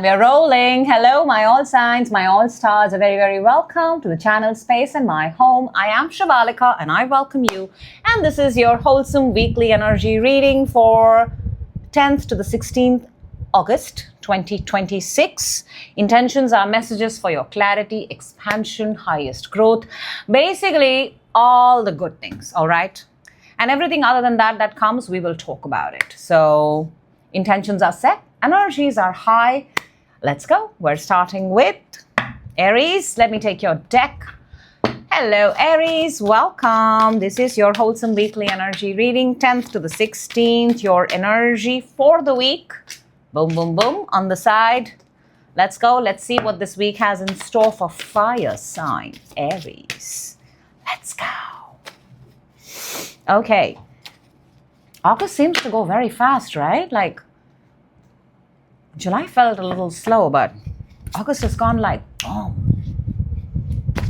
We're rolling. Hello, my all signs, my all stars. A very, very welcome to the channel Space and My Home. I am Shivalika and I welcome you. And this is your wholesome weekly energy reading for 10th to the 16th August 2026. Intentions are messages for your clarity, expansion, highest growth. Basically, all the good things, all right? And everything other than that comes, we will talk about it. So, intentions are set, energies are high. Let's go. We're starting with Aries. Let me take your deck. Hello, Aries. Welcome. This is your wholesome weekly energy reading, 10th to the 16th. Your energy for the week. Boom, boom, boom. On the side. Let's go. Let's see what this week has in store for fire sign Aries. Let's go. Okay. August seems to go very fast, right? Like, July felt a little slow, but August has gone like boom.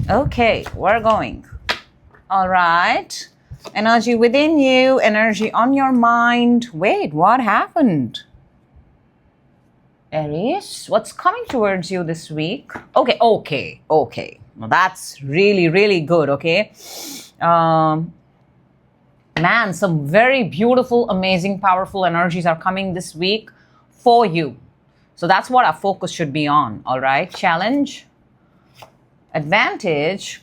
Okay, we're going. All right. Energy within you, energy on your mind. Wait, what happened? Aries, what's coming towards you this week? Okay. Well, that's really, really good, okay? Man, some very beautiful, amazing, powerful energies are coming this week for you. So that's what our focus should be on, all right? Challenge, advantage.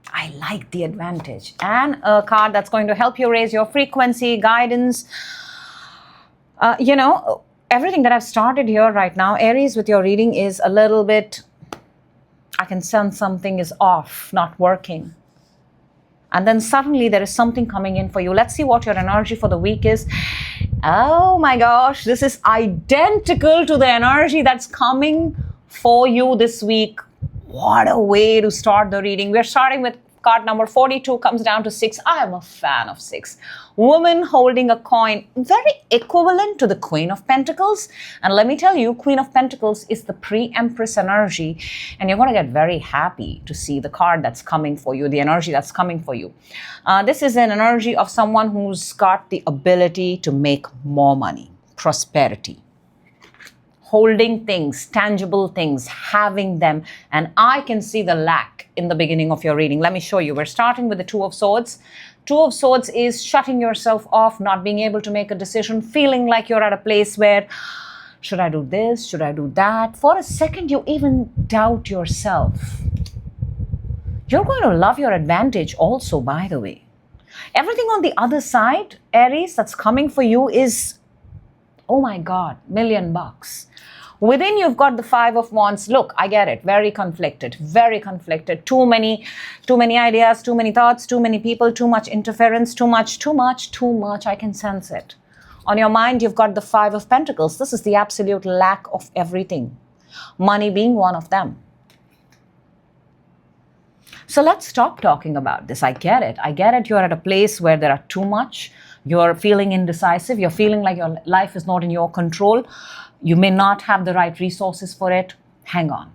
I like the advantage. And a card that's going to help you raise your frequency, guidance. Everything that I've started here right now, Aries, with your reading is a little bit, I can sense something is off, not working. And then suddenly there is something coming in for you. Let's see what your energy for the week is. Oh my gosh, this is identical to the energy that's coming for you this week. What a way to start the reading. We're starting with card number 42, comes down to 6. I am a fan of 6. Woman holding a coin, very equivalent to the Queen of Pentacles. And let me tell you, Queen of Pentacles is the pre-Empress energy. And you're going to get very happy to see the card that's coming for you, the energy that's coming for you. This is an energy of someone who's got the ability to make more money, prosperity. Holding things, tangible things, having them. And I can see the lack in the beginning of your reading. Let me show you. We're starting with the Two of Swords. Two of Swords is shutting yourself off, not being able to make a decision, feeling like you're at a place where, should I do this? Should I do that? For a second, you even doubt yourself. You're going to love your advantage also, by the way. Everything on the other side, Aries, that's coming for you is, oh my God, $1,000,000. Within you've got the Five of Wands. Look, I get it. Very conflicted. Too many ideas, too many thoughts, too many people, too much interference, too much. I can sense it. On your mind, you've got the Five of Pentacles. This is the absolute lack of everything. Money being one of them. So let's stop talking about this. I get it. You're at a place where there are too much. You're feeling indecisive. You're feeling like your life is not in your control. You may not have the right resources for it. Hang on.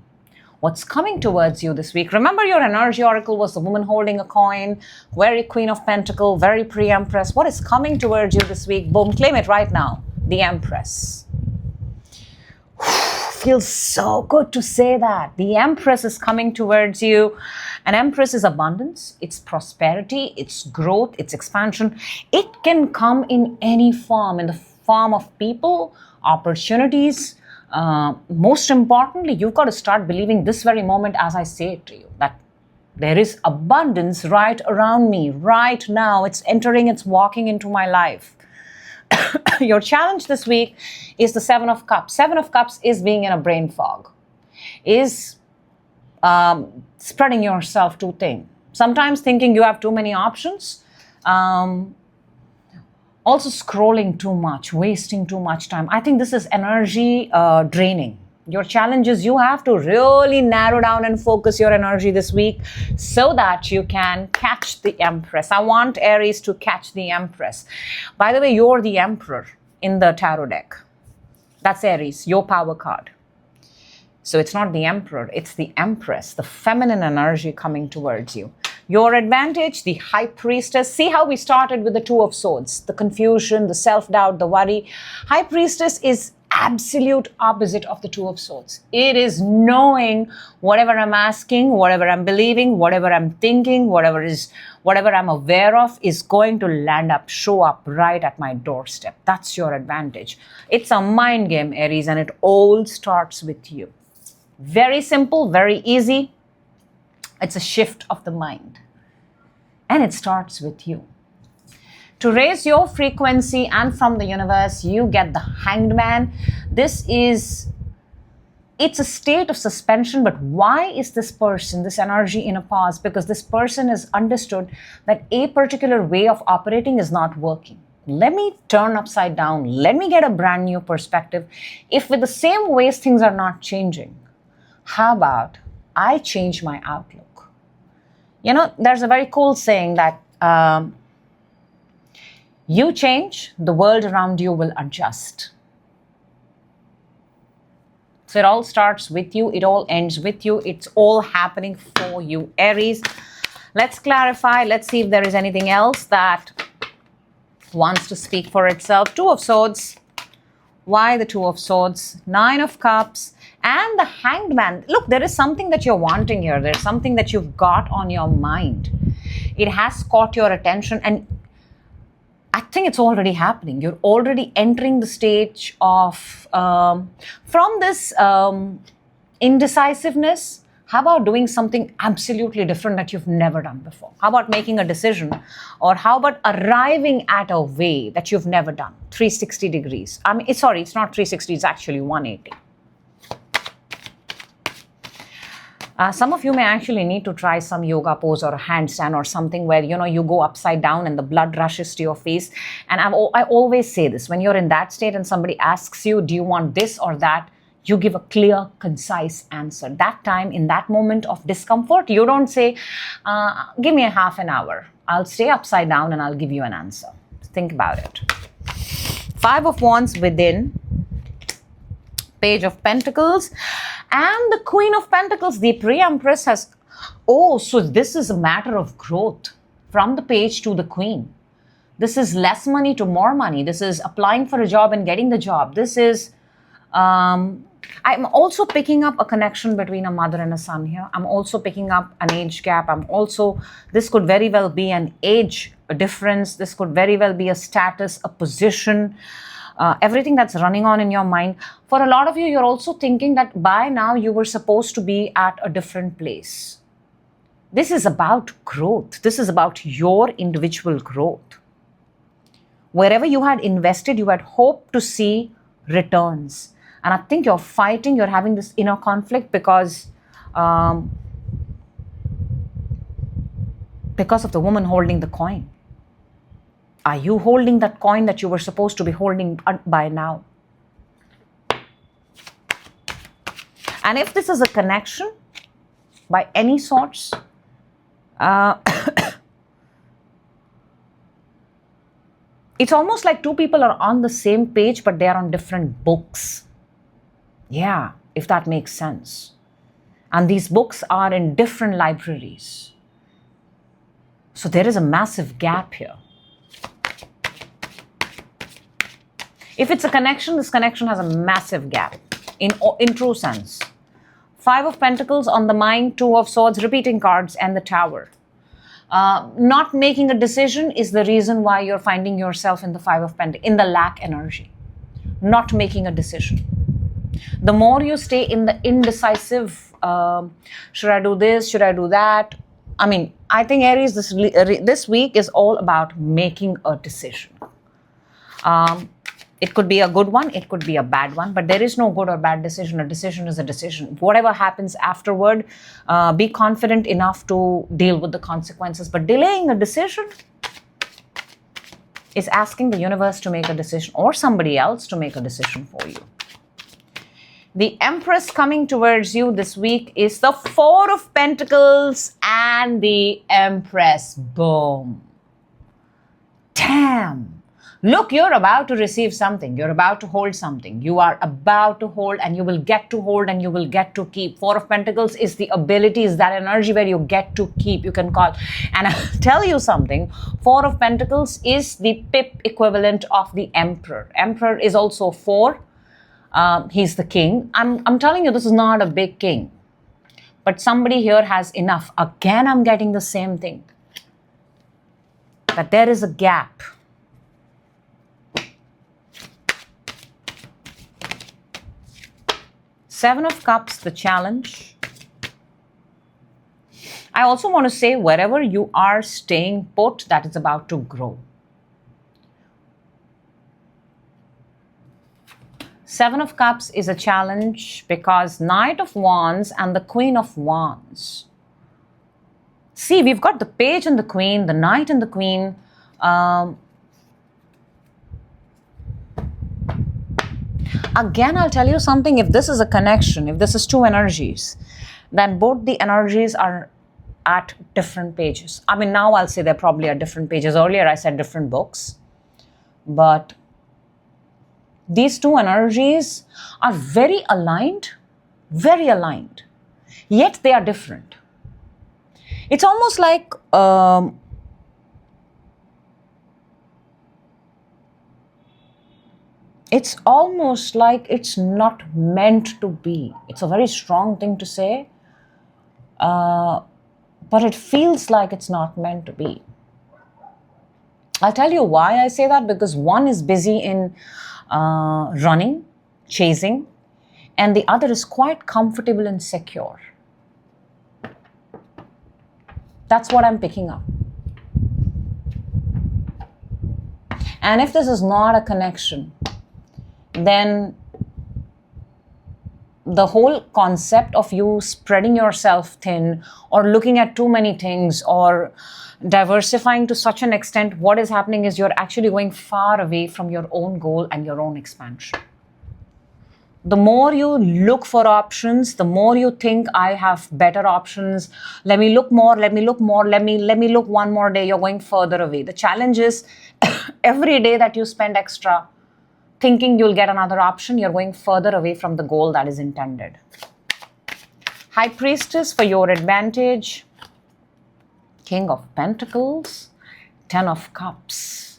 What's coming towards you this week? Remember, your energy oracle was the woman holding a coin, very Queen of Pentacles, very pre-Empress. What is coming towards you this week? Boom, claim it right now. The Empress. Feels so good to say that. The Empress is coming towards you. An Empress is abundance, it's prosperity, it's growth, it's expansion. It can come in any form, in the form of people, opportunities. Most importantly, you've got to start believing this very moment as I say it to you, that there is abundance right around me, right now. It's entering, it's walking into my life. Your challenge this week is the Seven of Cups. Seven of Cups is being in a brain fog, is spreading yourself too thin. Sometimes thinking you have too many options. Also scrolling too much, wasting too much time. I think this is energy draining. Your challenge is you have to really narrow down and focus your energy this week so that you can catch the Empress. I want Aries to catch the Empress. By the way, you're the Emperor in the tarot deck. That's Aries, your power card. So it's not the Emperor, it's the Empress, the feminine energy coming towards you. Your advantage, the High Priestess. See how we started with the Two of Swords, the confusion, the self-doubt, the worry. High Priestess is absolute opposite of the Two of Swords. It is knowing whatever I'm asking, whatever I'm believing, whatever I'm thinking, whatever I'm aware of is going to show up right at my doorstep. That's your advantage. It's a mind game, Aries, and it all starts with you. Very simple, very easy. It's a shift of the mind. And it starts with you. To raise your frequency and from the universe, you get the Hanged Man. It's a state of suspension, but why is this person, this energy in a pause? Because this person has understood that a particular way of operating is not working. Let me turn upside down. Let me get a brand new perspective. If with the same ways things are not changing, how about I change my outlook? You know, there's a very cool saying that you change, the world around you will adjust. So it all starts with you. It all ends with you. It's all happening for you, Aries. Let's clarify. Let's see if there is anything else that wants to speak for itself. Two of Swords. Why the Two of Swords? Nine of Cups. And the Hanged Man. Look, there is something that you're wanting here. There's something that you've got on your mind. It has caught your attention, and I think it's already happening. You're already entering the stage of, from this indecisiveness, how about doing something absolutely different that you've never done before? How about making a decision? Or how about arriving at a way that you've never done? 360 degrees. It's not 360, it's actually 180. Some of you may actually need to try some yoga pose or a handstand or something where, you go upside down and the blood rushes to your face. And I always say this, when you're in that state and somebody asks you, do you want this or that? You give a clear, concise answer. That time, in that moment of discomfort, you don't say, give me a half an hour. I'll stay upside down and I'll give you an answer. Think about it. Five of Wands within. Page of Pentacles. And the Queen of Pentacles, the pre-Empress has... Oh, so this is a matter of growth from the page to the Queen. This is less money to more money. This is applying for a job and getting the job. This is... I'm also picking up a connection between a mother and a son here. I'm also picking up an age gap. This could very well be an age difference. This could very well be a status, a position. Everything that's running on in your mind. For a lot of you, you're also thinking that by now you were supposed to be at a different place. This is about growth. This is about your individual growth. Wherever you had invested, you had hoped to see returns. And I think you're fighting, you're having this inner conflict because of the woman holding the coin. Are you holding that coin that you were supposed to be holding by now? And if this is a connection by any sorts, it's almost like two people are on the same page, but they are on different books. Yeah, if that makes sense. And these books are in different libraries. So there is a massive gap here. If it's a connection, this connection has a massive gap in true sense. Five of Pentacles on the mind, Two of Swords, repeating cards, and the Tower. Not making a decision is the reason why you're finding yourself in the Five of Pentacles, in the lack energy. Not making a decision. The more you stay in the indecisive, should I do this, should I do that? I think Aries, this week is all about making a decision. It could be a good one, it could be a bad one, but there is no good or bad decision. A decision is a decision. Whatever happens afterward, be confident enough to deal with the consequences. But delaying a decision is asking the universe to make a decision or somebody else to make a decision for you. The Empress coming towards you this week is the Four of Pentacles and the Empress. Boom. Damn. Look, you're about to receive something. You're about to hold something. You are about to hold, and you will get to hold, and you will get to keep. Four of Pentacles is the ability, is that energy where you get to keep. You can call. And I'll tell you something. Four of Pentacles is the pip equivalent of the Emperor. Emperor is also four. He's the king. I'm telling you, this is not a big king. But somebody here has enough. Again, I'm getting the same thing. That there is a gap. Seven of Cups, the challenge. I also want to say, wherever you are staying put, that is about to grow. Seven of Cups is a challenge because Knight of Wands and the Queen of Wands. See, we've got the Page and the Queen, the Knight and the Queen. Again, I'll tell you something. If this is a connection, if this is two energies, then both the energies are at different pages. I mean, now I'll say they're probably at different pages. Earlier, I said different books. But these two energies are very aligned, yet they are different. It's almost like it's not meant to be. It's a very strong thing to say, but it feels like it's not meant to be. I'll tell you why I say that, because one is busy in running, chasing, and the other is quite comfortable and secure. That's what I'm picking up. And if this is not a connection, then the whole concept of you spreading yourself thin or looking at too many things or diversifying to such an extent, what is happening is you're actually going far away from your own goal and your own expansion. The more you look for options, the more you think I have better options. Let me look more, let me look one more day, you're going further away. The challenge is every day that you spend extra thinking you'll get another option, you're going further away from the goal that is intended. High Priestess for your advantage. King of Pentacles. Ten of Cups.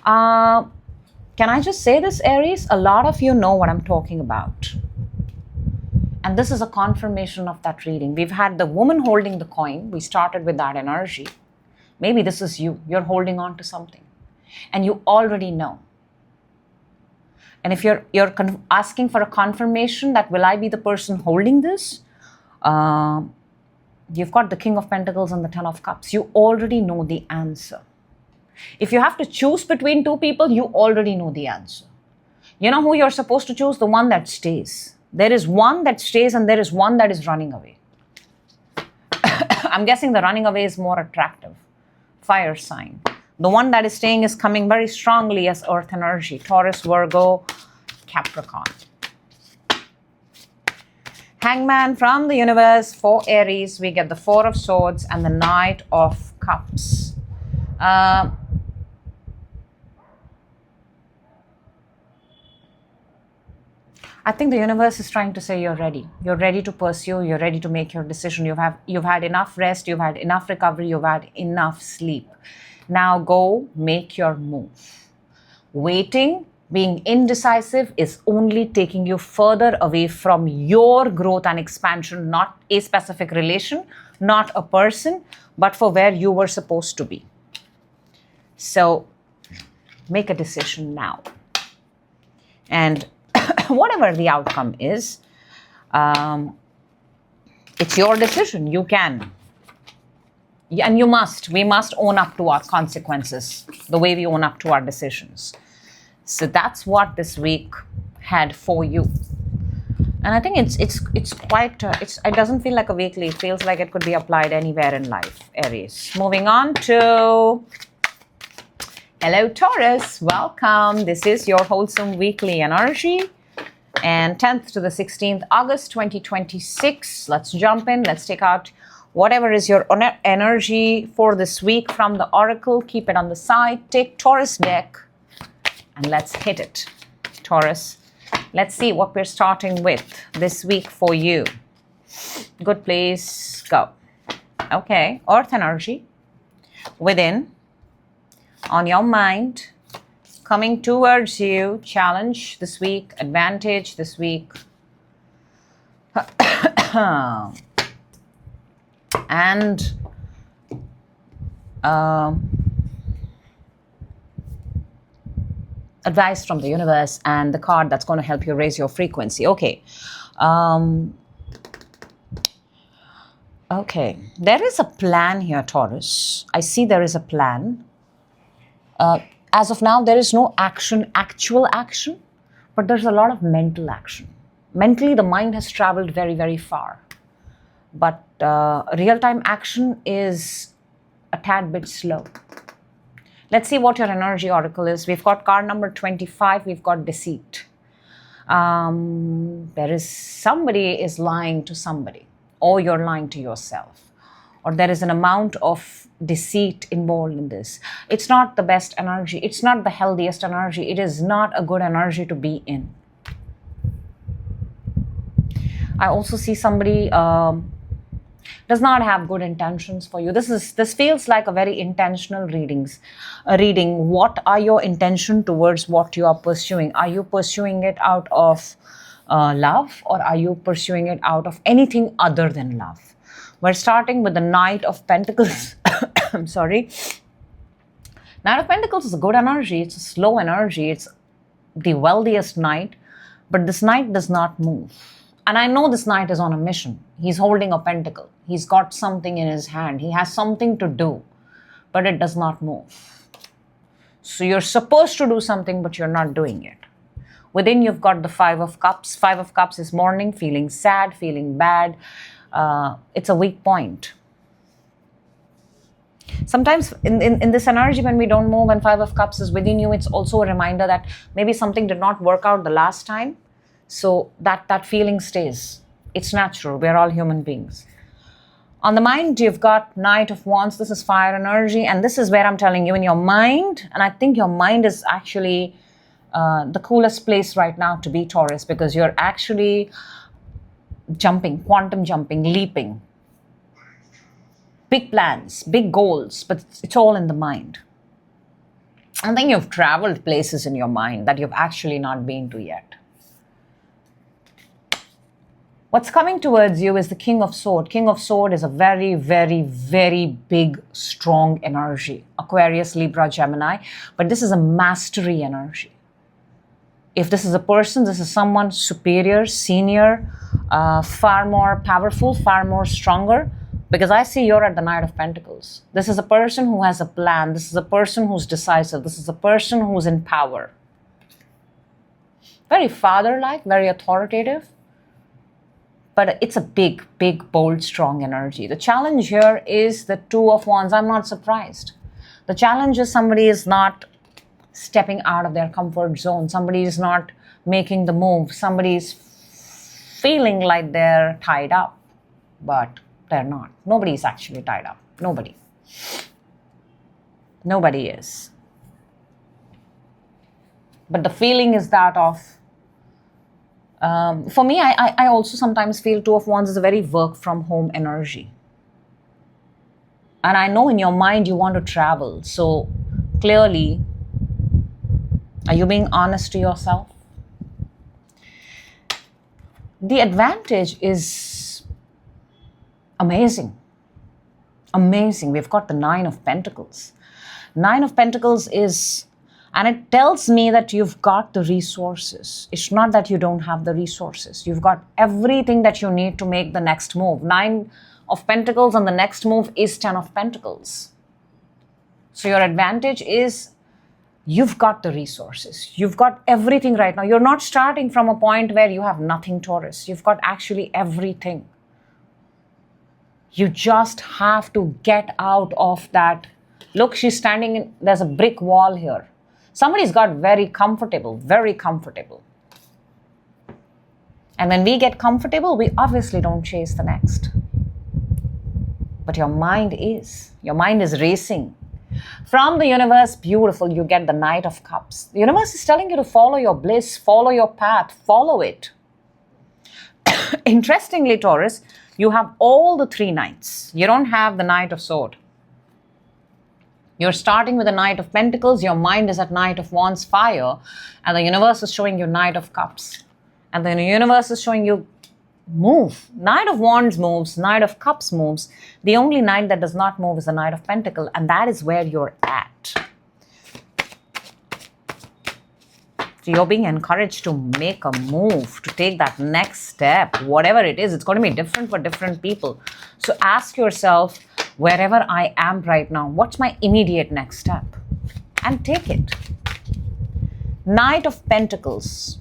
Can I just say this, Aries? A lot of you know what I'm talking about. And this is a confirmation of that reading. We've had the woman holding the coin. We started with that energy. Maybe this is you. You're holding on to something. And you already know. And if you're asking for a confirmation that will I be the person holding this, you've got the King of Pentacles and the Ten of Cups. You already know the answer. If you have to choose between two people, you already know the answer. You know who you're supposed to choose? The one that stays. There is one that stays and there is one that is running away. I'm guessing the running away is more attractive. Fire sign. The one that is staying is coming very strongly as earth energy. Taurus, Virgo, Capricorn. Hangman from the universe for Aries. We get the Four of Swords and the Knight of Cups. I think the universe is trying to say you're ready. You're ready to pursue. You're ready to make your decision. You've had enough rest. You've had enough recovery. You've had enough sleep. Now go make your move. Waiting, being indecisive is only taking you further away from your growth and expansion, not a specific relation, not a person, but for where you were supposed to be. So make a decision now. And whatever the outcome is, it's your decision. You can. And you must. We must own up to our consequences the way we own up to our decisions. So that's what this week had for you. And I think it's quite, it doesn't feel like a weekly. It feels like it could be applied anywhere in life, Aries. Moving on to, hello Taurus, welcome. This is your wholesome weekly energy. And 10th to the 16th August 2026. Let's jump in. Let's take out whatever is your energy for this week from the Oracle. Keep it on the side. Take Taurus deck and let's hit it. Taurus, let's see what we're starting with this week for you. Good, please go. Okay, earth energy within, on your mind, coming towards you, challenge this week, advantage this week. And advice from the universe, and the card that's going to help you raise your frequency. Okay. Okay, there is a plan here, Taurus. I see there is a plan. As of now, there is no action, actual action, but there's a lot of mental action. Mentally, the mind has traveled very, very far. But real-time action is a tad bit slow. Let's see what your energy oracle is. We've got card number 25. We've got deceit. There is somebody is lying to somebody, or you're lying to yourself, or there is an amount of deceit involved in this. It's not the best energy. It's not the healthiest energy. It is not a good energy to be in. I also see somebody does not have good intentions for you. This feels like a very intentional reading. What are your intention towards what you are pursuing? Are you pursuing it out of love, or are you pursuing it out of anything other than love? We're starting with the Knight of Pentacles. I'm sorry. Knight of Pentacles is a good energy. It's a slow energy. It's the wealthiest knight, but this knight does not move. And I know this knight is on a mission. He's holding a pentacle. He's got something in his hand. He has something to do, but it does not move. So you're supposed to do something, but you're not doing it. Within, you've got the Five of Cups. Five of Cups is mourning, feeling sad, feeling bad. It's a weak point. Sometimes in this energy, when we don't move and Five of Cups is within you, it's also a reminder that maybe something did not work out the last time. So that feeling stays. It's natural. We're all human beings. On the mind, you've got Knight of Wands. This is fire energy. And this is where I'm telling you, in your mind, and I think your mind is actually the coolest place right now to be, Taurus, because you're actually jumping, quantum jumping, leaping. Big plans, big goals, but it's all in the mind. I think you've traveled places in your mind that you've actually not been to yet. What's coming towards you is the King of Swords. King of Swords is a very, very, very big, strong energy. Aquarius, Libra, Gemini. But this is a mastery energy. If this is a person, this is someone superior, senior, far more powerful, far more stronger. Because I see you're at the Knight of Pentacles. This is a person who has a plan. This is a person who's decisive. This is a person who's in power. Very father-like, very authoritative. But it's a big, big, bold, strong energy. The challenge here is the Two of Wands. I'm not surprised. The challenge is somebody is not stepping out of their comfort zone. Somebody is not making the move. Somebody is feeling like they're tied up, but they're not. Nobody is actually tied up. Nobody. Nobody is. But the feeling is that of for me, I also sometimes feel Two of Wands is a very work from home energy. And I know in your mind you want to travel. So clearly, are you being honest to yourself? The advantage is amazing. Amazing. We've got the Nine of Pentacles. Nine of Pentacles is... And it tells me that you've got the resources. It's not that you don't have the resources. You've got everything that you need to make the next move. Nine of Pentacles and the next move is Ten of Pentacles. So your advantage is you've got the resources. You've got everything right now. You're not starting from a point where you have nothing, Taurus. You've got actually everything. You just have to get out of that. Look, she's standing in, there's a brick wall here. Somebody's got very comfortable, very comfortable. And when we get comfortable, we obviously don't chase the next. But your mind is. Your mind is racing. From the universe, beautiful, you get the Knight of Cups. The universe is telling you to follow your bliss, follow your path, follow it. Interestingly, Taurus, you have all the three knights. You don't have the Knight of Swords. You're starting with the Knight of Pentacles. Your mind is at Knight of Wands, fire. And the universe is showing you Knight of Cups. And the universe is showing you move. Knight of Wands moves. Knight of Cups moves. The only Knight that does not move is the Knight of Pentacles. And that is where you're at. So you're being encouraged to make a move, to take that next step. Whatever it is, it's going to be different for different people. So ask yourself, wherever I am right now, what's my immediate next step? And take it. Knight of Pentacles.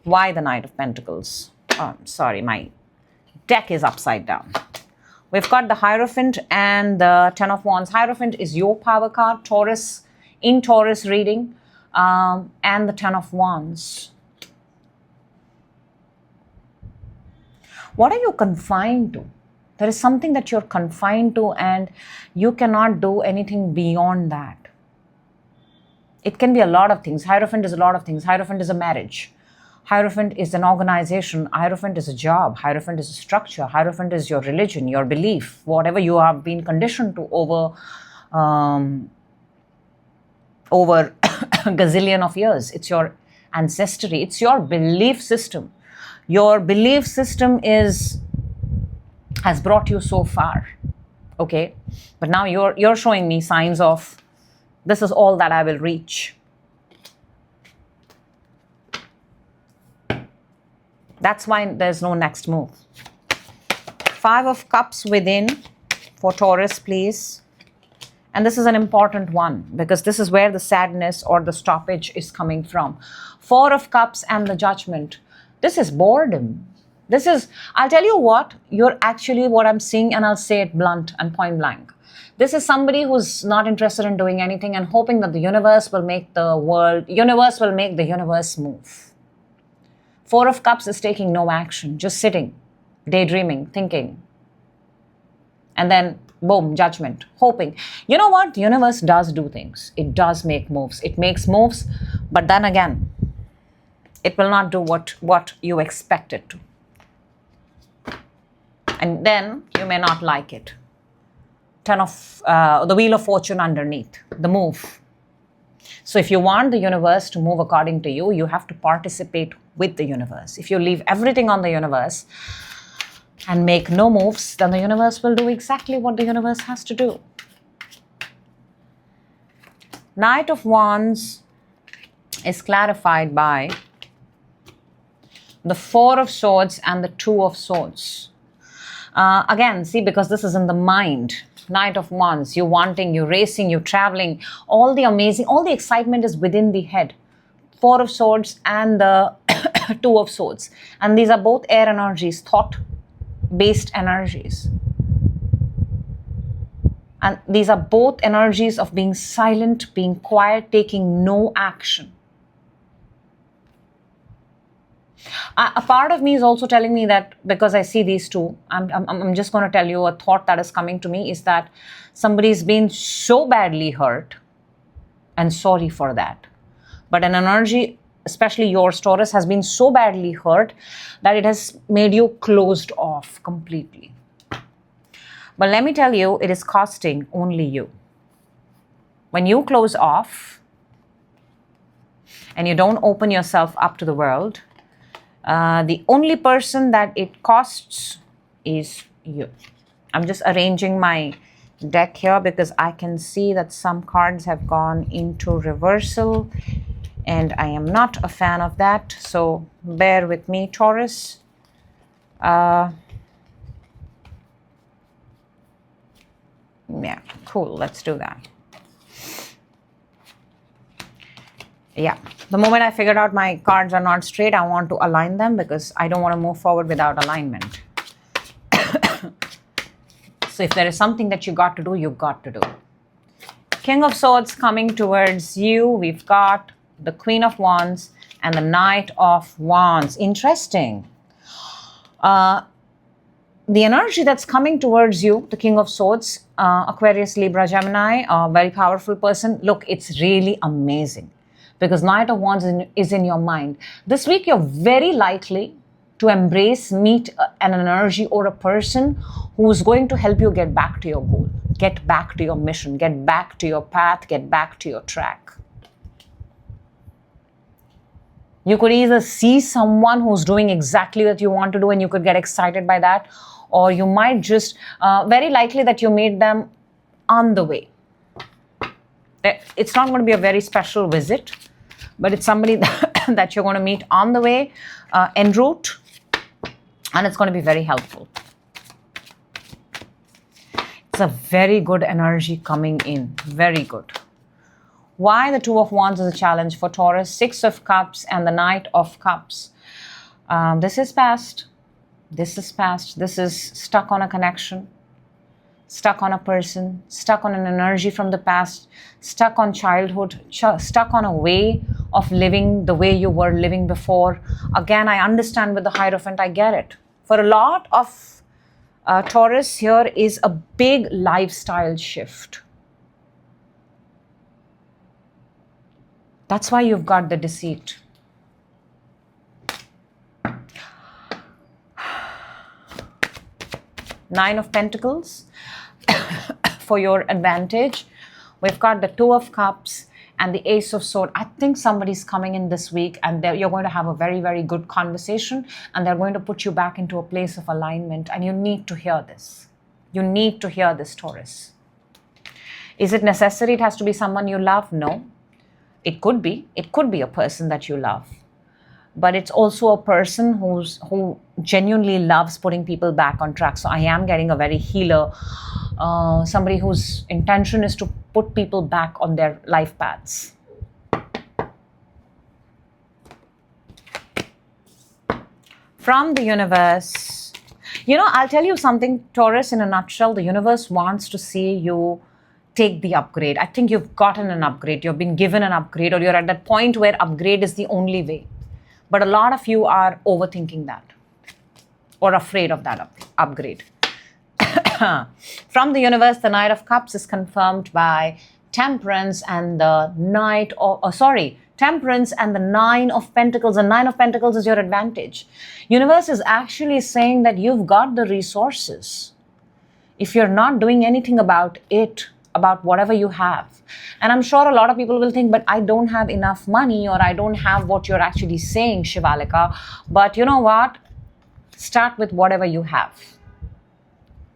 Why the Knight of Pentacles? Oh, I'm sorry, my deck is upside down. We've got the Hierophant and the Ten of Wands. Hierophant is your power card, Taurus, in Taurus reading, and the Ten of Wands. What are you confined to? There is something that you're confined to and you cannot do anything beyond that. It can be a lot of things. Hierophant is a lot of things. Hierophant is a marriage. Hierophant is an organization. Hierophant is a job. Hierophant is a structure. Hierophant is your religion, your belief, whatever you have been conditioned to over a gazillion of years. It's your ancestry. It's your belief system. Your belief system has brought you so far, okay? But now you're showing me signs of, this is all that I will reach. That's why there's no next move. Five of Cups within for Taurus, please. And this is an important one because this is where the sadness or the stoppage is coming from. Four of Cups and the Judgment. This is boredom. This is, I'll tell you what, you're actually what I'm seeing, and I'll say it blunt and point blank. This is somebody who's not interested in doing anything and hoping that the universe will make the universe move. Four of Cups is taking no action, just sitting, daydreaming, thinking. And then, boom, Judgment, hoping. You know what? The universe does do things. It does make moves. It makes moves, but then again, it will not do what you expect it to. And then you may not like it. The Wheel of Fortune underneath, the move. So if you want the universe to move according to you, you have to participate with the universe. If you leave everything on the universe and make no moves, then the universe will do exactly what the universe has to do. Knight of Wands is clarified by the Four of Swords and the Two of Swords. Again, see, because this is in the mind. Knight of Wands, you're wanting, you're racing, you're traveling. All the excitement is within the head. Four of Swords and the Two of Swords. And these are both air energies, thought-based energies. And these are both energies of being silent, being quiet, taking no action. A part of me is also telling me that because I see these two, I'm just going to tell you a thought that is coming to me is that somebody's been so badly hurt and sorry for that. But an energy, especially yours, Taurus, has been so badly hurt that it has made you closed off completely. But let me tell you, it is costing only you. When you close off and you don't open yourself up to the world, the only person that it costs is you. I'm just arranging my deck here because I can see that some cards have gone into reversal and I am not a fan of that. So bear with me, Taurus. Yeah, cool. Let's do that. Yeah, the moment I figured out my cards are not straight, I want to align them because I don't want to move forward without alignment. So if there is something that you got to do, you got to do. King of Swords coming towards you. We've got the Queen of Wands and the Knight of Wands. Interesting. The energy that's coming towards you, the King of Swords, Aquarius, Libra, Gemini, a very powerful person. Look, it's really amazing. Because Knight of Wands is in your mind. This week, you're very likely to embrace, meet an energy or a person who's going to help you get back to your goal, get back to your mission, get back to your path, get back to your track. You could either see someone who's doing exactly what you want to do and you could get excited by that, or you might just, very likely that you meet them on the way. It's not going to be a very special visit, but it's somebody that you're going to meet on the way, en route, and it's going to be very helpful. It's a very good energy coming in, very good. Why the Two of Wands is a challenge for Taurus? Six of Cups and the Knight of Cups. This is past. This is past. This is stuck on a connection, stuck on a person, stuck on an energy from the past, stuck on childhood, stuck on a way of living the way you were living before. Again, I understand with the Hierophant, I get it. For a lot of Taurus, here is a big lifestyle shift. That's why you've got the Deceit. Nine of Pentacles for your advantage. We've got the Two of Cups and the Ace of Swords. I think somebody's coming in this week and you're going to have a very, very good conversation, and they're going to put you back into a place of alignment, and you need to hear this. You need to hear this, Taurus. Is it necessary it has to be someone you love? No. It could be. It could be a person that you love. But it's also a person who genuinely loves putting people back on track. So I am getting a very healer, somebody whose intention is to put people back on their life paths. From the universe, I'll tell you something, Taurus, in a nutshell. The universe wants to see you take the upgrade. I think you've gotten an upgrade. You've been given an upgrade, or you're at that point where upgrade is the only way. But a lot of you are overthinking that or afraid of that upgrade. From the universe, the Knight of Cups is confirmed by Temperance and the Temperance and the Nine of Pentacles. The Nine of Pentacles is your advantage. Universe is actually saying that you've got the resources. If you're not doing anything about it, about whatever you have. And I'm sure a lot of people will think, but I don't have enough money, or I don't have what you're actually saying, Shivalika. But you know what? Start with whatever you have.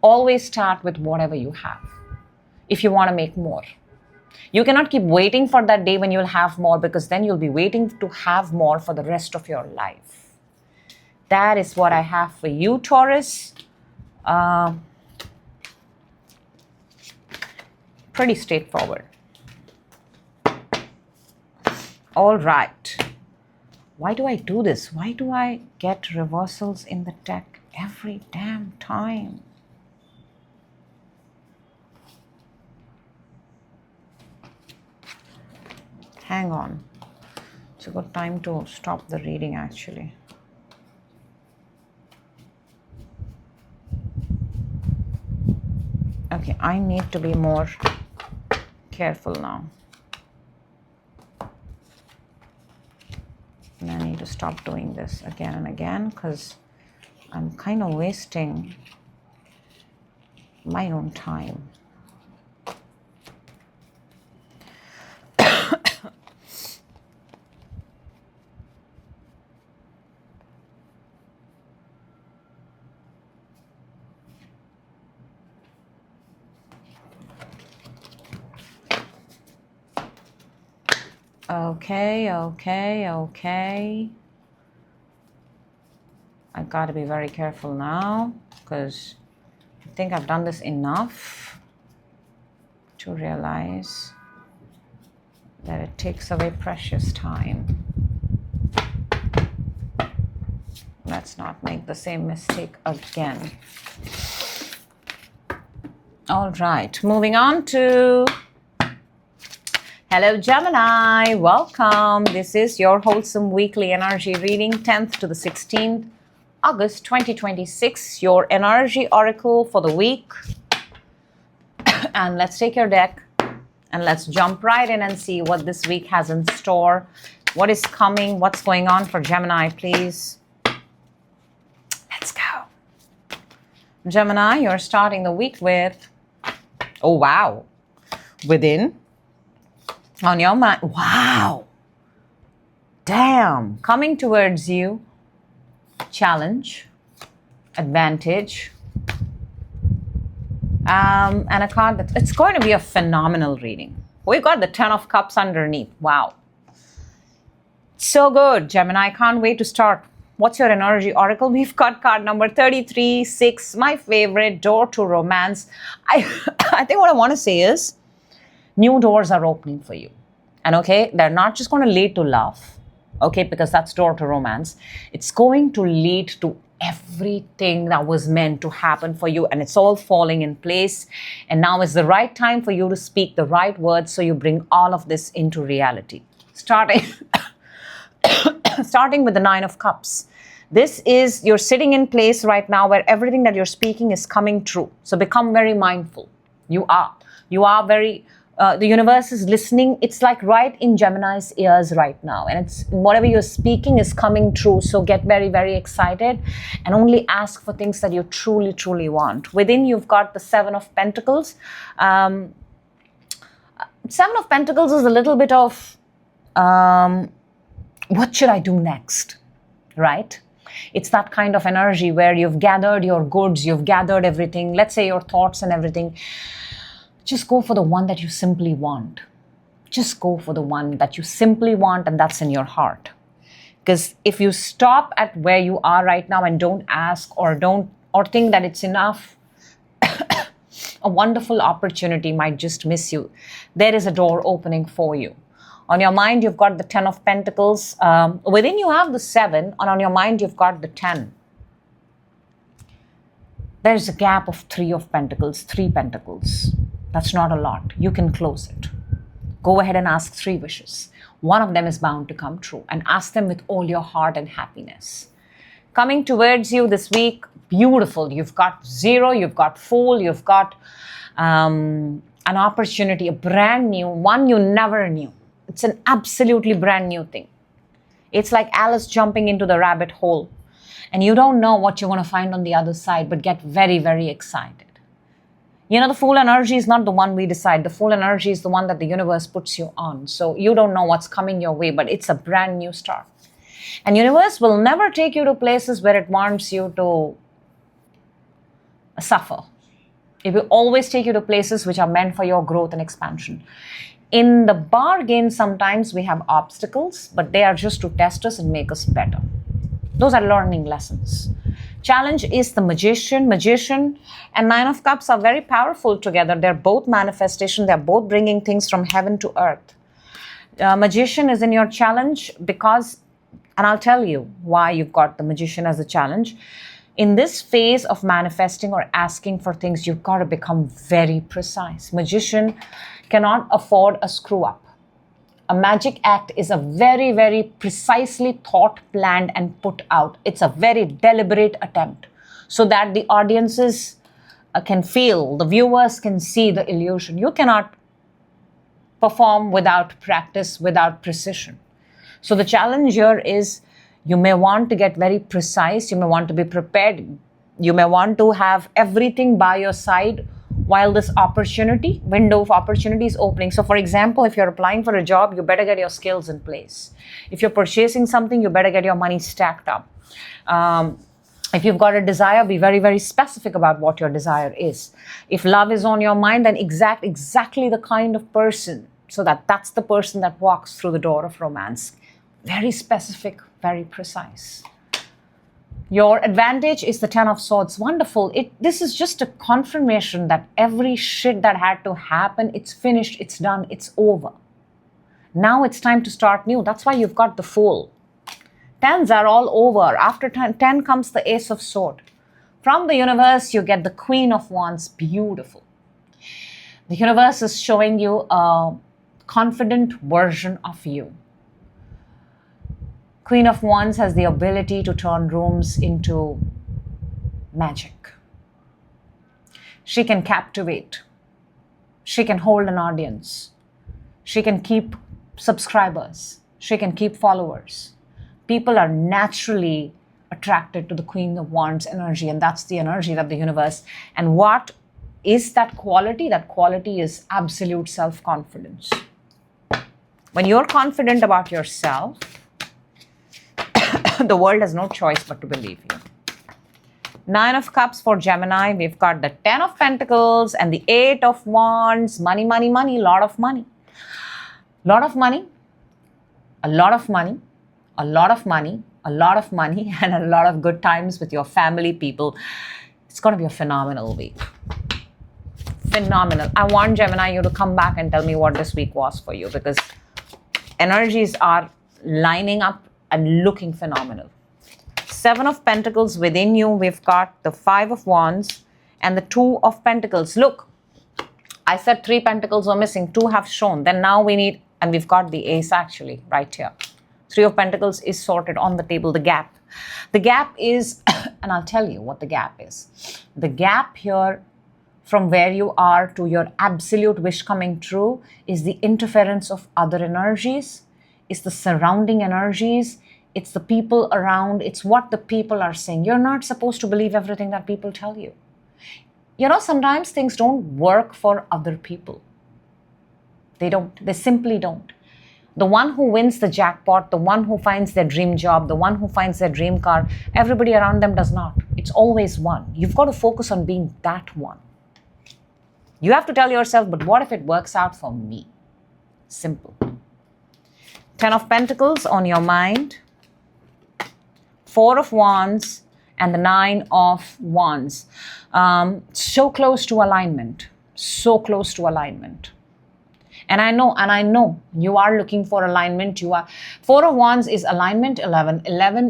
Always start with whatever you have if you want to make more. You cannot keep waiting for that day when you'll have more, because then you'll be waiting to have more for the rest of your life. That is what I have for you, Taurus. Pretty straightforward. All right. Why do I do this? Why do I get reversals in the deck every damn time? Hang on. It's a good time to stop the reading, actually. Okay, I need to be more careful now. And I need to stop doing this again and again, because I'm kind of wasting my own time. Okay. I've got to be very careful now, because I think I've done this enough to realize that it takes away precious time. Let's not make the same mistake again. All right, moving on to... Hello, Gemini. Welcome. This is your wholesome weekly energy reading, 10th to the 16th, August 2026. Your energy oracle for the week. And let's take your deck and let's jump right in and see what this week has in store. What is coming? What's going on for Gemini, please? Gemini, you're starting the week with, oh wow, within, on your mind, wow, damn, coming towards you, challenge, advantage, and a card that it's going to be a phenomenal reading. We've got the 10 of Cups underneath. Wow. So good, Gemini. I can't wait to start. What's your energy oracle? We've got card number 33, 6, my favorite, door to romance. I think what I want to say is new doors are opening for you. And okay, they're not just going to lead to love, okay, because that's door to romance. It's going to lead to everything that was meant to happen for you, and it's all falling in place. And now is the right time for you to speak the right words so you bring all of this into reality. Starting with the 9 of Cups. This is, you're sitting in place right now where everything that you're speaking is coming true. So become very mindful. You are very, the universe is listening. It's like right in Gemini's ears right now. And it's whatever you're speaking is coming true. So get very, very excited and only ask for things that you truly, truly want. Within, you've got the 7 of Pentacles. 7 of Pentacles is a little bit of, what should I do next, right? It's that kind of energy where you've gathered your goods, you've gathered everything, let's say your thoughts and everything. Just go for the one that you simply want. Just go for the one that you simply want, and that's in your heart. Because if you stop at where you are right now and don't ask or think that it's enough, a wonderful opportunity might just miss you. There is a door opening for you. On your mind, you've got the 10 of Pentacles. Within, you have the 7, and on your mind, you've got the 10. There's a gap of 3 of Pentacles, 3 Pentacles. That's not a lot. You can close it. Go ahead and ask 3 wishes. One of them is bound to come true, and ask them with all your heart and happiness. Coming towards you this week, beautiful. You've got 0, you've got Fool, you've got an opportunity, a brand new one you never knew. It's an absolutely brand new thing. It's like Alice jumping into the rabbit hole, and you don't know what you're going to find on the other side, but get very, very excited. You know, the Fool energy is not the one we decide. The Fool energy is the one that the universe puts you on. So you don't know what's coming your way, but it's a brand new start. And universe will never take you to places where it wants you to suffer. It will always take you to places which are meant for your growth and expansion. In the bargain, sometimes we have obstacles, but they are just to test us and make us better. Those are learning lessons. Challenge is the Magician, and 9 of Cups are very powerful together. They're both manifestation. They're both bringing things from heaven to earth. Magician is in your challenge because, and I'll tell you why you've got the Magician as a challenge. In this phase of manifesting or asking for things, you've got to become very precise. Magician cannot afford a screw up. A magic act is a very, very precisely thought, planned, and put out. It's a very deliberate attempt so that the audiences can feel, the viewers can see the illusion. You cannot perform without practice, without precision. So the challenge here is you may want to get very precise. You may want to be prepared. You may want to have everything by your side while this window of opportunity is opening. So for example, if you're applying for a job, you better get your skills in place. If you're purchasing something, you better get your money stacked up. If you've got a desire, be very, very specific about what your desire is. If love is on your mind, then exactly the kind of person, so that's the person that walks through the door of romance. Very specific, very precise. Your advantage is the 10 of Swords. Wonderful. This is just a confirmation that every shit that had to happen, it's finished, it's done, it's over. Now it's time to start new. That's why you've got the Fool. 10s are all over. After 10 comes the Ace of Swords. From the universe, you get the Queen of Wands. Beautiful. The universe is showing you a confident version of you. Queen of Wands has the ability to turn rooms into magic. She can captivate. She can hold an audience. She can keep subscribers. She can keep followers. People are naturally attracted to the Queen of Wands energy, and that's the energy that the universe. And what is that quality? That quality is absolute self-confidence. When you're confident about yourself, the world has no choice but to believe you. 9 of Cups for Gemini. We've got the 10 of Pentacles and the 8 of Wands. Money, money, money, lot of money. Lot of money, a lot of money, a lot of money, a lot of money, and a lot of good times with your family, people. It's going to be a phenomenal week. Phenomenal. I want Gemini, you to come back and tell me what this week was for you, because energies are lining up and looking phenomenal. 7 of Pentacles within you. We've got the 5 of Wands and the 2 of Pentacles. Look, I said 3 Pentacles were missing. 2 have shown. Then now we need, and we've got the Ace actually right here. 3 of Pentacles is sorted on the table. The gap. The gap is, and I'll tell you what the gap is. The gap here from where you are to your absolute wish coming true is the interference of other energies. It's the surrounding energies. It's the people around. It's what the people are saying. You're not supposed to believe everything that people tell you. You know, sometimes things don't work for other people. They don't. They simply don't. The one who wins the jackpot, the one who finds their dream job, the one who finds their dream car, everybody around them does not. It's always one. You've got to focus on being that one. You have to tell yourself, but what if it works out for me? Simple. 10 of Pentacles on your mind. 4 of Wands and the 9 of Wands. So close to alignment. So close to alignment. And I know you are looking for alignment. 4 of Wands is alignment. 11,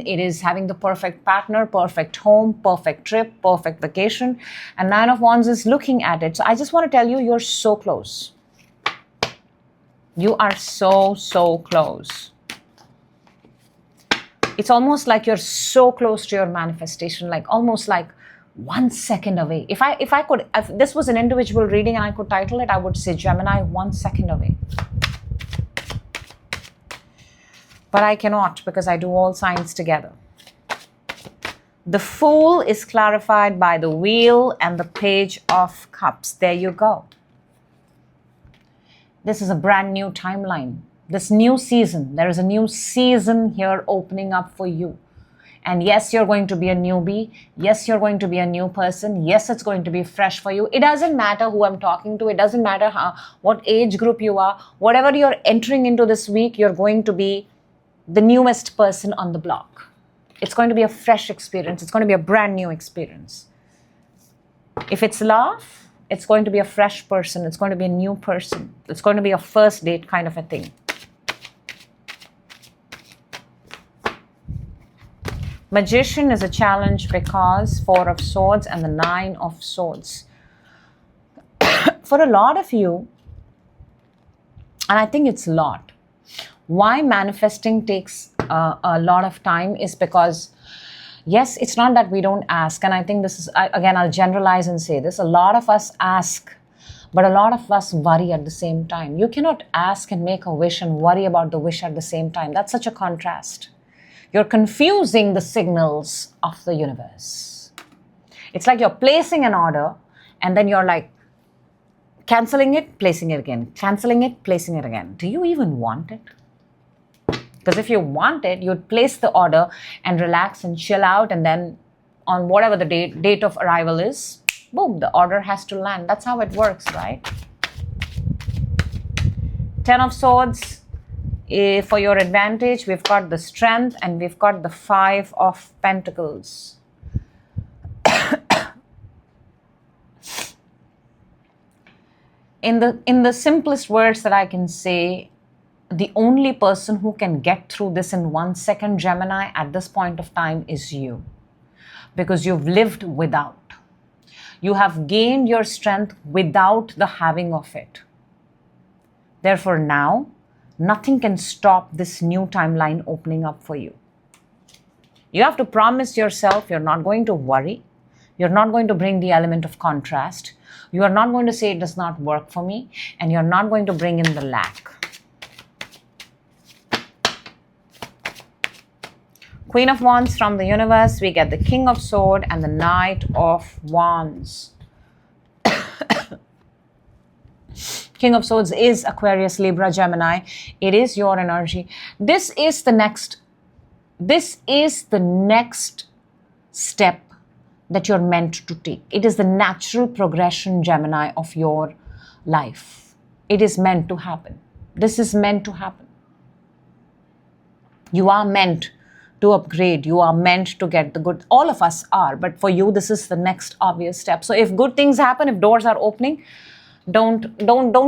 it is having the perfect partner, perfect home, perfect trip, perfect vacation. And 9 of Wands is looking at it. So I just want to tell you, you're so close. You are so, so close. It's almost like you're so close to your manifestation, like almost like 1 second away. If this was an individual reading and I could title it, I would say Gemini, 1 second away. But I cannot, because I do all signs together. The Fool is clarified by the Wheel and the Page of Cups. There you go. This is a brand new timeline. This new season, there is a new season here opening up for you. And yes, you're going to be a newbie. Yes, you're going to be a new person. Yes, it's going to be fresh for you. It doesn't matter who I'm talking to. It doesn't matter what age group you are. Whatever you're entering into this week, you're going to be the newest person on the block. It's going to be a fresh experience. It's going to be a brand new experience. If it's love, it's going to be a fresh person. It's going to be a new person. It's going to be a first date kind of a thing. Magician is a challenge because 4 of Swords and the 9 of Swords. For a lot of you, and I think it's a lot, why manifesting takes a lot of time is because, yes, it's not that we don't ask. And I think this is, again, I'll generalize and say this. A lot of us ask, but a lot of us worry at the same time. You cannot ask and make a wish and worry about the wish at the same time. That's such a contrast. You're confusing the signals of the universe. It's like you're placing an order and then you're like canceling it, placing it again, canceling it, placing it again. Do you even want it? Because if you want it, you'd place the order and relax and chill out, and then on whatever the date of arrival is, boom, the order has to land. That's how it works, right? 10 of Swords. For your advantage, we've got the Strength and we've got the 5 of Pentacles. In the simplest words that I can say, the only person who can get through this in 1 second, Gemini, at this point of time is you. Because you've lived without. You have gained your strength without the having of it. Therefore now, nothing can stop this new timeline opening up for you. You have to promise yourself you're not going to worry. You're not going to bring the element of contrast. You are not going to say it does not work for me. And you're not going to bring in the lack. Queen of Wands from the universe, we get the King of Swords and the Knight of Wands. King of Swords is Aquarius, Libra, Gemini. It is your energy. This is the next step that you're meant to take. It is the natural progression, Gemini, of your life. It is meant to happen. This is meant to happen. You are meant to upgrade. You are meant to get the good. All of us are, but for you, this is the next obvious step. So if good things happen, if doors are opening, don't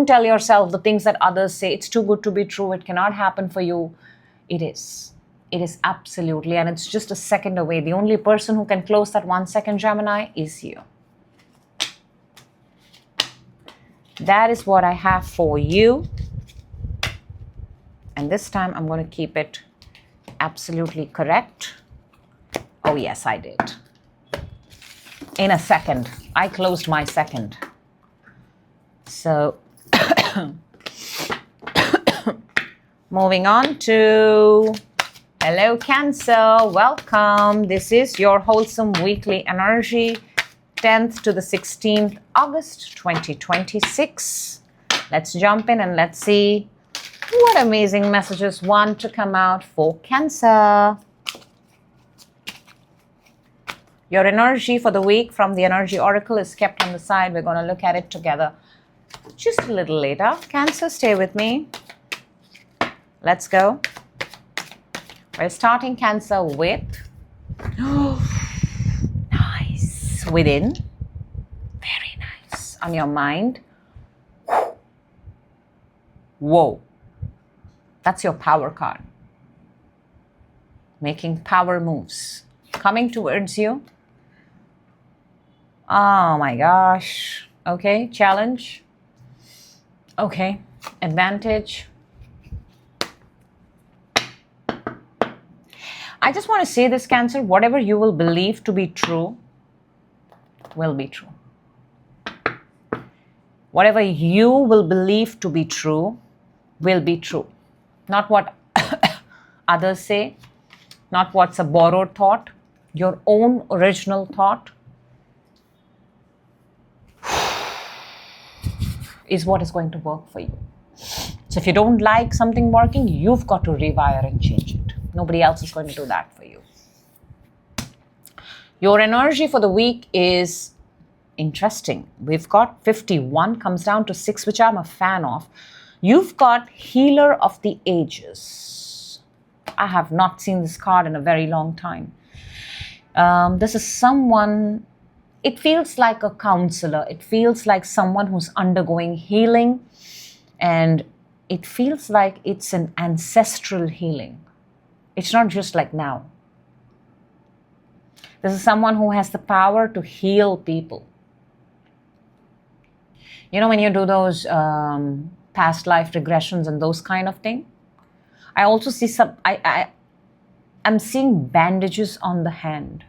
tell yourself the things that others say. It's too good to be true. It cannot happen for you. It is. It is absolutely, and it's just a second away. The only person who can close that 1 second, Gemini, is you. That is what I have for you. And this time I'm going to keep it absolutely correct. Oh yes, I did. In a second. I closed my second. So, moving on to, hello Cancer, welcome. This is your wholesome weekly energy, 10th to the 16th August 2026. Let's jump in and let's see what amazing messages want to come out for Cancer. Your energy for the week from the Energy Oracle is kept on the side. We're going to look at it together just a little later. Cancer, stay with me. Let's go. We're starting Cancer with nice. Within. Very nice. On your mind. Whoa. That's your power card. Making power moves. Coming towards you. Oh my gosh. Okay, challenge. Okay, advantage. I just want to say this, Cancer, whatever you will believe to be true will be true. Whatever you will believe to be true will be true. Not what others say, not what's a borrowed thought, your own original thought is what is going to work for you. So if you don't like something working, you've got to rewire and change it. Nobody else is going to do that for you. Your energy for the week is interesting. We've got 51, comes down to 6, which I'm a fan of. You've got Healer of the Ages. I have not seen this card in a very long time. This is someone, it feels like a counselor. It feels like someone who's undergoing healing. And it feels like it's an ancestral healing. It's not just like now. This is someone who has the power to heal people. You know, when you do those past life regressions and those kind of thing, I also see some, I'm seeing bandages on the hand.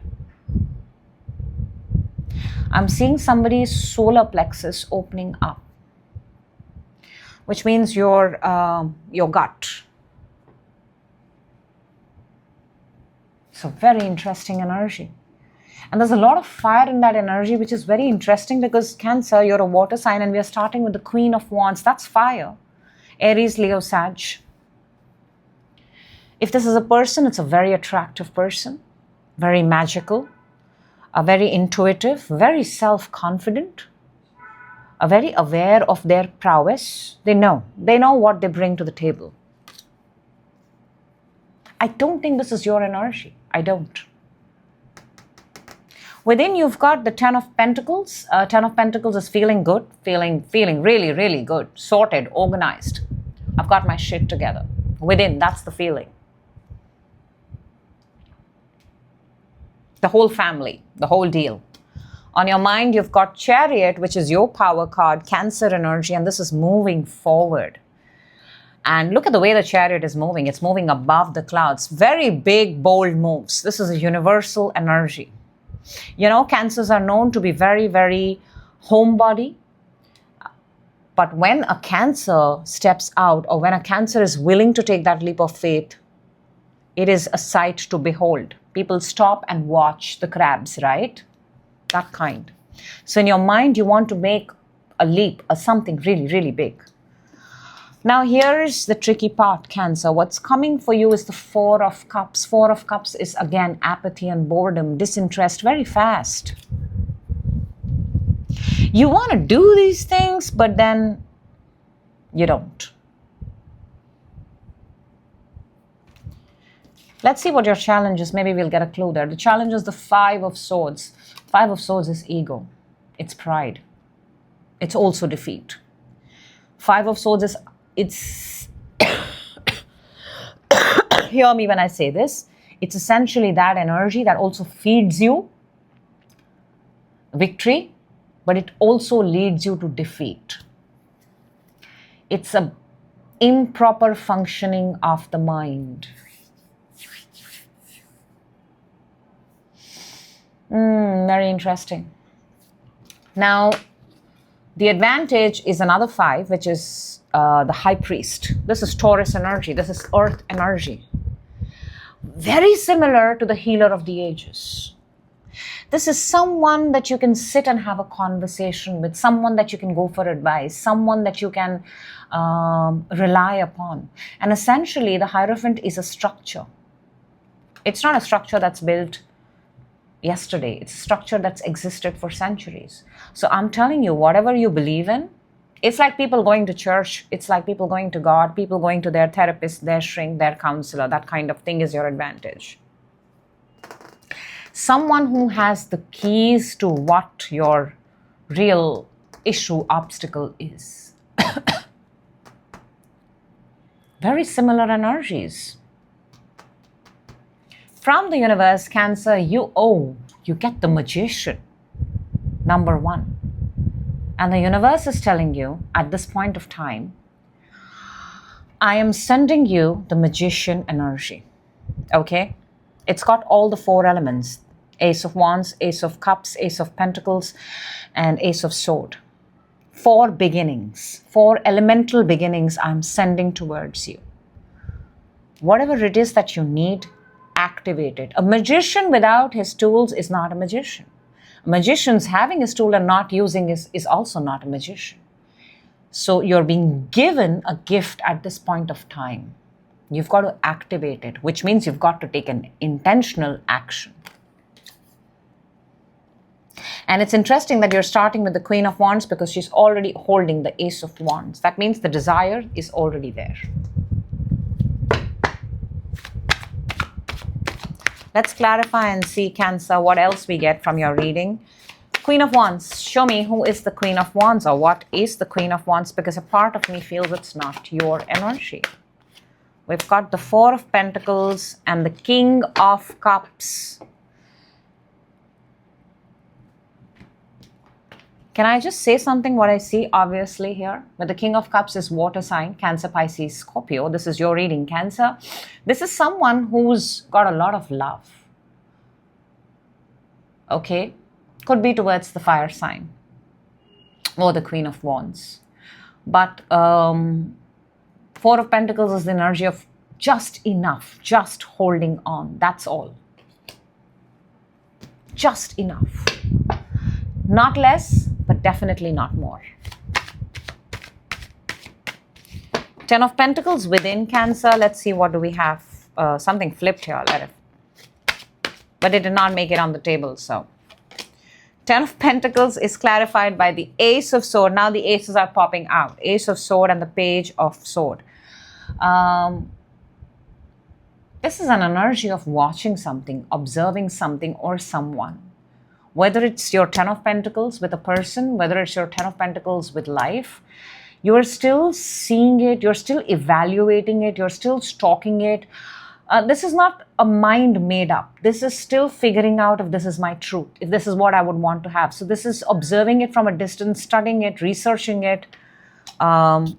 I'm seeing somebody's solar plexus opening up, which means your gut. So very interesting energy. And there's a lot of fire in that energy, which is very interesting because Cancer, you're a water sign and we are starting with the Queen of Wands. That's fire. Aries, Leo, Sag. If this is a person, it's a very attractive person, very magical, very intuitive, very self-confident, very aware of their prowess. They know what they bring to the table. I don't think this is your energy. I don't. Within, you've got the Ten of Pentacles. Ten of Pentacles is feeling good, feeling really, really good, sorted, organized. I've got my shit together. Within, that's the feeling. The whole family, the whole deal. On your mind, you've got Chariot, which is your power card, Cancer energy, and this is moving forward. And look at the way the Chariot is moving. It's moving above the clouds. Very big, bold moves. This is a universal energy. You know, Cancers are known to be very, very homebody. But when a Cancer steps out or when a Cancer is willing to take that leap of faith, It is a sight to behold. People stop and watch the crabs, right? That kind. So in your mind, you want to make a leap, a something really, really big. Now here's the tricky part, Cancer. What's coming for you is the Four of Cups. Four of Cups is again apathy and boredom, disinterest, very fast. You want to do these things, but then you don't. Let's see what your challenge is. Maybe we'll get a clue there. The challenge is the Five of Swords. Five of Swords is ego. It's pride. It's also defeat. Five of Swords is, it's, hear me when I say this, it's essentially that energy that also feeds you victory, but it also leads you to defeat. It's an improper functioning of the mind. Very interesting. Now, the advantage is another 5, which is the High Priest. This is Taurus energy. This is Earth energy. Very similar to the Healer of the Ages. This is someone that you can sit and have a conversation with, someone that you can go for advice, someone that you can rely upon. And essentially, the Hierophant is a structure. It's not a structure that's built yesterday. It's a structure that's existed for centuries. So I'm telling you, whatever you believe in, it's like people going to church, it's like people going to God, people going to their therapist, their shrink, their counselor. That kind of thing is your advantage. Someone who has the keys to what your real issue, obstacle is. Very similar energies. From the universe, Cancer, you get the Magician, number 1. And the universe is telling you at this point of time, I am sending you the Magician energy. Okay? It's got all the 4 elements. Ace of Wands, Ace of Cups, Ace of Pentacles, and Ace of Sword. 4 beginnings, 4 elemental beginnings I'm sending towards you. Whatever it is that you need, activate it. A magician without his tools is not a magician. A magician's having his tool and not using is also not a magician. So you're being given a gift at this point of time. You've got to activate it, which means you've got to take an intentional action. And it's interesting that you're starting with the Queen of Wands because she's already holding the Ace of Wands. That means the desire is already there. Let's clarify and see, Cancer, what else we get from your reading. Queen of Wands, show me who is the Queen of Wands or what is the Queen of Wands, because a part of me feels it's not your energy. We've got the Four of Pentacles and the King of Cups. Can I just say something what I see obviously here? But the King of Cups is water sign, Cancer, Pisces, Scorpio. This is your reading, Cancer. This is someone who's got a lot of love. Okay? Could be towards the fire sign or the Queen of Wands. But Four of Pentacles is the energy of just enough, just holding on. That's all. Just enough. Not less, but definitely not more. 10 of Pentacles within, Cancer. Let's see, what do we have? Something flipped here. But it did not make it on the table, so. 10 of Pentacles is clarified by the Ace of Sword. Now the aces are popping out. Ace of Sword and the Page of Sword. This is an energy of watching something, observing something or someone. Whether it's your 10 of Pentacles with a person, whether it's your 10 of Pentacles with life, you're still seeing it, you're still evaluating it, you're still stalking it. This is not a mind made up. This is still figuring out if this is my truth, if this is what I would want to have. So this is observing it from a distance, studying it, researching it. Do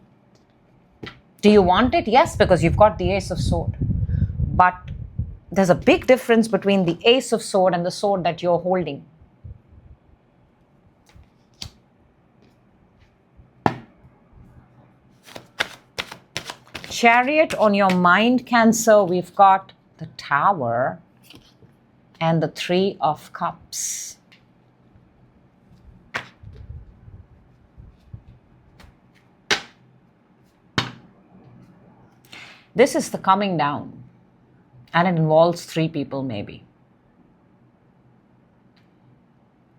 you want it? Yes, because you've got the Ace of Sword. But there's a big difference between the Ace of Sword and the sword that you're holding. Chariot on your mind, Cancer. We've got the Tower and the Three of Cups. This is the coming down, and it involves 3 people maybe.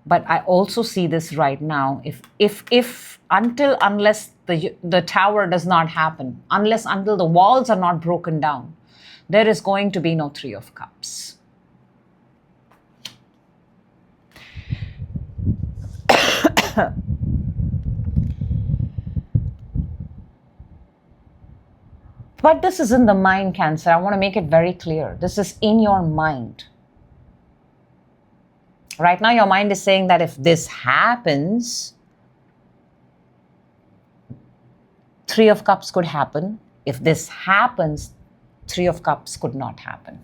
But I also see this right now, unless the tower does not happen, until the walls are not broken down, there is going to be no Three of Cups. But this is in the mind, Cancer. I want to make it very clear. This is in your mind. Right now, your mind is saying that if this happens, Three of Cups could happen. If this happens, Three of Cups could not happen.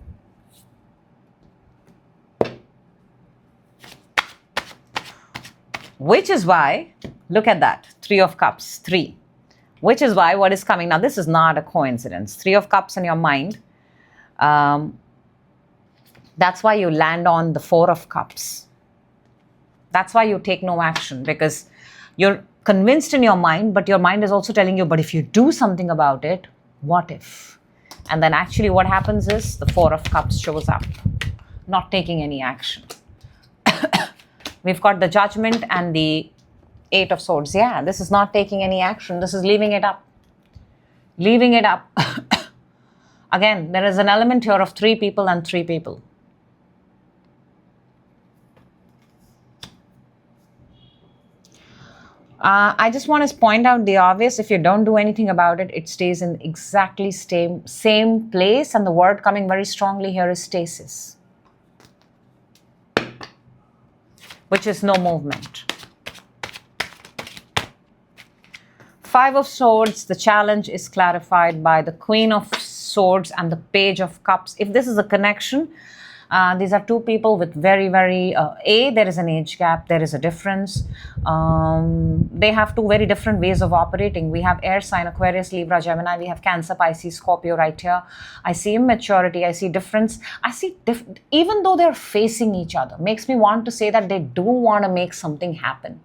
Which is why, look at that, Three of Cups, 3. Which is why what is coming now, this is not a coincidence. 3 of Cups in your mind. That's why you land on the 4 of Cups. That's why you take no action, because you're convinced in your mind, but your mind is also telling you, but if you do something about it, what if? And then actually what happens is the 4 of Cups shows up, not taking any action. We've got the Judgment and the 8 of Swords. Yeah, this is not taking any action. This is leaving it up. Leaving it up. Again, there is an element here of 3 people and 3 people. I just want to point out the obvious. If you don't do anything about it, it stays in exactly same place. And the word coming very strongly here is stasis, which is no movement. 5 of Swords, the challenge is clarified by the Queen of Swords and the Page of Cups. If this is a connection, these are 2 people with very, very, there is an age gap, there is a difference. They have 2 very different ways of operating. We have air sign, Aquarius, Libra, Gemini. We have Cancer, Pisces, Scorpio right here. I see immaturity, I see difference. I see, even though they're facing each other, makes me want to say that they do want to make something happen.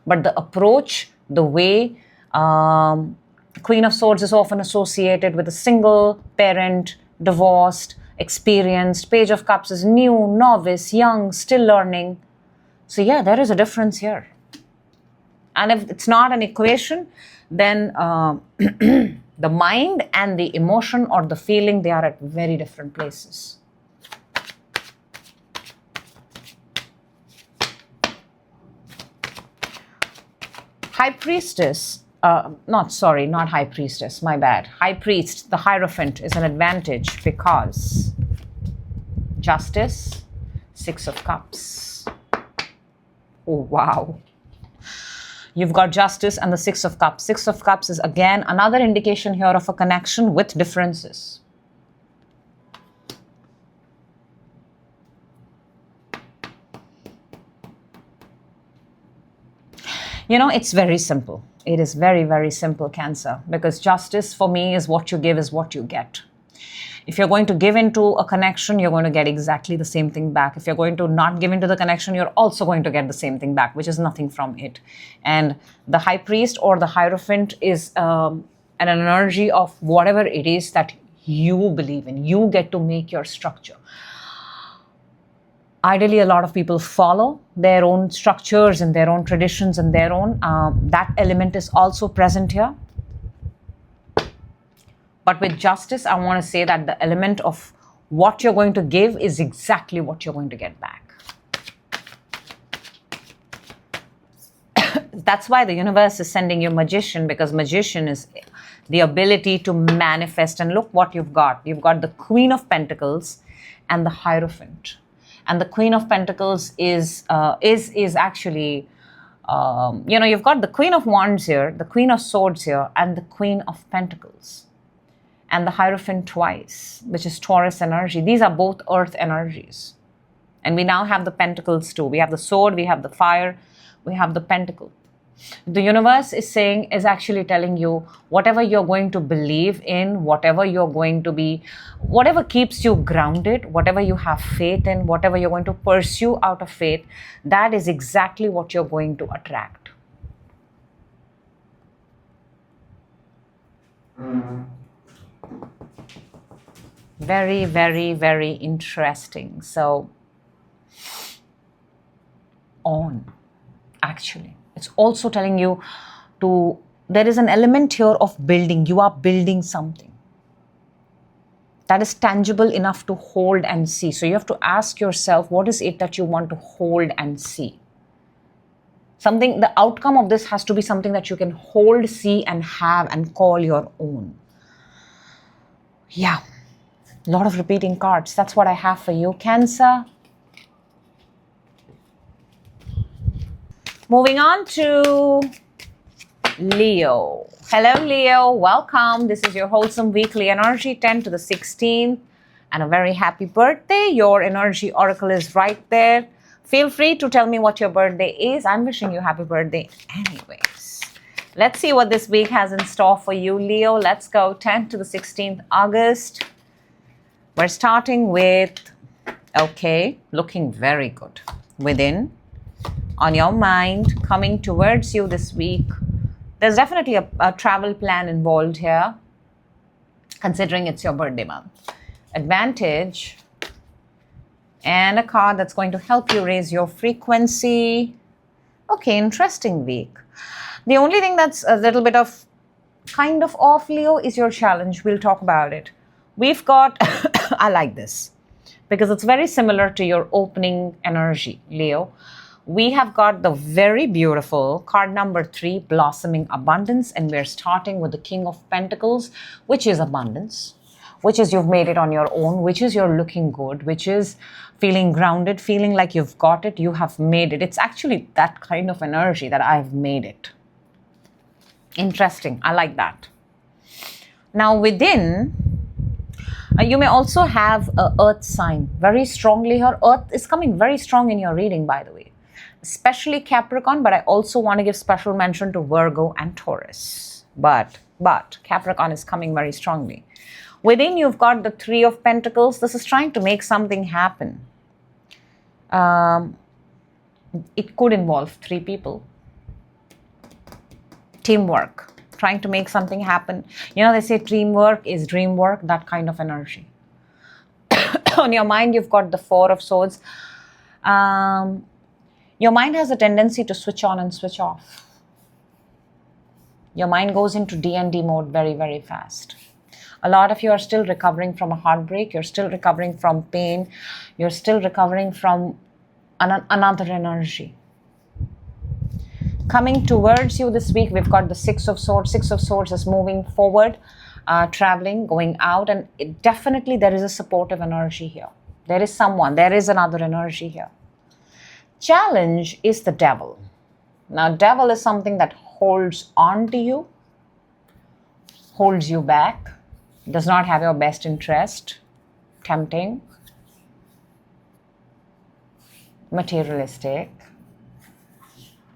But the approach, the way, Queen of Swords is often associated with a single parent, divorced, experienced. Page of Cups is new, novice, young, still learning. So yeah, there is a difference here. And if it's not an equation, then the mind and the emotion or the feeling, they are at very different places. High Priestess, not High Priestess, my bad. High Priest, the Hierophant, is an advantage because Justice, 6 of Cups. Oh, wow. You've got Justice and the 6 of Cups. 6 of Cups is again another indication here of a connection with differences. You know, it's very simple. It is very, very simple, Cancer, because justice for me is what you give is what you get. If you're going to give into a connection, you're going to get exactly the same thing back. If you're going to not give into the connection, you're also going to get the same thing back, which is nothing from it. And the High Priest or the Hierophant is an energy of whatever it is that you believe in. You get to make your structure. Ideally, a lot of people follow their own structures and their own traditions and their own. That element is also present here. But with Justice, I want to say that the element of what you're going to give is exactly what you're going to get back. That's why the universe is sending you Magician, because Magician is the ability to manifest. And look what you've got. You've got the Queen of Pentacles and the Hierophant. And the Queen of Pentacles is actually, you've got the Queen of Wands here, the Queen of Swords here, and the Queen of Pentacles. And the Hierophant twice, which is Taurus energy. These are both earth energies. And we now have the Pentacles too. We have the Sword, we have the Fire, we have the Pentacle. The universe is saying, is actually telling you, whatever you're going to believe in, whatever you're going to be, whatever keeps you grounded, whatever you have faith in, whatever you're going to pursue out of faith, that is exactly what you're going to attract. Very, very, very interesting. So, actually, it's also telling you there is an element here of building. You are building something that is tangible enough to hold and see. So you have to ask yourself, what is it that you want to hold and see? Something, the outcome of this has to be something that you can hold, see, and have and call your own. Yeah, a lot of repeating cards. That's what I have for you, Cancer. Moving on to Leo. Hello, Leo. Welcome. This is your wholesome weekly energy, 10 to the 16th. And a very happy birthday. Your energy oracle is right there. Feel free to tell me what your birthday is. I'm wishing you happy birthday anyways. Let's see what this week has in store for you, Leo. Let's go 10 to the 16th August. We're starting with, okay, looking very good. Within, on your mind, coming towards you this week. There's definitely a travel plan involved here, considering it's your birthday month. Advantage, and a card that's going to help you raise your frequency. Okay, interesting week. The only thing that's a little bit of kind of off, Leo, is your challenge. We'll talk about it. We've got, I like this, because it's very similar to your opening energy, Leo. We have got the very beautiful card number 3, Blossoming Abundance, and we're starting with the King of Pentacles, which is abundance, which is you've made it on your own, which is you're looking good, which is feeling grounded, feeling like you've got it, you have made it. It's actually that kind of energy that I've made it. Interesting. I like that. Now within, you may also have an earth sign very strongly here. Earth is coming very strong in your reading, by the way. Especially Capricorn, but I also want to give special mention to Virgo and Taurus. But Capricorn is coming very strongly. Within, you've got the 3 of Pentacles. This is trying to make something happen. It could involve 3 people. Teamwork, trying to make something happen. You know, they say teamwork is dream work, that kind of energy. On your mind, you've got the 4 of Swords. Your mind has a tendency to switch on and switch off. Your mind goes into D&D mode very, very fast. A lot of you are still recovering from a heartbreak. You're still recovering from pain. You're still recovering from another energy. Coming towards you this week, we've got the 6 of Swords. 6 of Swords is moving forward, traveling, going out, and definitely there is a supportive energy here. There is someone, there is another energy here. Challenge is the devil. Now, devil is something that holds on to you, holds you back, does not have your best interest, tempting, materialistic,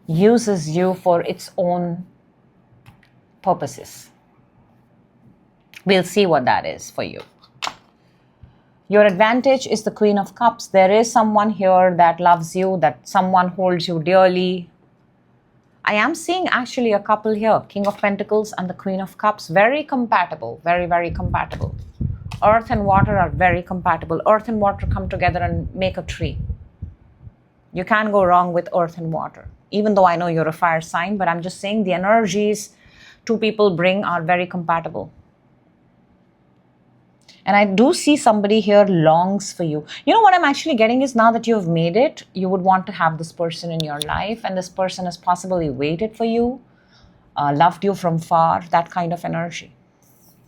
uses you for its own purposes. We'll see what that is for you. Your advantage is the Queen of Cups. There is someone here that loves you, that someone holds you dearly. I am seeing actually a couple here, King of Pentacles and the Queen of Cups. Very compatible, very, very compatible. Earth and water are very compatible. Earth and water come together and make a tree. You can't go wrong with earth and water. Even though I know you're a fire sign, but I'm just saying the energies 2 people bring are very compatible. And I do see somebody here longs for you. You know what I'm actually getting is now that you have made it, you would want to have this person in your life, and this person has possibly waited for you, loved you from far, that kind of energy.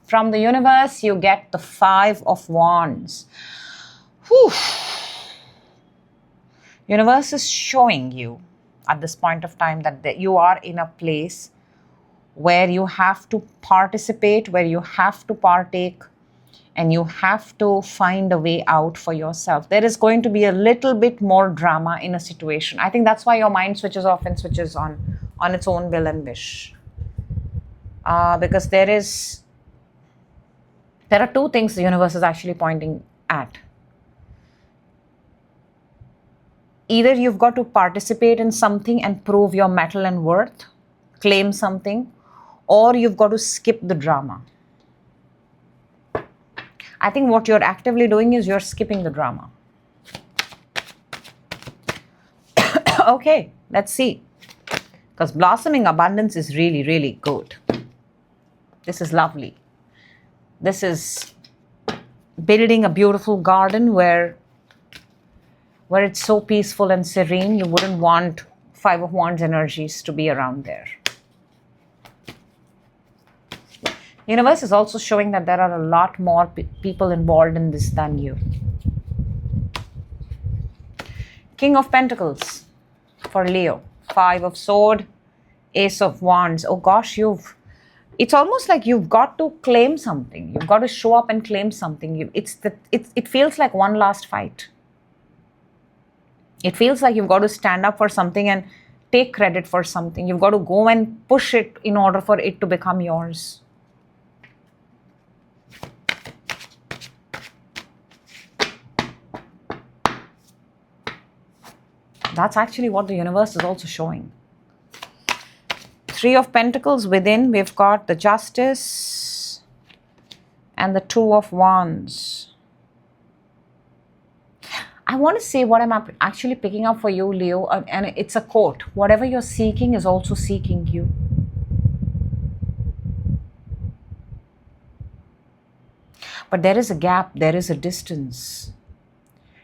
From the universe, you get the 5 of Wands. Whew. Universe is showing you at this point of time that you are in a place where you have to participate, where you have to partake, and you have to find a way out for yourself. There is going to be a little bit more drama in a situation. I think that's why your mind switches off and switches on on its own will and wish. Because there are two things the universe is actually pointing at. Either you've got to participate in something and prove your mettle and worth, claim something, or you've got to skip the drama. I think what you're actively doing is you're skipping the drama. Okay, let's see. Because blossoming abundance is really, really good. This is lovely. This is building a beautiful garden where it's so peaceful and serene, you wouldn't want 5 of Wands energies to be around there. Universe is also showing that there are a lot more people involved in this than you. King of Pentacles for Leo. 5 of Swords, Ace of Wands. Oh gosh, it's almost like you've got to claim something. You've got to show up and claim something. It feels like one last fight. It feels like you've got to stand up for something and take credit for something. You've got to go and push it in order for it to become yours. That's actually what the universe is also showing. 3 of Pentacles within, we've got the Justice and the 2 of Wands. I want to say what I'm actually picking up for you, Leo, and it's a quote. Whatever you're seeking is also seeking you. But there is a gap, there is a distance.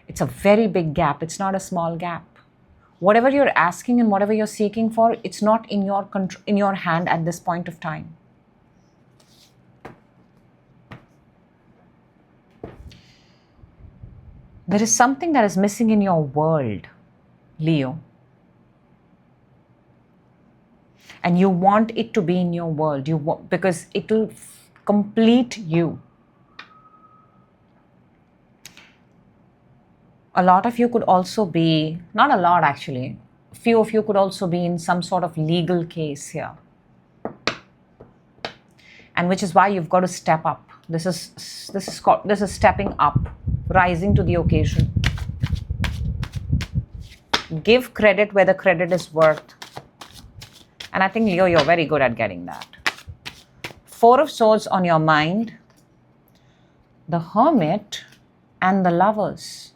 It's a very big gap, it's not a small gap. Whatever you're asking and whatever you're seeking for, it's not in your control, in your hand at this point of time. There is something that is missing in your world, Leo. And you want it to be in your world. Because it will complete you. A lot of you could also be, not a lot actually, a few of you could also be in some sort of legal case here. And which is why you've got to step up. This is stepping up, rising to the occasion. Give credit where the credit is worth. And I think, Leo, you're very good at getting that. 4 of Swords on your mind, the Hermit and the Lovers.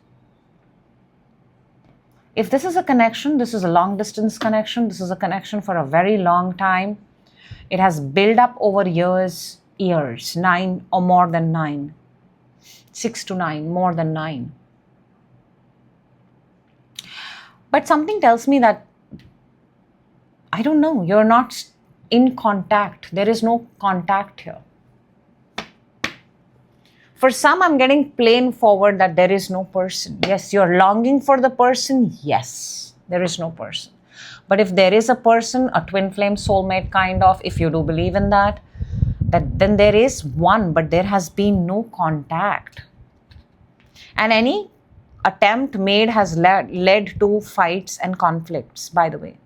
If this is a connection, this is a long distance connection, this is a connection for a very long time. It has built up over years, 9 or more than 9. 6 to 9, more than 9. But something tells me that, I don't know, you're not in contact. There is no contact here. For some, I'm getting plain forward that there is no person. Yes, you're longing for the person. Yes, there is no person. But if there is a person, a twin flame soulmate kind of, if you do believe in that, then there is one, but there has been no contact. And any attempt made has led to fights and conflicts, by the way.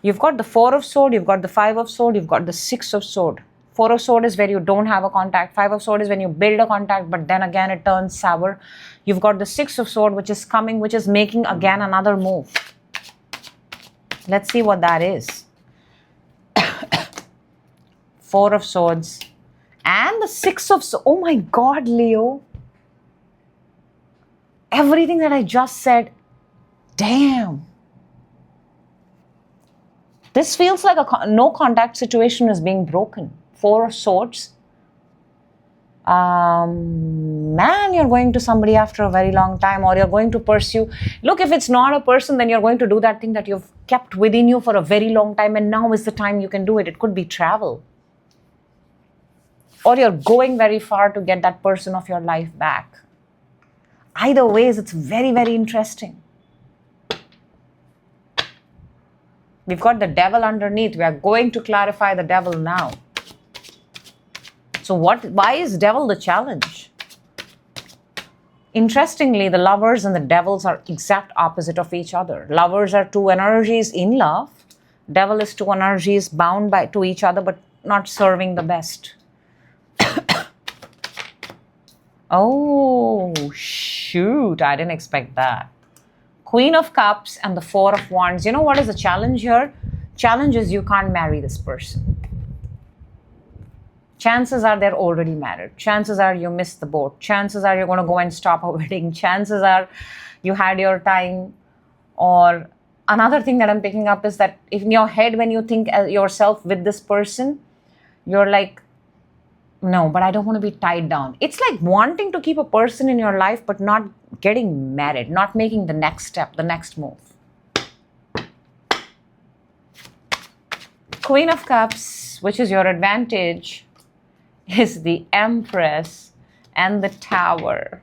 You've got the 4 of Swords, you've got the 5 of Swords, you've got the 6 of Swords. 4 of Swords is where you don't have a contact. 5 of Swords is when you build a contact, but then again it turns sour. You've got the 6 of Swords, which is coming, which is making again another move. Let's see what that is. 4 of Swords and the 6 of Swords. Oh my God, Leo. Everything that I just said, damn. This feels like a no contact situation is being broken. 4 of Swords. Man, you're going to somebody after a very long time, or you're going to pursue. Look, if it's not a person, then you're going to do that thing that you've kept within you for a very long time, and now is the time you can do it. It could be travel. Or you're going very far to get that person of your life back. Either ways, it's very, very interesting. We've got the Devil underneath. We are going to clarify the Devil now. So why is Devil the challenge? Interestingly, the lovers and the devils are exact opposite of each other. Lovers are two energies in love. Devil is two energies bound to each other but not serving the best. Oh, shoot. I didn't expect that. Queen of Cups and the Four of Wands. You know what is the challenge here? Challenge is you can't marry this person. Chances are they're already married. Chances are you missed the boat. Chances are you're going to go and stop a wedding. Chances are you had your time. Or another thing that I'm picking up is that if in your head, when you think yourself with this person, you're like, no, but I don't want to be tied down. It's like wanting to keep a person in your life, but not getting married, not making the next step, the next move. Queen of Cups, which is your advantage, is the Empress and the Tower.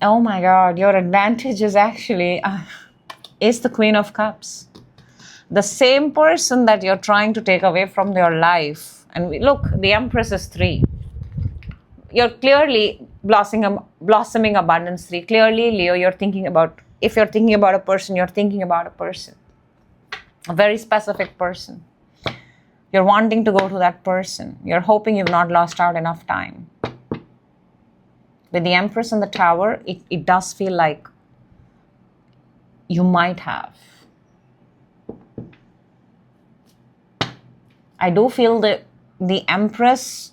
Oh my God, your advantage is actually is the Queen of Cups. The same person that you're trying to take away from your life. And look, the Empress is 3. You're clearly blossoming abundance 3. Clearly, Leo, if you're thinking about a person, you're thinking about a person. A very specific person. You're wanting to go to that person. You're hoping you've not lost out enough time. With the Empress and the Tower, it does feel like you might have. I do feel that the Empress,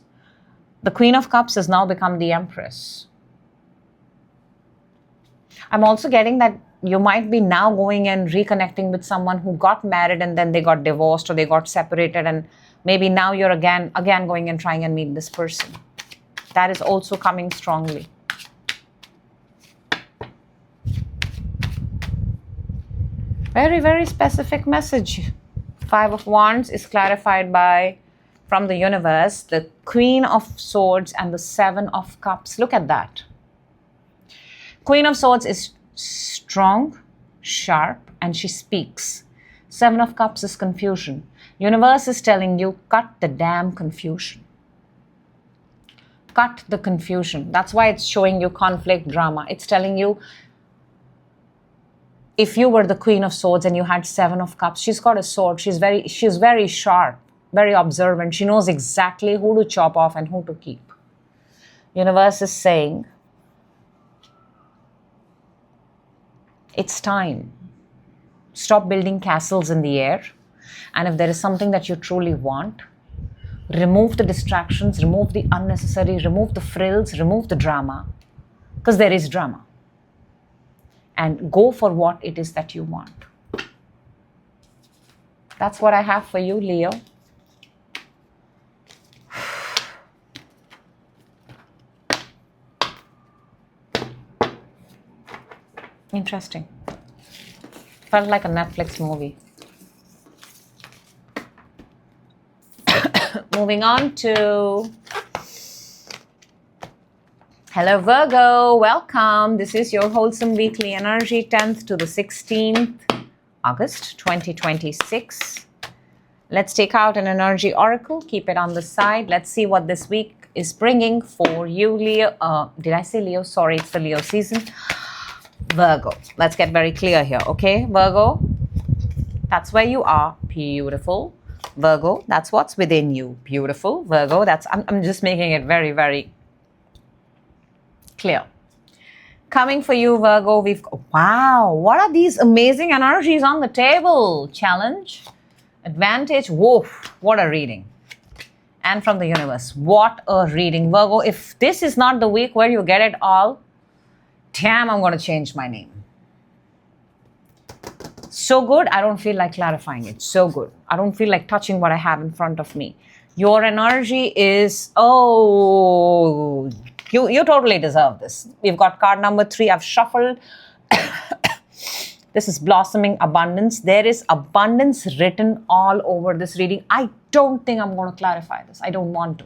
the Queen of Cups has now become the Empress. I'm also getting that you might be now going and reconnecting with someone who got married and then they got divorced or they got separated, and maybe now you're again going and trying and meet this person. That is also coming strongly. Very, very specific message. 5 of Wands is clarified from the universe, the Queen of Swords and the 7 of Cups. Look at that. Queen of Swords is strong, sharp, and she speaks. 7 of Cups is confusion. Universe is telling you, cut the damn confusion. Cut the confusion. That's why it's showing you conflict, drama. It's telling you, if you were the Queen of Swords and you had 7 of Cups, she's got a sword. She's very sharp, very observant. She knows exactly who to chop off and who to keep. Universe is saying, it's time. Stop building castles in the air. And if there is something that you truly want, remove the distractions, remove the unnecessary, remove the frills, remove the drama. Because there is drama. And go for what it is that you want. That's what I have for you, Leo. Interesting. Felt like a Netflix movie. Moving on to... Hello Virgo, welcome. This is your wholesome weekly energy, 10th to the 16th August 2026. Let's take out an energy oracle. Keep it on the side. Let's see what this week is bringing for you, Leo. Did I say Leo? Sorry, it's the Leo season. Virgo. Let's get very clear here, okay? Virgo, that's where you are. Beautiful. Virgo, that's what's within you. Beautiful. Virgo, I'm just making it very, very clear. Coming for you, Virgo, wow, what are these amazing energies on the table? Challenge, advantage, whoa, what a reading. And from the universe, what a reading. Virgo, if this is not the week where you get it all, damn, I'm going to change my name. So good, I don't feel like clarifying it. So good. I don't feel like touching what I have in front of me. Your energy is, oh, you totally deserve this. We've got card number 3. I've shuffled. This is blossoming abundance. There is abundance written all over this reading. I don't think I'm going to clarify this. I don't want to.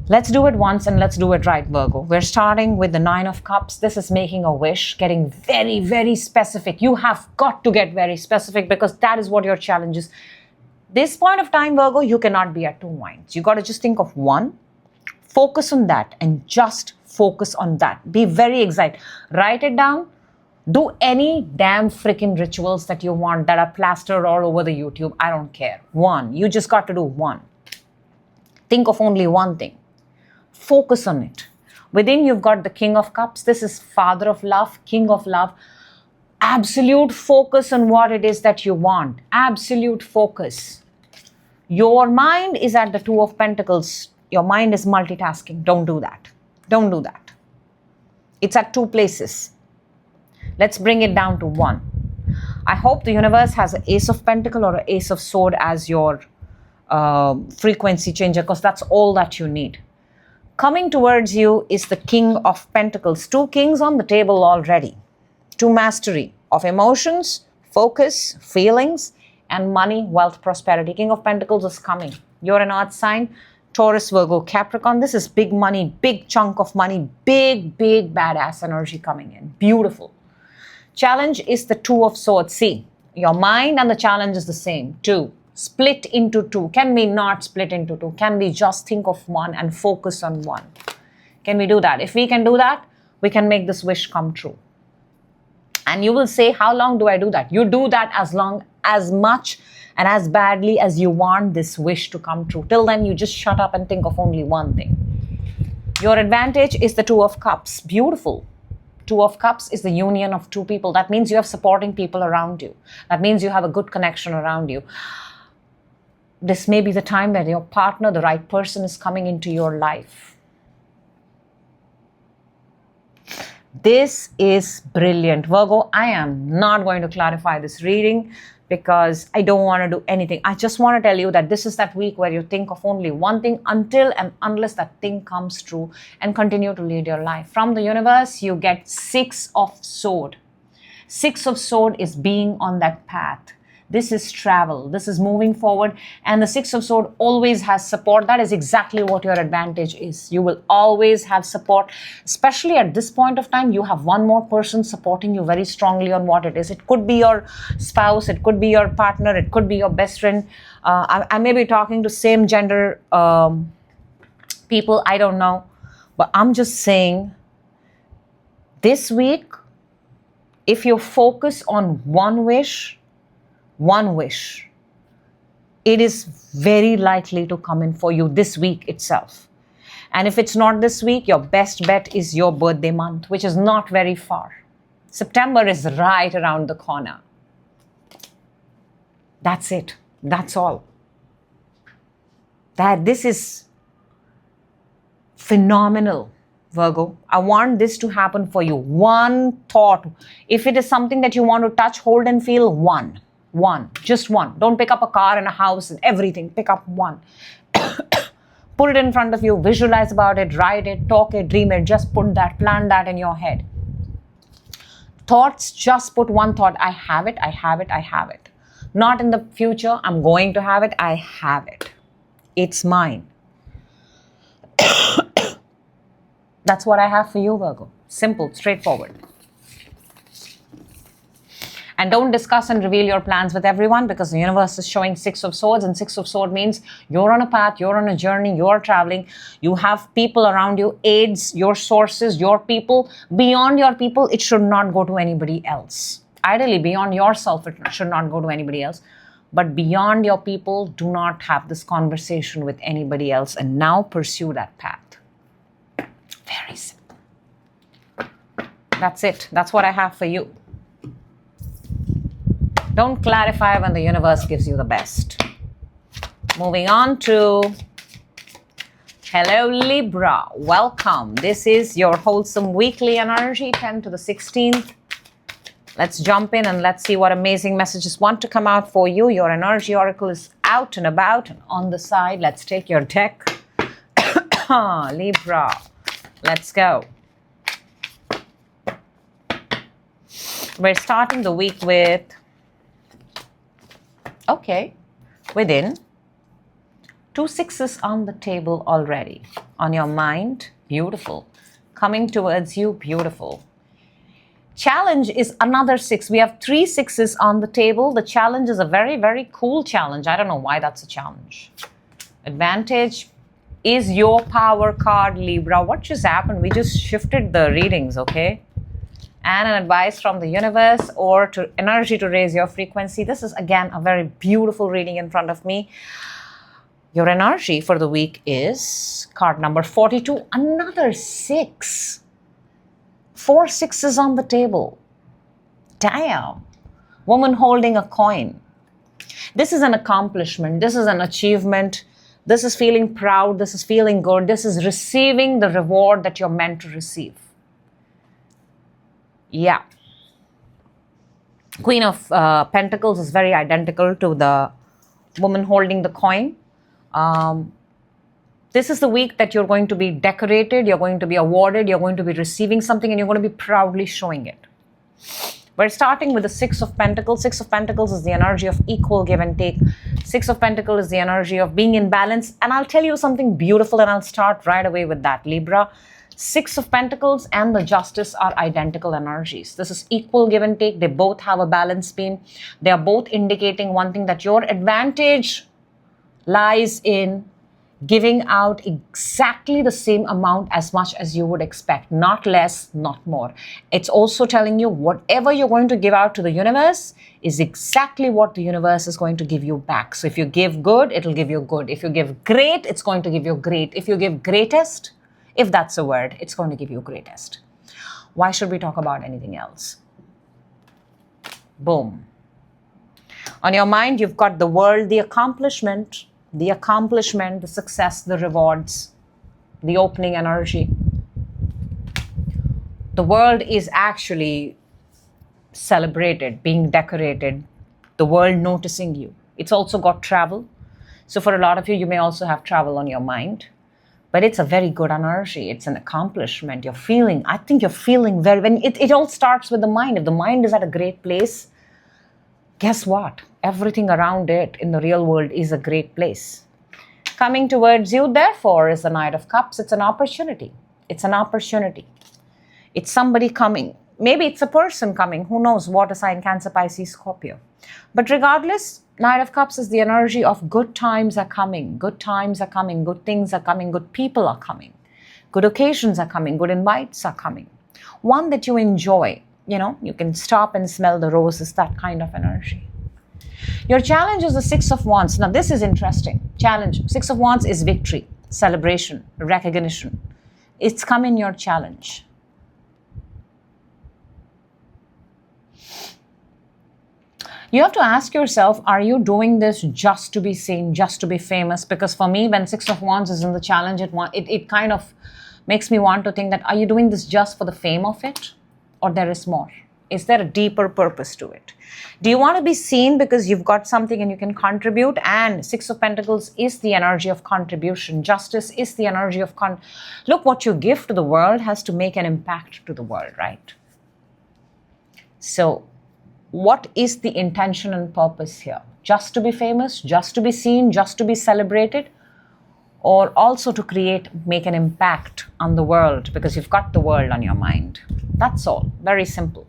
Let's do it once and let's do it right, Virgo. We're starting with the 9 of Cups. This is making a wish, getting very, very specific. You have got to get very specific because that is what your challenge is. This point of time, Virgo, you cannot be at two minds. You got to just think of one, focus on that, and just focus on that. Be very excited. Write it down. Do any damn freaking rituals that you want that are plastered all over the YouTube. I don't care. One. You just got to do one. Think of only one thing. Focus on it. Within, you've got the King of Cups. This is Father of Love, King of Love. Absolute focus on what it is that you want. Absolute focus. Your mind is at the Two of Pentacles. Your mind is multitasking. Don't do that. Don't do that. It's at two places. Let's bring it down to one. I hope the universe has an Ace of Pentacle or an Ace of Sword as your frequency changer, because that's all that you need. Coming towards you is the King of Pentacles. Two kings on the table already. To mastery of emotions, focus, feelings, and money, wealth, prosperity. King of Pentacles is coming. You're an earth sign. Taurus, Virgo, Capricorn. This is big money, big chunk of money, big badass energy coming in. Beautiful. Challenge is the Two of Swords. See, your mind and the challenge is the same. Two. Split into two. Can we not split into two? Can we just think of one and focus on one? Can we do that? If we can do that, we can make this wish come true. And you will say, how long do I do that? You do that as much and as badly as you want this wish to come true. Till then, you just shut up and think of only one thing. Your advantage is the Two of Cups. Beautiful. Two of Cups is the union of two people. That means you have supporting people around you. That means you have a good connection around you. This may be the time where your partner, the right person, is coming into your life. This is brilliant. Virgo, I am not going to clarify this reading because I don't want to do anything. I just want to tell you that this is that week where you think of only one thing until and unless that thing comes true, and continue to lead your life. From the universe, you get Six of Swords. Six of Swords is being on that path. This is travel. This is moving forward. And the Six of Swords always has support. That is exactly what your advantage is. You will always have support. Especially at this point of time, you have one more person supporting you very strongly on what it is. It could be your spouse. It could be your partner. It could be your best friend. I may be talking to same gender people. I don't know. But I'm just saying, this week, if you focus on one wish, it is very likely to come in for you this week itself. And if it's not this week, your best bet is your birthday month, which is not very far. September is right around the corner. That's it. That's all. This is phenomenal, Virgo. I want this to happen for you. One thought. If it is something that you want to touch, hold and feel, one. Just one. Don't pick up a car and a house and everything. Pick up one. Put it in front of you. Visualize about it. Write it. Talk it. Dream it. Just put that. Plan that in your head. Thoughts. Just put one thought. I have it. I have it. I have it. Not in the future. I'm going to have it. I have it. It's mine. That's what I have for you, Virgo. Simple. Straightforward. And don't discuss and reveal your plans with everyone, because the universe is showing Six of Swords, and Six of Swords means you're on a path, you're on a journey, you're traveling, you have people around you, aids, your sources, your people. Beyond your people, it should not go to anybody else. Ideally, beyond yourself, it should not go to anybody else. But beyond your people, do not have this conversation with anybody else, and now pursue that path. Very simple. That's it. That's what I have for you. Don't clarify when the universe gives you the best. Moving on to, hello Libra, welcome. This is your wholesome weekly energy, 10 to the 16th. Let's jump in and let's see what amazing messages want to come out for you. Your energy oracle is out and about and on the side. Let's take your deck. Libra, let's go. We're starting the week with, okay, within, 2 sixes on the table already. On your mind, beautiful. Coming towards you, beautiful. Challenge is another 6. We have 3 6s on the table. The challenge is a very, very cool challenge. I don't know why that's a challenge. Advantage is your power card, Libra. What just happened? We just shifted the readings, okay? And an advice from the universe or to energy to raise your frequency. This is again a very beautiful reading in front of me. Your energy for the week is card number 42. Another 6. 4 6s on the table. Damn. Woman holding a coin. This is an accomplishment. This is an achievement. This is feeling proud. This is feeling good. This is receiving the reward that you're meant to receive. Yeah. Queen of Pentacles is very identical to the woman holding the coin. This is the week that you're going to be decorated, you're going to be awarded, you're going to be receiving something, and you're going to be proudly showing it. We're starting with the 6 of Pentacles. 6 of Pentacles is the energy of equal give and take. 6 of Pentacles is the energy of being in balance. And I'll tell you something beautiful, and I'll start right away with that, Libra. 6 of Pentacles and the Justice are identical energies. This is equal give and take. They both have a balance beam. They are both indicating one thing, that your advantage lies in giving out exactly the same amount as much as you would expect, not less, not more. It's also telling you whatever you're going to give out to the universe is exactly what the universe is going to give you back. So if you give good, it'll give you good. If you give great, it's going to give you great. If you give greatest, if that's a word, it's going to give you greatest. Why should we talk about anything else? Boom. On your mind, you've got the world, the accomplishment, the success, the rewards, the opening energy. The world is actually celebrated, being decorated, the world noticing you. It's also got travel. So for a lot of you, you may also have travel on your mind. But it's a very good energy. It's an accomplishment. You're feeling, I think you're feeling it all starts with the mind. If the mind is at a great place, guess what? Everything around it in the real world is a great place. Coming towards you, therefore, is the Knight of Cups. It's an opportunity. It's an opportunity. It's somebody coming. Maybe it's a person coming. Who knows? Water sign, Cancer, Pisces, Scorpio. But regardless, Knight of Cups is the energy of good times are coming. Good times are coming. Good things are coming. Good people are coming. Good occasions are coming. Good invites are coming. One that you enjoy. You know, you can stop and smell the roses, that kind of energy. Your challenge is the 6 of Wands. Now, this is interesting. Challenge. 6 of Wands is victory, celebration, recognition. It's come in your challenge. You have to ask yourself, are you doing this just to be seen, just to be famous? Because for me, when 6 of Wands is in the challenge, it kind of makes me want to think that, are you doing this just for the fame of it? Or there is more? Is there a deeper purpose to it? Do you want to be seen because you've got something and you can contribute? And 6 of Pentacles is the energy of contribution. Justice is the energy of look, what you give to the world has to make an impact to the world, right? So what is the intention and purpose here? Just to be famous, just to be seen, just to be celebrated? Or also to make an impact on the world because you've got the world on your mind? That's all. Very simple.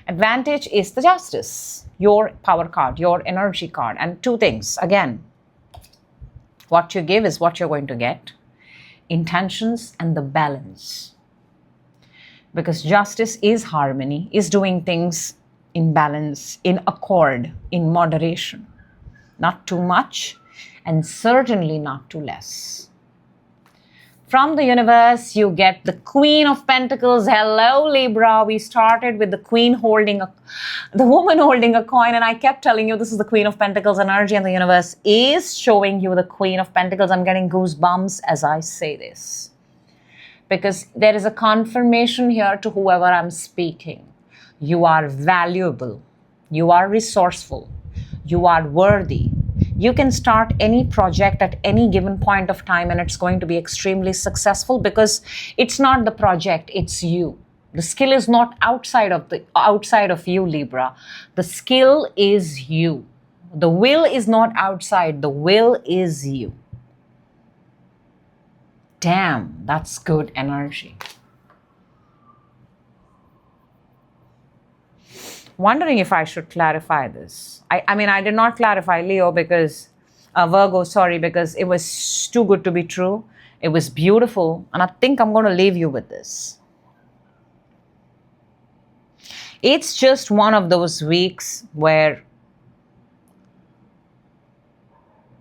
Advantage is the Justice, your power card, your energy card. And 2 things. Again, what you give is what you're going to get. Intentions and the balance. Because Justice is harmony, is doing things in balance, in accord, in moderation. Not too much and certainly not too less. From the universe, you get the Queen of Pentacles. Hello, Libra. We started with the Queen the woman holding a coin, and I kept telling you this is the Queen of Pentacles energy, and the universe is showing you the Queen of Pentacles. I'm getting goosebumps as I say this. Because there is a confirmation here to whoever I'm speaking. You are valuable. You are resourceful. You are worthy. You can start any project at any given point of time and it's going to be extremely successful because it's not the project, it's you. The skill is not outside of you, Libra. The skill is you. The will is not outside, the will is you. Damn, that's good energy. Wondering if I should clarify this. I mean, I did not clarify Leo because, Virgo, sorry, because it was too good to be true. It was beautiful. And I think I'm going to leave you with this. It's just one of those weeks where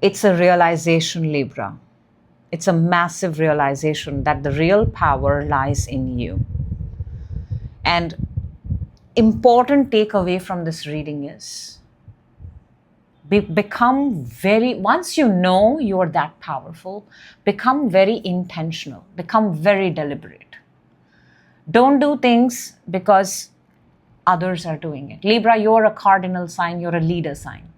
it's a realization, Libra. It's a massive realization that the real power lies in you. And important takeaway from this reading is once you know you're that powerful, become very intentional, become very deliberate. Don't do things because others are doing it. Libra, you're a cardinal sign, you're a leader sign.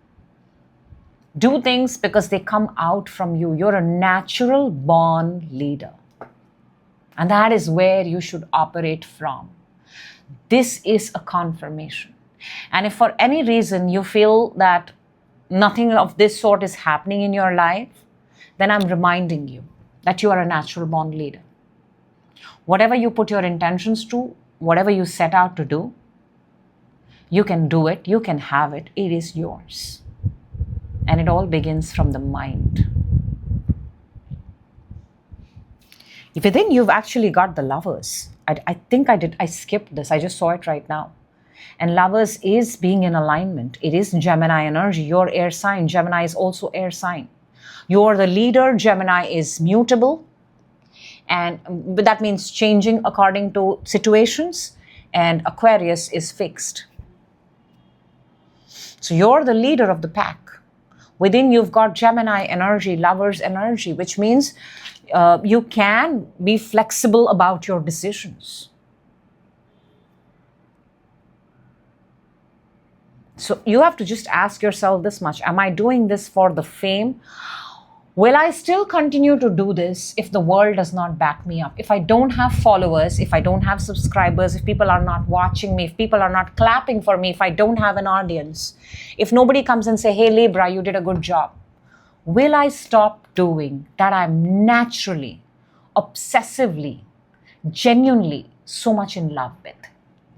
Do things because they come out from you. You're a natural born leader. And that is where you should operate from. This is a confirmation. And if for any reason you feel that nothing of this sort is happening in your life, then I'm reminding you that you are a natural born leader. Whatever you put your intentions to, whatever you set out to do, you can do it, you can have it, it is yours. And it all begins from the mind. Within you've actually got the Lovers. I think I skipped this, I just saw it right now. And Lovers is being in alignment. It is Gemini energy, your air sign. Gemini is also air sign. You're the leader, Gemini is mutable. But that means changing according to situations. And Aquarius is fixed. So you're the leader of the pack. Within you've got Gemini energy, Lovers energy, which means you can be flexible about your decisions. So you have to just ask yourself this much. Am I doing this for the fame? Will I still continue to do this if the world does not back me up? If I don't have followers, if I don't have subscribers, if people are not watching me, if people are not clapping for me, if I don't have an audience, if nobody comes and say, hey Libra, you did a good job. Will I stop doing that I'm naturally, obsessively, genuinely so much in love with?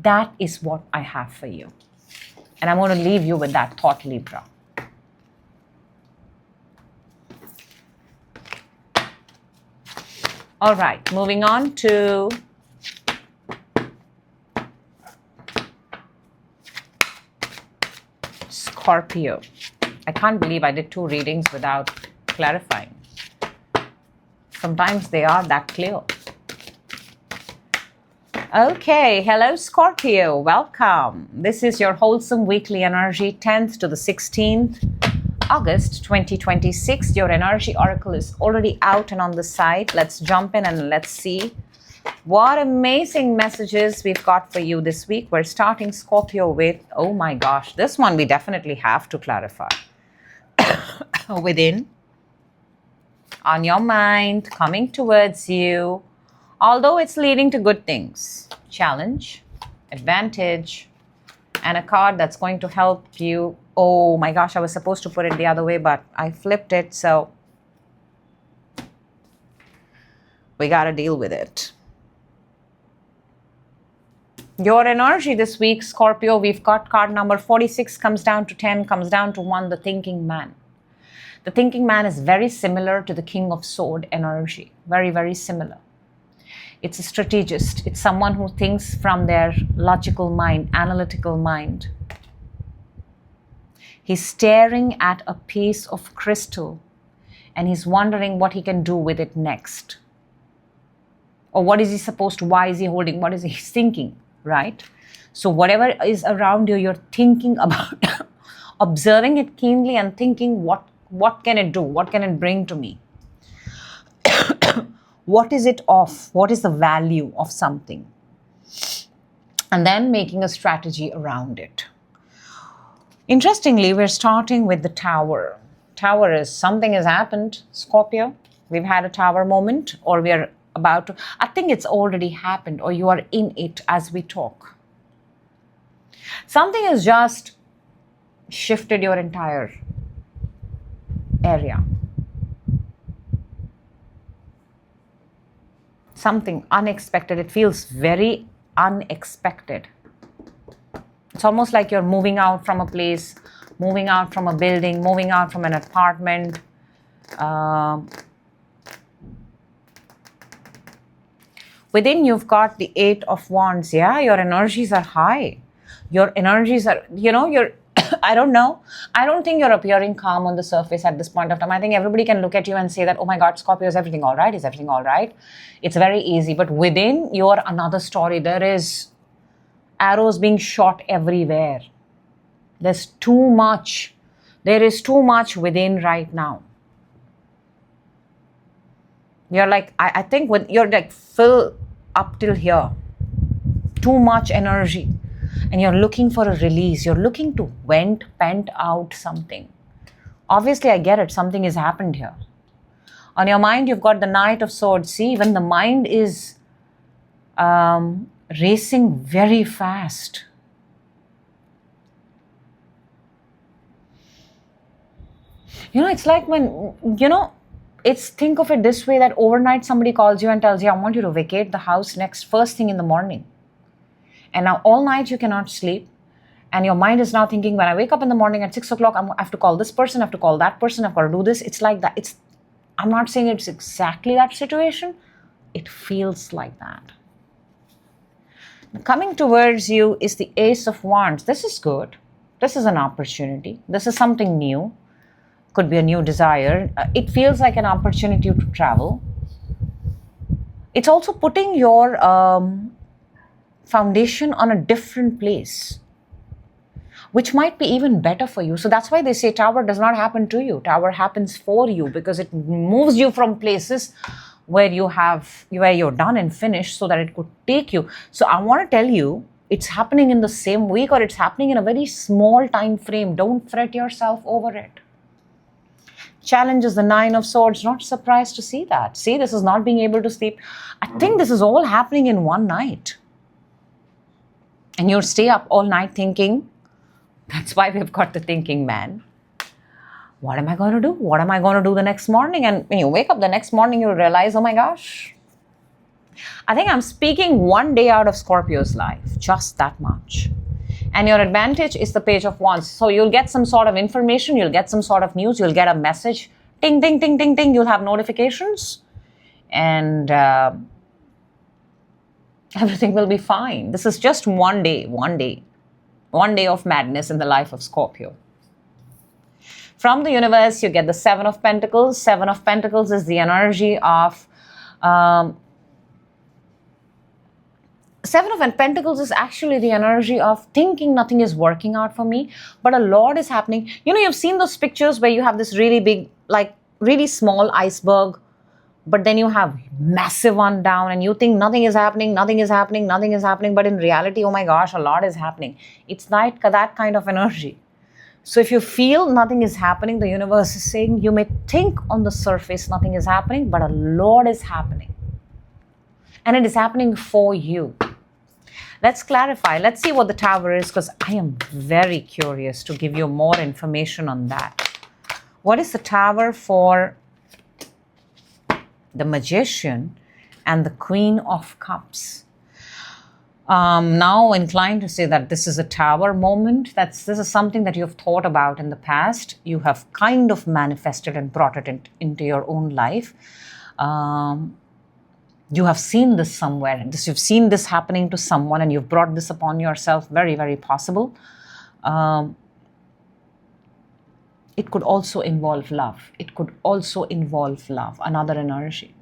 That is what I have for you. And I'm going to leave you with that thought, Libra. All right, moving on to Scorpio. I can't believe I did 2 readings without clarifying. Sometimes they are that clear. Okay, hello Scorpio, welcome. This is your wholesome weekly energy, 10th to the 16th. August 2026. Your energy oracle is already out and on the site. Let's jump in and let's see what amazing messages we've got for you this week. We're starting Scorpio with, oh my gosh, this one we definitely have to clarify. Within, on your mind, coming towards you, although it's leading to good things. Challenge, advantage, and a card that's going to help you. Oh my gosh, I was supposed to put it the other way, but I flipped it, so we got to deal with it. Your energy this week, Scorpio, we've got card number 46, comes down to 10, comes down to 1, the thinking man. The thinking man is very similar to the King of Sword energy. Very, very similar. It's a strategist. It's someone who thinks from their logical mind, analytical mind. He's staring at a piece of crystal and he's wondering what he can do with it next. Or what is he supposed to, why is he holding, what is he thinking, right? So whatever is around you, you're thinking about, observing it keenly and thinking, what can it do? What can it bring to me? What is it of? What is the value of something? And then making a strategy around it. Interestingly, we're starting with the Tower. Tower is something has happened, Scorpio. We've had a Tower moment, or we are about to. I think it's already happened, or you are in it as we talk. Something has just shifted your entire area. Something unexpected. It feels very unexpected. It's almost like you're moving out from a place, moving out from a building, moving out from an apartment. Within you've got the 8 of Wands. Yeah, your energies are high. Your energies are, you're, I don't know. I don't think you're appearing calm on the surface at this point of time. I think everybody can look at you and say that, oh my God, Scorpio, is everything all right? Is everything all right? It's very easy. But within, you're another story. There is arrows being shot everywhere. There's too much. There is too much within right now. You're like, I think you're like full up till here. Too much energy. And you're looking for a release. You're looking to vent out something. Obviously, I get it. Something has happened here. On your mind, you've got the Knight of Swords. See, when the mind is racing very fast. It's like when, think of it this way, that overnight somebody calls you and tells you, I want you to vacate the house first thing in the morning. And now all night you cannot sleep. And your mind is now thinking, when I wake up in the morning at 6 o'clock, I have to call this person, I have to call that person, I've got to do this. It's like that. I'm not saying it's exactly that situation. It feels like that. Coming towards you is the Ace of Wands. This is good. This is an opportunity. This is something new. Could be a new desire. It feels like an opportunity to travel. It's also putting your foundation on a different place, which might be even better for you. So that's why they say Tower does not happen to you. Tower happens for you, because it moves you from places where you're done and finished, so that it could take you. So I want to tell you, it's happening in the same week, or it's happening in a very small time frame. Don't fret yourself over it. Challenge is the 9 of Swords. Not surprised to see that. See, this is not being able to sleep. I think this is all happening in one night. And you'll stay up all night thinking. That's why we've got the thinking man. What am I going to do? What am I going to do the next morning? And when you wake up the next morning, you'll realize, oh my gosh. I think I'm speaking one day out of Scorpio's life. Just that much. And your advantage is the Page of Wands. So you'll get some sort of information. You'll get some sort of news. You'll get a message. Ting, ting, ting, ting, ting. You'll have notifications. And everything will be fine. This is just one day. One day of madness in the life of Scorpio. From the universe, you get the 7 of Pentacles. 7 of Pentacles is the energy of... 7 of Pentacles is actually the energy of thinking nothing is working out for me, but a lot is happening. You've seen those pictures where you have this really big, like really small iceberg, but then you have massive one down and you think nothing is happening, nothing is happening, nothing is happening. But in reality, oh my gosh, a lot is happening. It's like that kind of energy. So if you feel nothing is happening, the universe is saying you may think on the surface nothing is happening, but a lot is happening. And it is happening for you. Let's clarify. Let's see what the Tower is, because I am very curious to give you more information on that. What is the Tower for the Magician and the Queen of Cups? Now inclined to say that this is a Tower moment. This is something that you've thought about in the past. You have kind of manifested and brought it into your own life. You have seen this somewhere. You've seen this happening to someone and you've brought this upon yourself. Very, very possible. It could also involve love. It could also involve love, another energy.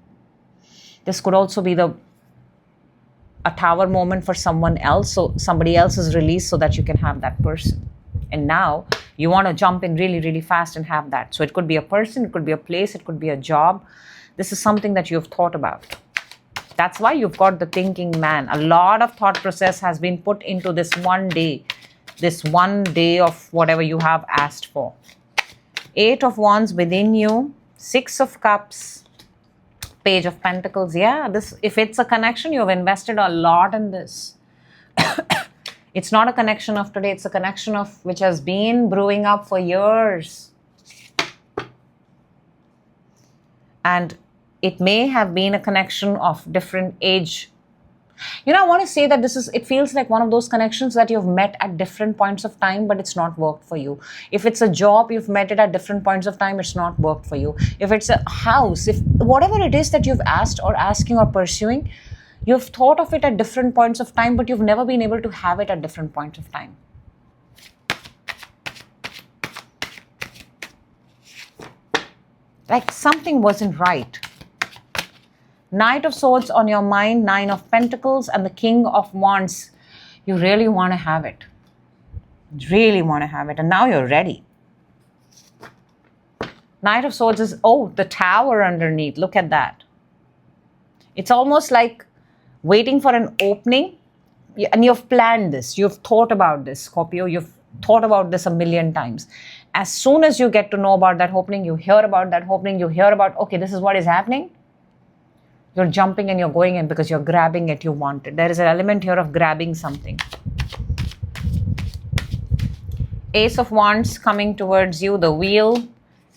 This could also be a Tower moment for someone else. So somebody else is released so that you can have that person. And now you want to jump in really, really fast and have that. So it could be a person, it could be a place, it could be a job. This is something that you've thought about. That's why you've got the thinking man. A lot of thought process has been put into this one day of whatever you have asked for. 8 of Wands within you, 6 of Cups, Page of Pentacles. Yeah, if it's a connection, you've invested a lot in this. It's not a connection of today, it's a connection of which has been brewing up for years. And it may have been a connection of different age I want to say that it feels like one of those connections that you've met at different points of time, but it's not worked for you. If it's a job, you've met it at different points of time, it's not worked for you. If it's a house, if whatever it is that you've asked or asking or pursuing, you've thought of it at different points of time, but you've never been able to have it at different points of time. Like something wasn't right. Knight of Swords on your mind, Nine of Pentacles, and the King of Wands. You really want to have it. Really want to have it. And now you're ready. Knight of Swords is, the Tower underneath. Look at that. It's almost like waiting for an opening. And you've planned this. You've thought about this, Scorpio. You've thought about this a million times. As soon as you get to know about that opening, you hear about that opening, you hear about, okay, this is what is happening. You're jumping and you're going in because you're grabbing it, you want it. There is an element here of grabbing something. Ace of Wands coming towards you, the Wheel,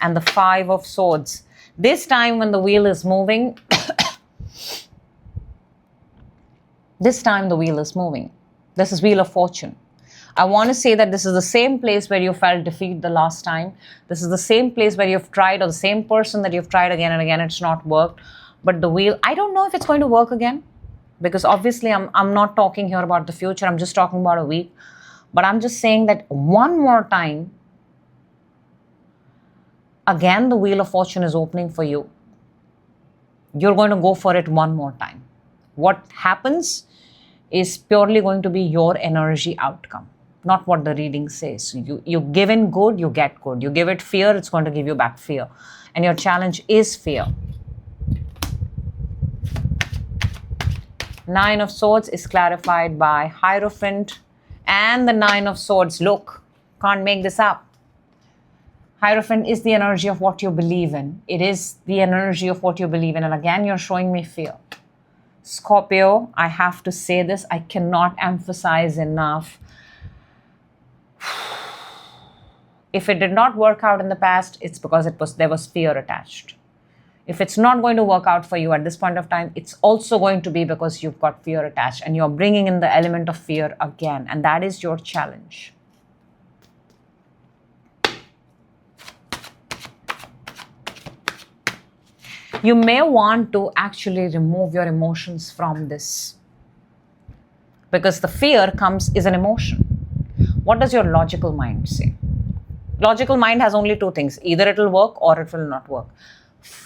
and the Five of Swords. This time when the wheel is moving, this time the wheel is moving. This is Wheel of Fortune. I want to say that this is the same place where you felt defeat the last time. This is the same place where you've tried, or the same person that you've tried again and again, it's not worked. But the wheel, I don't know if it's going to work again, because obviously I'm not talking here about the future. I'm just talking about a week. But I'm just saying that one more time, again, the Wheel of Fortune is opening for you. You're going to go for it one more time. What happens is purely going to be your energy outcome, not what the reading says. You give in good, you get good. You give it fear, it's going to give you back fear. And your challenge is fear. Nine of Swords is clarified by Hierophant and the Nine of Swords. Look, can't make this up. Hierophant is the energy of what you believe in. It is the energy of what you believe in. And again, you're showing me fear. Scorpio, I have to say this. I cannot emphasize enough. If it did not work out in the past, it's because there was fear attached. If it's not going to work out for you at this point of time, it's also going to be because you've got fear attached and you're bringing in the element of fear again. And that is your challenge. You may want to actually remove your emotions from this, because the fear is an emotion. What does your logical mind say? Logical mind has only two things. Either it will work or it will not work.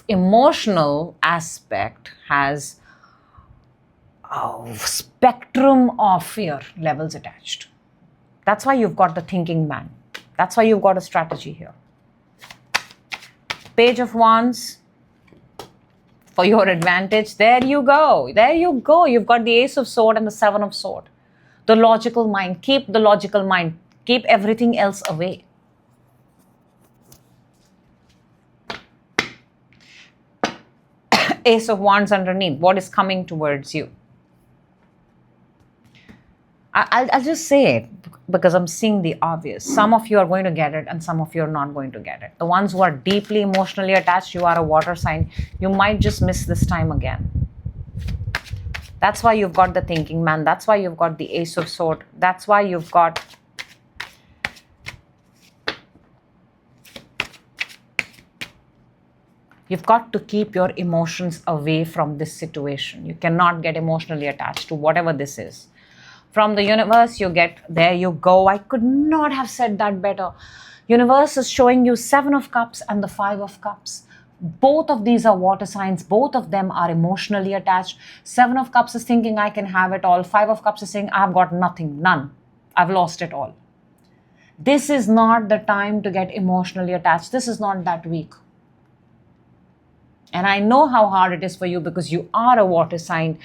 Emotional aspect has a spectrum of fear levels attached. That's why you've got the thinking man. That's why you've got a strategy here. Page of Wands for your advantage. There you go. There you go. You've got the Ace of Sword and the Seven of Sword. The logical mind. Keep the logical mind. Keep everything else away. Ace of Wands underneath. What is coming towards you? I'll just say it because I'm seeing the obvious. Some of you are going to get it and some of you are not going to get it. The ones who are deeply emotionally attached, you are a water sign. You might just miss this time again. That's why you've got the thinking man. That's why you've got the Ace of Sword. That's why you've got to keep your emotions away from this situation. You cannot get emotionally attached to whatever this is. From the universe, you get, there you go. I could not have said that better. Universe is showing you Seven of Cups and the Five of Cups. Both of these are water signs. Both of them are emotionally attached. Seven of Cups is thinking I can have it all. Five of Cups is saying I've got nothing, none. I've lost it all. This is not the time to get emotionally attached. This is not that week. And I know how hard it is for you because you are a water sign.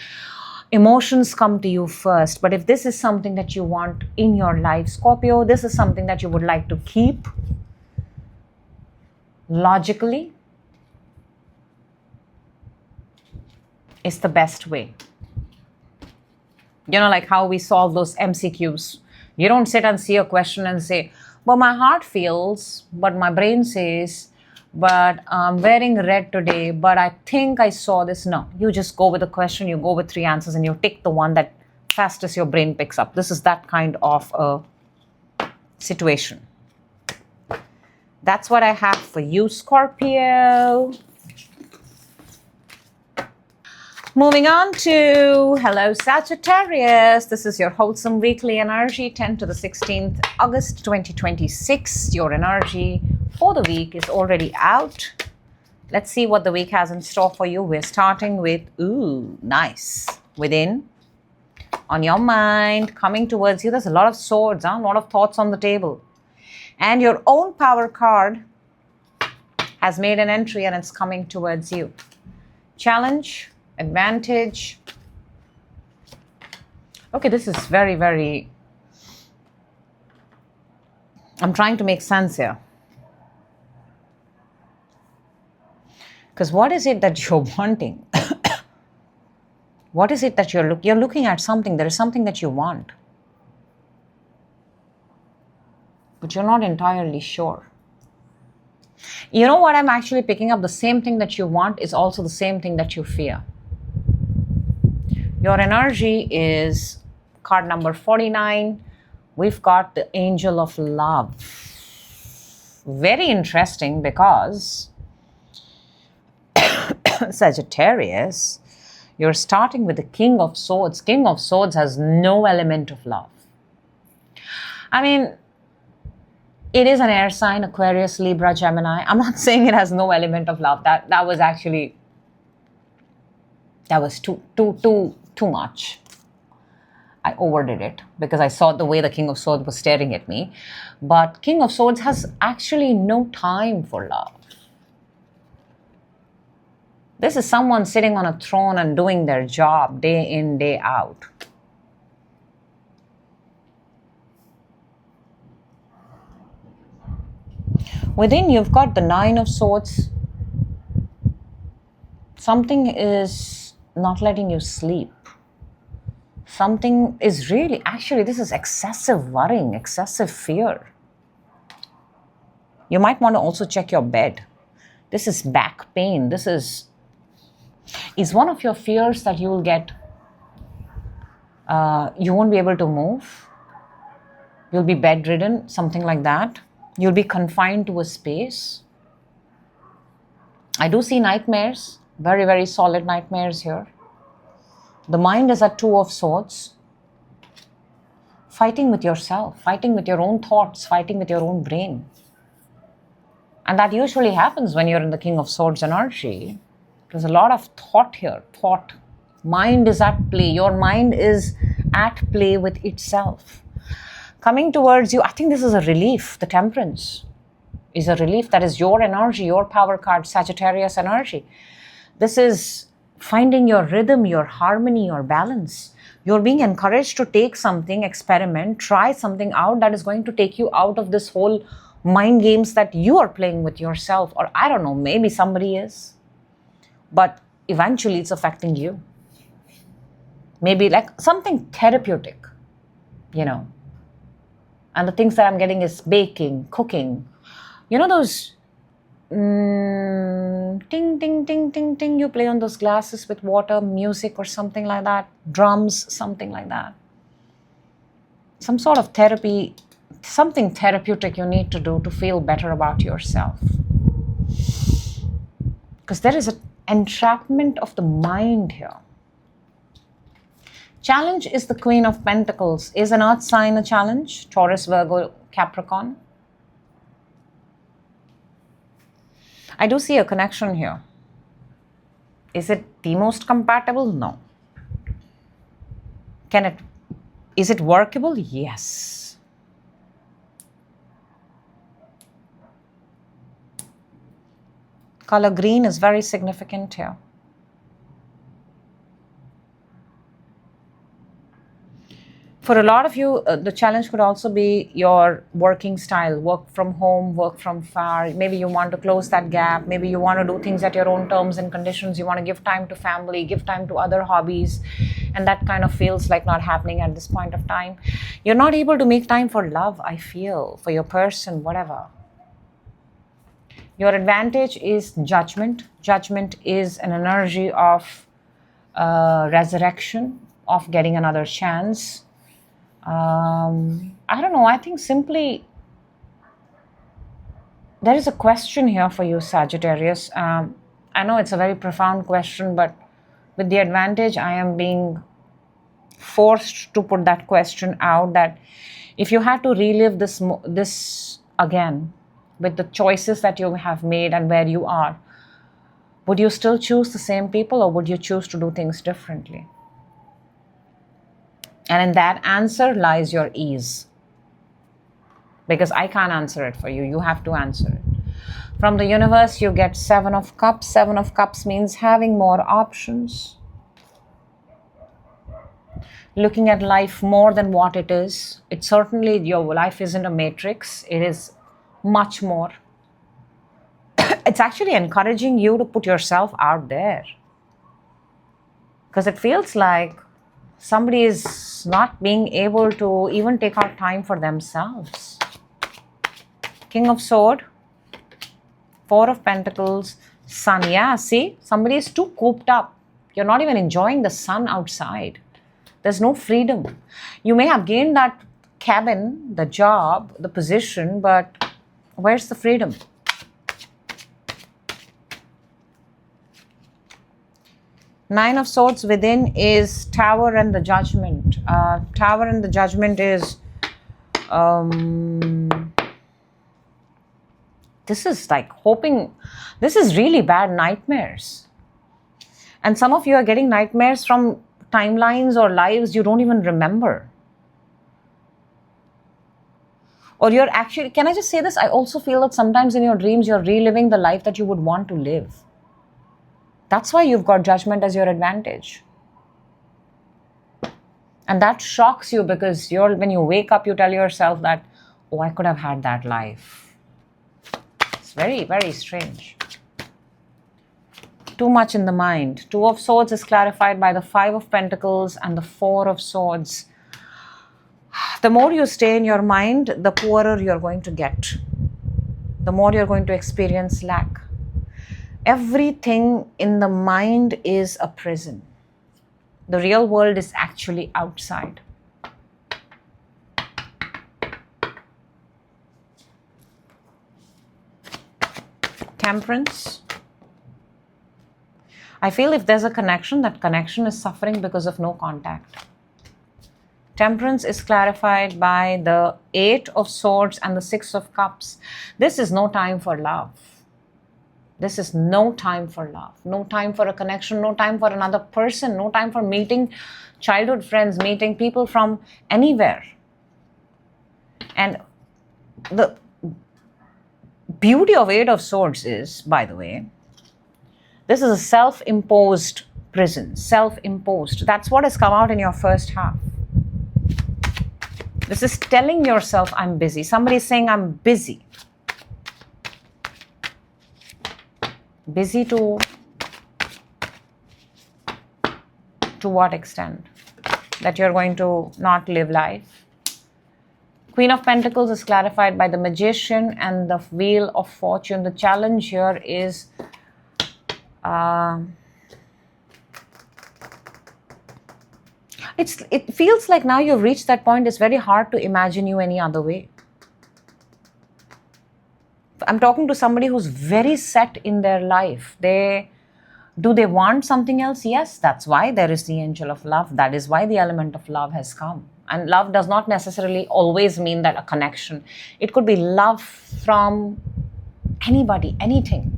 Emotions come to you first. But if this is something that you want in your life, Scorpio, this is something that you would like to keep logically, is the best way. You know, like how we solve those MCQs. You don't sit and see a question and say, well, my heart feels, but my brain says, But I'm wearing red today, but I think I saw this. No, you just go with the question, you go with 3 answers, and you tick the one that fastest your brain picks up. This is that kind of a situation. That's what I have for you, Scorpio. Moving on to hello, Sagittarius. This is your wholesome weekly energy, 10 to the 16th August 2026. Your energy for the week is already out. Let's see what the week has in store for you. We're starting with, ooh, nice. Within, on your mind, coming towards you. There's a lot of swords, a lot of thoughts on the table. And your own power card has made an entry and it's coming towards you. Challenge, advantage. Okay, this is very, very... I'm trying to make sense here. Because what is it that you're wanting? What is it that you're looking at something? There is something that you want. But you're not entirely sure. You know what I'm actually picking up? The same thing that you want is also the same thing that you fear. Your energy is card number 49. We've got the Angel of Love. Very interesting because Sagittarius, you're starting with the King of Swords. King of Swords has no element of love. I mean, it is an air sign, Aquarius, Libra, Gemini. I'm not saying it has no element of love. That was actually, that was too much. I overdid it because I saw the way the King of Swords was staring at me. But King of Swords has actually no time for love. This is someone sitting on a throne and doing their job day in, day out. Within, you've got the 9 of Swords. Something is not letting you sleep. Something is really, actually, this is excessive worrying, excessive fear. You might want to also check your bed. This is back pain. This is one of your fears that you will get, you won't be able to move. You'll be bedridden, something like that. You'll be confined to a space. I do see nightmares, very, very solid nightmares here. The mind is at 2 of Swords. Fighting with yourself, fighting with your own thoughts, fighting with your own brain. And that usually happens when you're in the King of Swords energy. There's a lot of thought here, thought. Mind is at play. Your mind is at play with itself. Coming towards you, I think this is a relief. The Temperance is a relief. That is your energy, your power card, Sagittarius energy. This is finding your rhythm, your harmony, your balance. You're being encouraged to take something, experiment, try something out that is going to take you out of this whole mind games that you are playing with yourself. Or I don't know, maybe somebody is. But eventually it's affecting you. Maybe like something therapeutic, you know. And the things that I'm getting is baking, cooking. You know those ting, ting, ting, ting, ting, you play on those glasses with water, music or something like that. Drums, something like that. Some sort of therapy, something therapeutic you need to do to feel better about yourself. Because there is an entrapment of the mind here. Challenge is the Queen of Pentacles. Is an earth sign a challenge? Taurus, Virgo, Capricorn. I do see a connection here. Is it the most compatible? No. Is it workable? Yes. Color green is very significant here. For a lot of you, the challenge could also be your working style, work from home, work from far. Maybe you want to close that gap. Maybe you want to do things at your own terms and conditions. You want to give time to family, give time to other hobbies. And that kind of feels like not happening at this point of time. You're not able to make time for love, I feel, for your person, whatever. Your advantage is judgment. Judgment is an energy of resurrection, of getting another chance. I don't know, I think simply there is a question here for you, Sagittarius. I know it's a very profound question, but with the advantage, I am being forced to put that question out, that if you had to relive this again, with the choices that you have made and where you are, would you still choose the same people, or would you choose to do things differently? And in that answer lies your ease. Because I can't answer it for you. You have to answer it. From the universe, you get 7 of Cups. 7 of Cups means having more options. Looking at life more than what it is. It certainly, your life isn't a matrix. It is much more. It's actually encouraging you to put yourself out there. Because it feels like somebody is not being able to even take out time for themselves. King of Swords, 4 of Pentacles, Sun. Yeah, see, somebody is too cooped up. You're not even enjoying the sun outside. There's no freedom. You may have gained that cabin, the job, the position, but where's the freedom? Nine of Swords within is Tower and the Judgment. Tower and the Judgment is... this is like hoping... This is really bad nightmares. And some of you are getting nightmares from timelines or lives you don't even remember. Or you're actually... Can I just say this? I also feel that sometimes in your dreams, you're reliving the life that you would want to live. That's why you've got Judgment as your advantage. And that shocks you, because when you wake up, you tell yourself that, oh, I could have had that life. It's very, very strange. Too much in the mind. 2 of Swords is clarified by the 5 of Pentacles and the 4 of Swords. The more you stay in your mind, the poorer you're going to get. The more you're going to experience lack. Everything in the mind is a prison. The real world is actually outside. Temperance. I feel if there's a connection, that connection is suffering because of no contact. Temperance is clarified by the 8 of Swords and the 6 of Cups. This is no time for love. This is no time for love, no time for a connection, no time for another person, no time for meeting childhood friends, meeting people from anywhere. And the beauty of 8 of Swords is, by the way, this is a self-imposed prison, self-imposed. That's what has come out in your first half. This is telling yourself, I'm busy. Somebody is saying, I'm busy. Busy to what extent? That you're going to not live life. Queen of Pentacles is clarified by the Magician and the Wheel of Fortune. The challenge here is it feels like now you've reached that point, it's very hard to imagine you any other way. I'm talking to somebody who's very set in their life. Do they want something else? Yes, that's why there is the angel of love. That is why the element of love has come. And love does not necessarily always mean that a connection. It could be love from anybody, anything.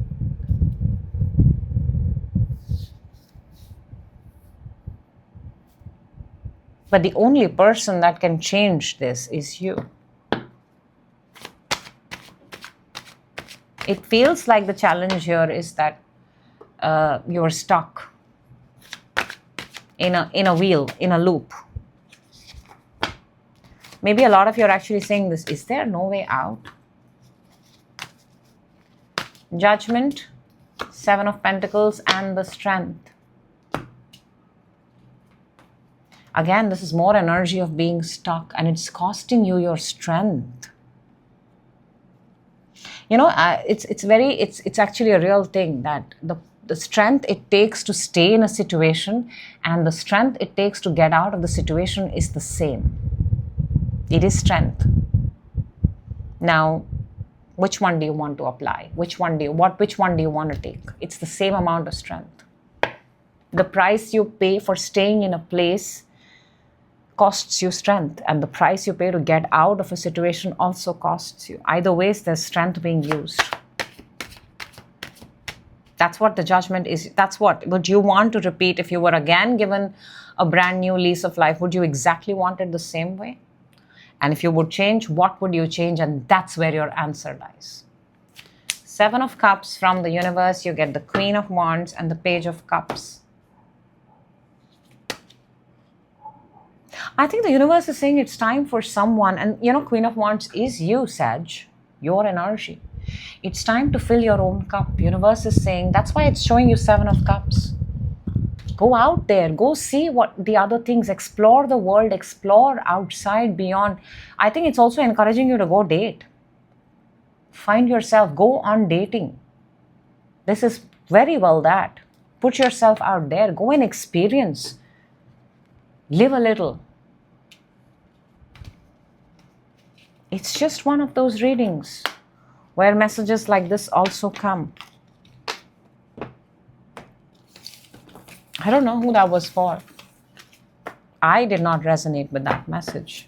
But the only person that can change this is you. It feels like the challenge here is that you're stuck in a wheel, in a loop. Maybe a lot of you are actually saying this, is there no way out? Judgment, 7 of Pentacles and the Strength. Again, this is more energy of being stuck, and it's costing you your strength. It's actually a real thing, that the strength it takes to stay in a situation and the strength it takes to get out of the situation is the same. It is strength. Now, which one do you want to apply? Which one do you want to take? It's the same amount of strength. The price you pay for staying in a place costs you strength, and the price you pay to get out of a situation also costs you. Either ways, there's strength being used. That's what the judgment is. That's what would you want to repeat if you were again given a brand new lease of life? Would you exactly want it the same way? And if you would change, what would you change? And that's where your answer lies. 7 of Cups from the universe. You get the Queen of Wands and the Page of Cups. I think the universe is saying it's time for someone, and Queen of Wands is you, Sag, your energy. It's time to fill your own cup. Universe is saying, that's why it's showing you 7 of Cups. Go out there, go see what the other things, explore the world, explore outside, beyond. I think it's also encouraging you to go date. Find yourself, go on dating. This is very well that. Put yourself out there, go and experience. Live a little. It's just one of those readings where messages like this also come. I don't know who that was for. I did not resonate with that message.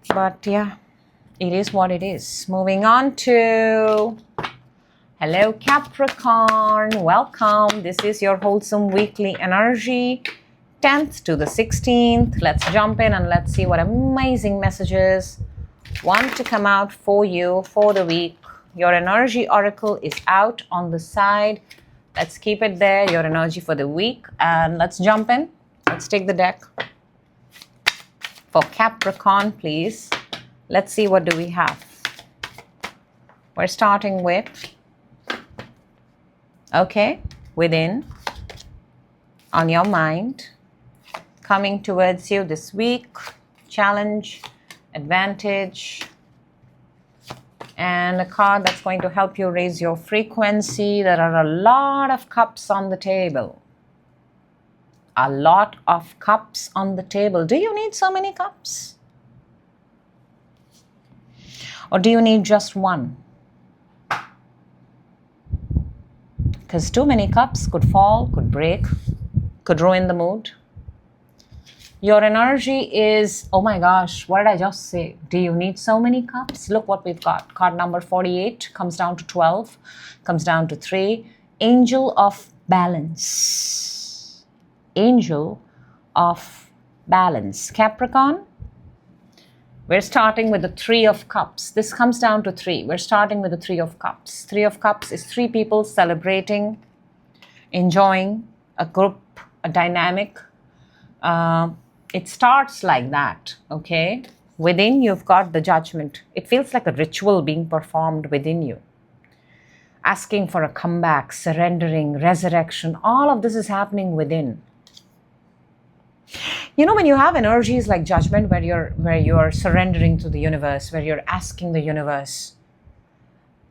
But yeah, it is what it is. Moving on to... Hello, Capricorn. Welcome. This is your wholesome weekly energy. 10th to the 16th. Let's jump in and let's see what amazing messages want to come out for you for the week. Your energy oracle is out on the side. Let's keep it there, your energy for the week. And let's jump in. Let's take the deck. For Capricorn, please. Let's see what do we have. We're starting with, okay, within, on your mind, coming towards you this week, challenge, advantage, and a card that's going to help you raise your frequency. There are a lot of cups on the table. A lot of cups on the table. Do you need so many cups? Or do you need just one? Because too many cups could fall, could break, could ruin the mood. Your energy is, oh my gosh, what did I just say? Do you need so many cups? Look what we've got. Card number 48 comes down to 12, comes down to 3. Angel of Balance. Angel of Balance. Capricorn, we're starting with the 3 of Cups. This comes down to 3. We're starting with the 3 of Cups. 3 of Cups is 3 people celebrating, enjoying a group, a dynamic. It starts like that, okay? Within, you've got the Judgment. It feels like a ritual being performed within you. Asking for a comeback, surrendering, resurrection. All of this is happening within. When you have energies like Judgment, where you're surrendering to the universe, where you're asking the universe,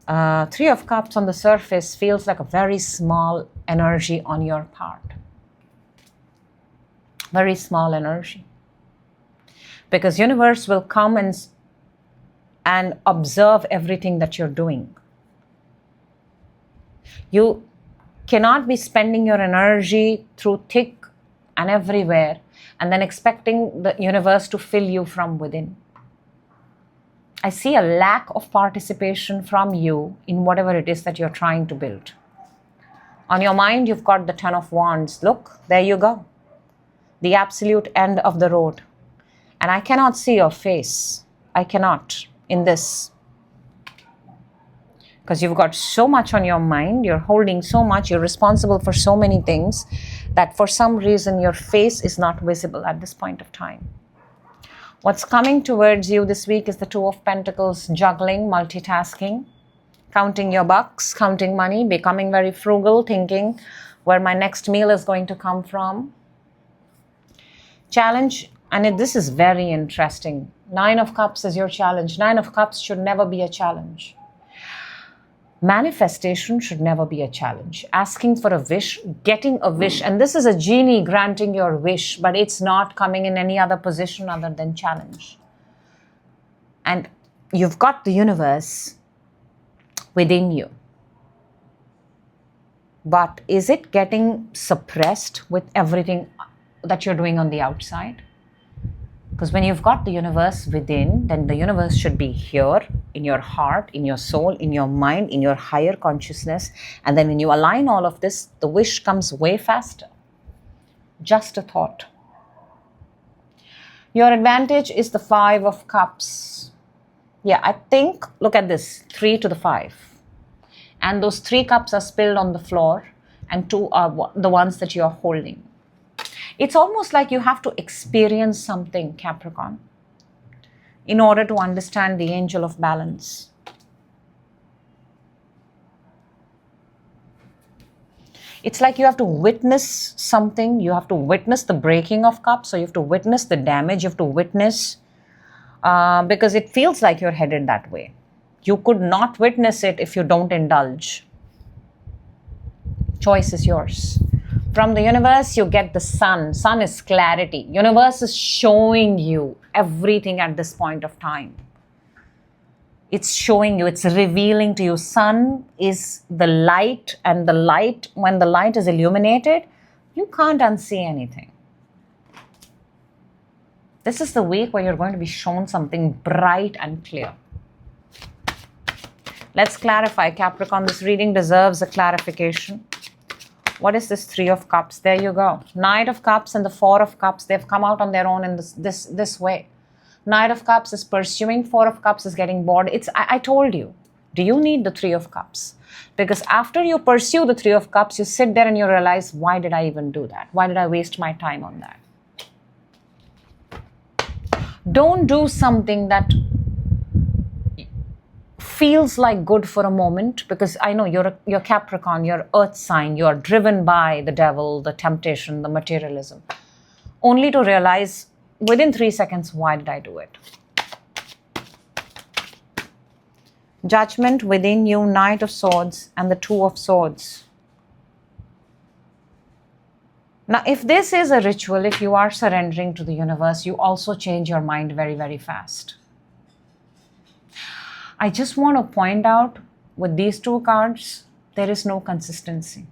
3 of Cups on the surface feels like a very small energy on your part. Very small energy. Because universe will come and observe everything that you're doing. You cannot be spending your energy through thick and everywhere and then expecting the universe to fill you from within. I see a lack of participation from you in whatever it is that you're trying to build. On your mind, you've got the 10 of Wands. Look, there you go. The absolute end of the road. And I cannot see your face. I cannot in this. Because you've got so much on your mind. You're holding so much. You're responsible for so many things that for some reason your face is not visible at this point of time. What's coming towards you this week is the 2 of Pentacles, juggling, multitasking, counting your bucks, counting money, becoming very frugal, thinking where my next meal is going to come from. Challenge, and this is very interesting. 9 of Cups is your challenge. 9 of Cups should never be a challenge. Manifestation should never be a challenge. Asking for a wish, getting a wish, and this is a genie granting your wish, but it's not coming in any other position other than challenge. And you've got the universe within you. But is it getting suppressed with everything that you're doing on the outside? Because when you've got the universe within, then the universe should be here in your heart, in your soul, in your mind, in your higher consciousness. And then when you align all of this, the wish comes way faster. Just a thought. Your advantage is the 5 of Cups. Yeah, I think, look at this, 3 to the 5. And those 3 cups are spilled on the floor and 2 are the ones that you're holding. It's almost like you have to experience something, Capricorn, in order to understand the angel of balance. It's like you have to witness something. You have to witness the breaking of cups. So you have to witness the damage. You have to witness because it feels like you're headed that way. You could not witness it if you don't indulge. Choice is yours. From the universe, you get the sun. Sun is clarity. Universe is showing you everything at this point of time. It's showing you, it's revealing to you. Sun is the light, and the light, when the light is illuminated, you can't unsee anything. This is the week where you're going to be shown something bright and clear. Let's clarify, Capricorn. This reading deserves a clarification. What is this 3 of Cups? There you go. Knight of Cups and the 4 of Cups, they've come out on their own in this way. Knight of Cups is pursuing, 4 of Cups is getting bored. I told you, do you need the 3 of Cups? Because after you pursue the 3 of Cups, you sit there and you realize, why did I even do that? Why did I waste my time on that? Don't do something that feels like good for a moment, because I know you're Capricorn, you're earth sign, you're driven by the devil, the temptation, the materialism, only to realize within 3 seconds, why did I do it? Judgment within you, Knight of Swords and the 2 of Swords. Now, if this is a ritual, if you are surrendering to the universe, you also change your mind very, very fast. I just want to point out with these 2 cards, there is no consistency.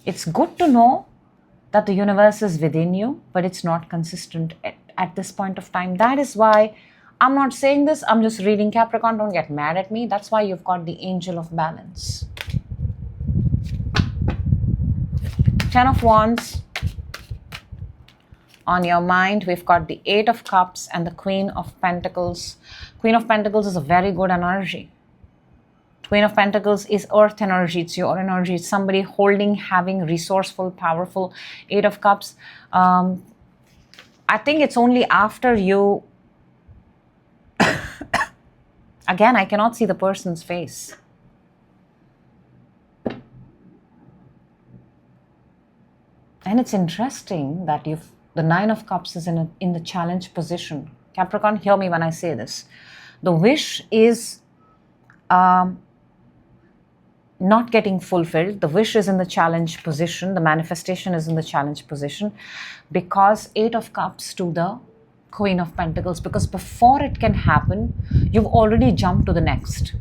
It's good to know that the universe is within you, but it's not consistent at this point of time. That is why I'm not saying this, I'm just reading, Capricorn. Don't get mad at me. That's why you've got the angel of balance. 10 of Wands. On your mind, we've got the 8 of Cups and the Queen of Pentacles. Queen of Pentacles is a very good energy. Queen of Pentacles is earth energy. It's your energy. It's somebody holding, having, resourceful, powerful. 8 of Cups. I think it's only after you... Again, I cannot see the person's face. And it's interesting that the 9 of Cups is in the challenge position. Capricorn, hear me when I say this. The wish is not getting fulfilled. The wish is in the challenge position. The manifestation is in the challenge position because 8 of Cups to the Queen of Pentacles. Because before it can happen, you've already jumped to the next.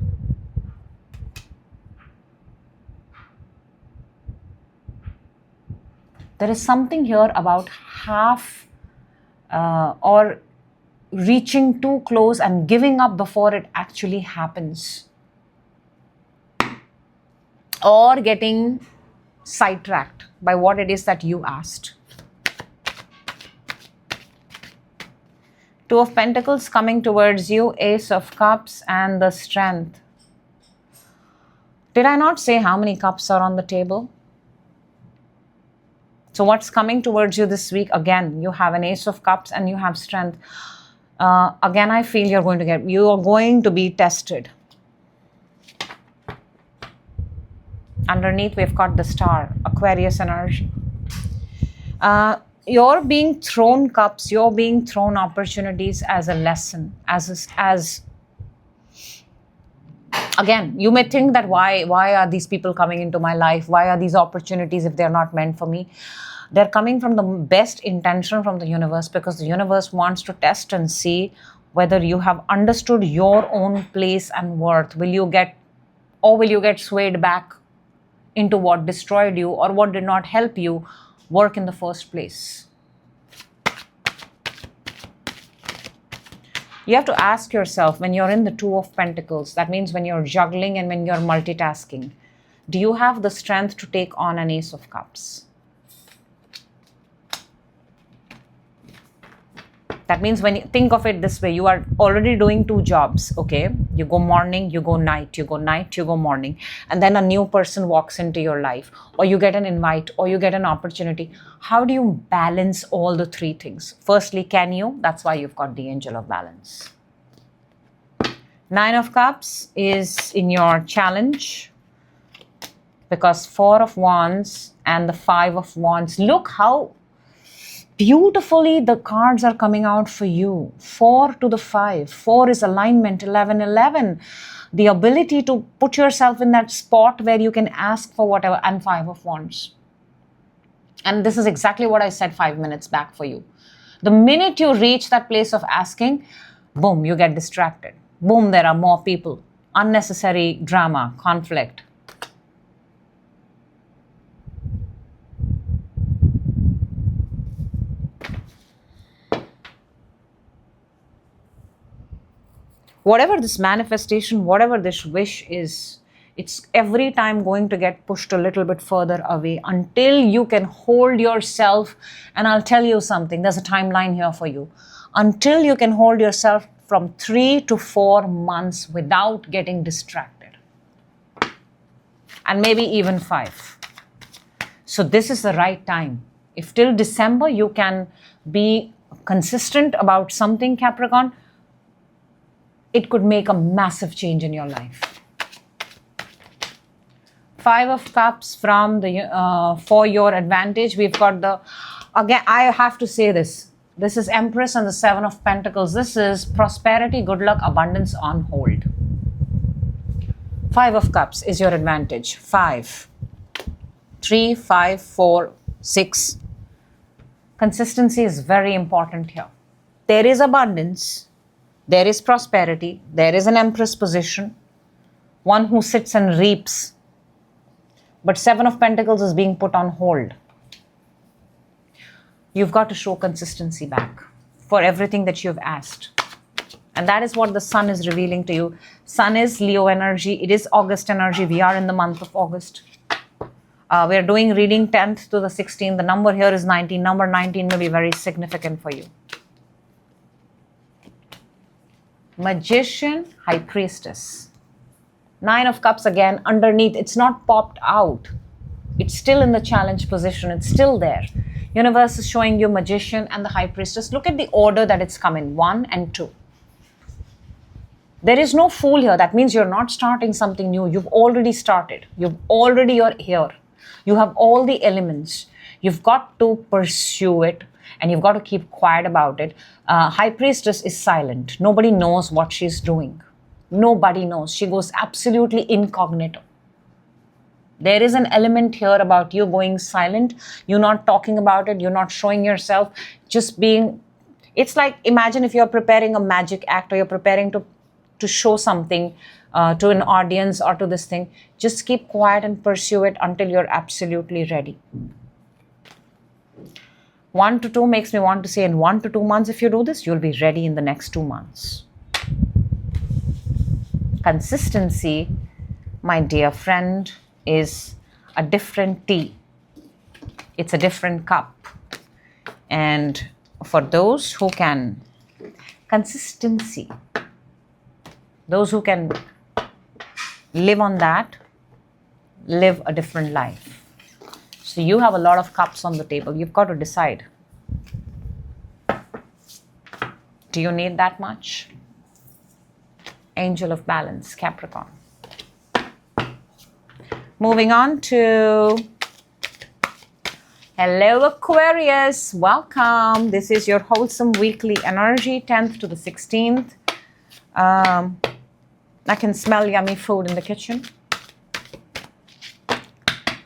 There is something here about half or reaching too close and giving up before it actually happens. Or getting sidetracked by what it is that you asked. 2 of Pentacles coming towards you, Ace of Cups and the Strength. Did I not say how many cups are on the table? So what's coming towards you this week? Again, you have an Ace of Cups and you have Strength. Again, I feel you are going to be tested. Underneath, we've got the Star, Aquarius energy. You're being thrown cups, you're being thrown opportunities as a lesson, as Again, you may think that why are these people coming into my life? Why are these opportunities if they're not meant for me? They're coming from the best intention from the universe, because the universe wants to test and see whether you have understood your own place and worth. Will you get swayed back into what destroyed you or what did not help you work in the first place? You have to ask yourself, when you're in the Two of Pentacles, that means when you're juggling and when you're multitasking, do you have the strength to take on an Ace of Cups? That means when you think of it this way, you are already doing two jobs, okay? You go morning, you go night, you go night, you go morning. And then a new person walks into your life, or you get an invite, or you get an opportunity. How do you balance all the three things? Firstly, can you? That's why you've got the Angel of Balance. Nine of Cups is in your challenge, because Four of Wands and the Five of Wands. Look how beautifully the cards are coming out for you. 4 to the 5. 4 is alignment. 11, 11. The ability to put yourself in that spot where you can ask for whatever. And 5 of Wands. And this is exactly what I said 5 minutes back for you. The minute you reach that place of asking, boom, you get distracted. Boom, there are more people. Unnecessary drama, conflict. Whatever this manifestation, whatever this wish is, it's every time going to get pushed a little bit further away until you can hold yourself. And I'll tell you something, there's a timeline here for you. Until you can hold yourself from 3 to 4 months without getting distracted. And maybe even 5. So this is the right time. If till December you can be consistent about something, Capricorn, it could make a massive change in your life. 5 of Cups from the for your advantage. We've got the, again, I have to say this. This is Empress and the 7 of Pentacles. This is prosperity, good luck, abundance on hold. 5 of Cups is your advantage. 5. 3, 5, 4, 6. Consistency is very important here. There is abundance. There is prosperity. There is an Empress position. One who sits and reaps. But 7 of Pentacles is being put on hold. You've got to show consistency back for everything that you've asked. And that is what the Sun is revealing to you. Sun is Leo energy. It is August energy. We are in the month of August. We are doing reading 10th to the 16th. The number here is 19. Number 19 may be very significant for you. Magician, High Priestess. 9 of Cups again underneath. It's not popped out. It's still in the challenge position. It's still there. Universe is showing you Magician and the High Priestess. Look at the order that it's come in. 1 and 2. There is no fool here. That means you're not starting something new. You've already started. You're here. You have all the elements. You've got to pursue it. And you've got to keep quiet about it. High Priestess is silent. Nobody knows what she's doing. Nobody knows. She goes absolutely incognito. There is an element here about you going silent. You're not talking about it. You're not showing yourself. Just being... It's like, imagine if you're preparing a magic act or you're preparing to show something to an audience or to this thing. Just keep quiet and pursue it until you're absolutely ready. 1 to 2 makes me want to say in 1 to 2 months, if you do this, you'll be ready in the next 2 months. Consistency, my dear friend, is a different tea. It's a different cup. And for those who can, consistency, those who can live on that, live a different life. So you have a lot of cups on the table. You've got to decide. Do you need that much? Angel of Balance, Capricorn. Moving on to... Hello, Aquarius. Welcome. This is your wholesome weekly energy, 10th to the 16th. I can smell yummy food in the kitchen.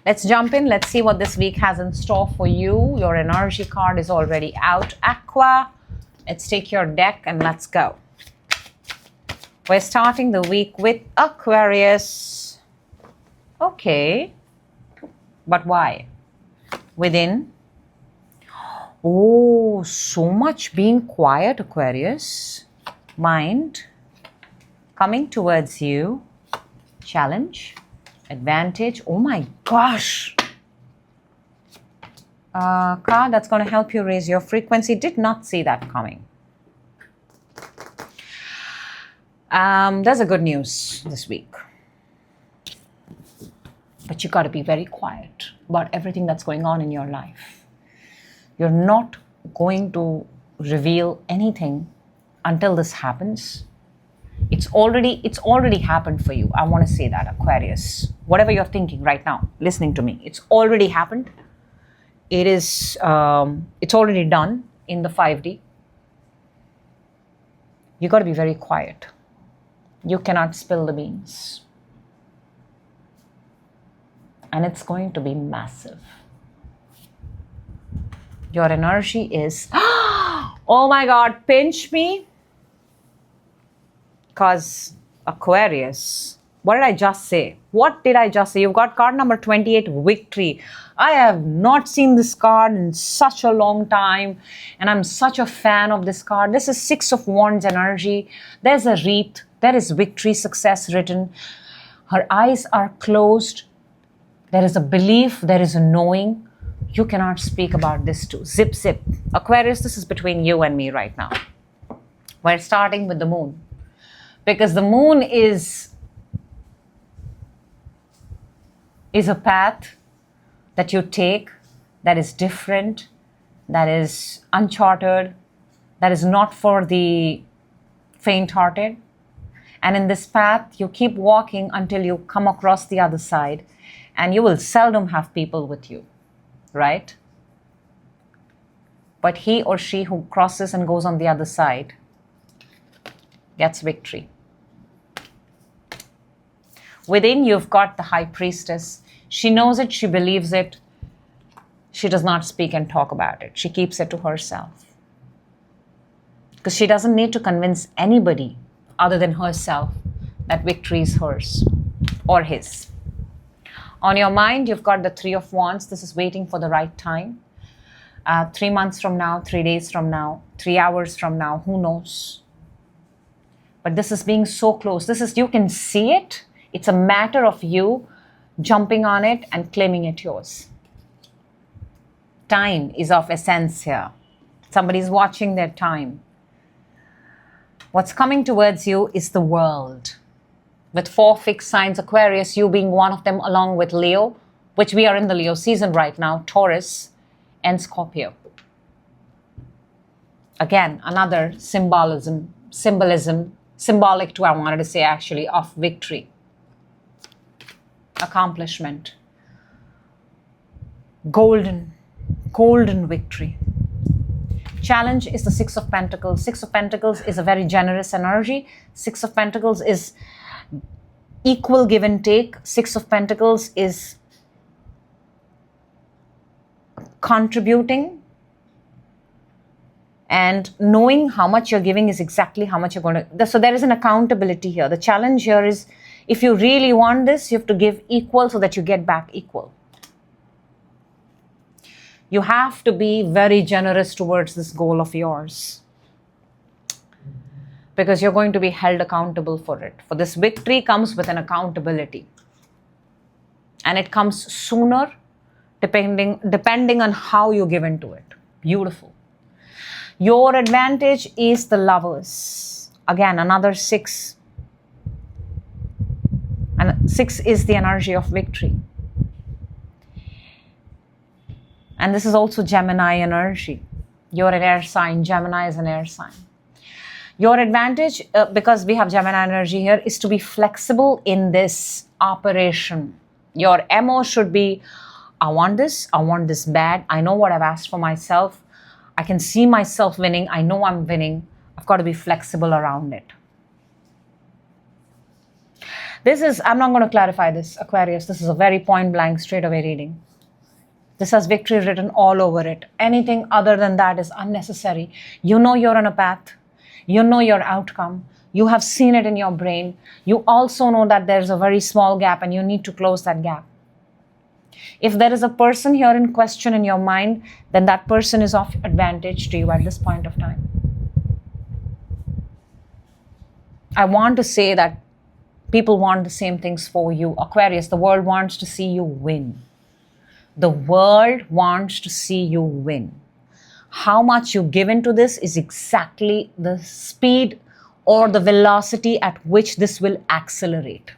Let's jump in. Let's see what this week has in store for you. Your energy card is already out. Aqua. Let's take your deck and let's go. We're starting the week with Aquarius. Okay. But why? Within. Oh, so much being quiet, Aquarius. Mind. Coming towards you. Challenge. Advantage. Oh my gosh. Card that's going to help you raise your frequency. Did not see that coming. There's a good news this week. But you got to be very quiet about everything that's going on in your life. You're not going to reveal anything until this happens. It's already happened for you. I want to say that, Aquarius. Whatever you're thinking right now, listening to me, it's already happened. It's already done in the 5D. You got to be very quiet. You cannot spill the beans. And it's going to be massive. Your energy is, oh my God, pinch me. Because Aquarius, what did I just say? What did I just say? You've got card number 28, Victory. I have not seen this card in such a long time. And I'm such a fan of this card. This is 6 of Wands energy. There's a wreath. There is victory, success written. Her eyes are closed. There is a belief. There is a knowing. You cannot speak about this too. Zip, zip. Aquarius, this is between you and me right now. We're starting with the moon. Because the moon is a path that you take that is different, that is uncharted, that is not for the faint-hearted. And in this path, you keep walking until you come across the other side, and you will seldom have people with you, right? But he or she who crosses and goes on the other side gets victory. Within, you've got the High Priestess. She knows it, she believes it. She does not speak and talk about it. She keeps it to herself. Because she doesn't need to convince anybody other than herself that victory is hers or his. On your mind, you've got the 3 of Wands. This is waiting for the right time. 3 months from now, 3 days from now, 3 hours from now, who knows? But this is being so close. You can see it. It's a matter of you jumping on it and claiming it yours. Time is of essence here. Somebody's watching their time. What's coming towards you is the world. With 4 fixed signs, Aquarius, you being one of them, along with Leo, which we are in the Leo season right now, Taurus, and Scorpio. Again, another symbolic too, I wanted to say actually, of victory. Accomplishment. Golden victory. Challenge is the 6 of Pentacles. 6 of Pentacles is a very generous energy. 6 of Pentacles is equal give and take. 6 of Pentacles is contributing and knowing how much you're giving is exactly how much you're going to. So there is an accountability here. The challenge here is, if you really want this, you have to give equal so that you get back equal. You have to be very generous towards this goal of yours, because you're going to be held accountable for it. For this victory comes with an accountability. And it comes sooner depending on how you give into it. Beautiful. Your advantage is the Lovers. Again, another 6. And 6 is the energy of victory. And this is also Gemini energy. You're an air sign. Gemini is an air sign. Your advantage, because we have Gemini energy here, is to be flexible in this operation. Your MO should be, I want this bad. I know what I've asked for myself. I can see myself winning. I know I'm winning. I've got to be flexible around it. I'm not going to clarify this, Aquarius. This is a very point blank, straight away reading. This has victory written all over it. Anything other than that is unnecessary. You know you're on a path. You know your outcome. You have seen it in your brain. You also know that there's a very small gap and you need to close that gap. If there is a person here in question in your mind, then that person is of advantage to you at this point of time. I want to say that people want the same things for you. Aquarius, the world wants to see you win. The world wants to see you win. How much you give into this is exactly the speed or the velocity at which this will accelerate.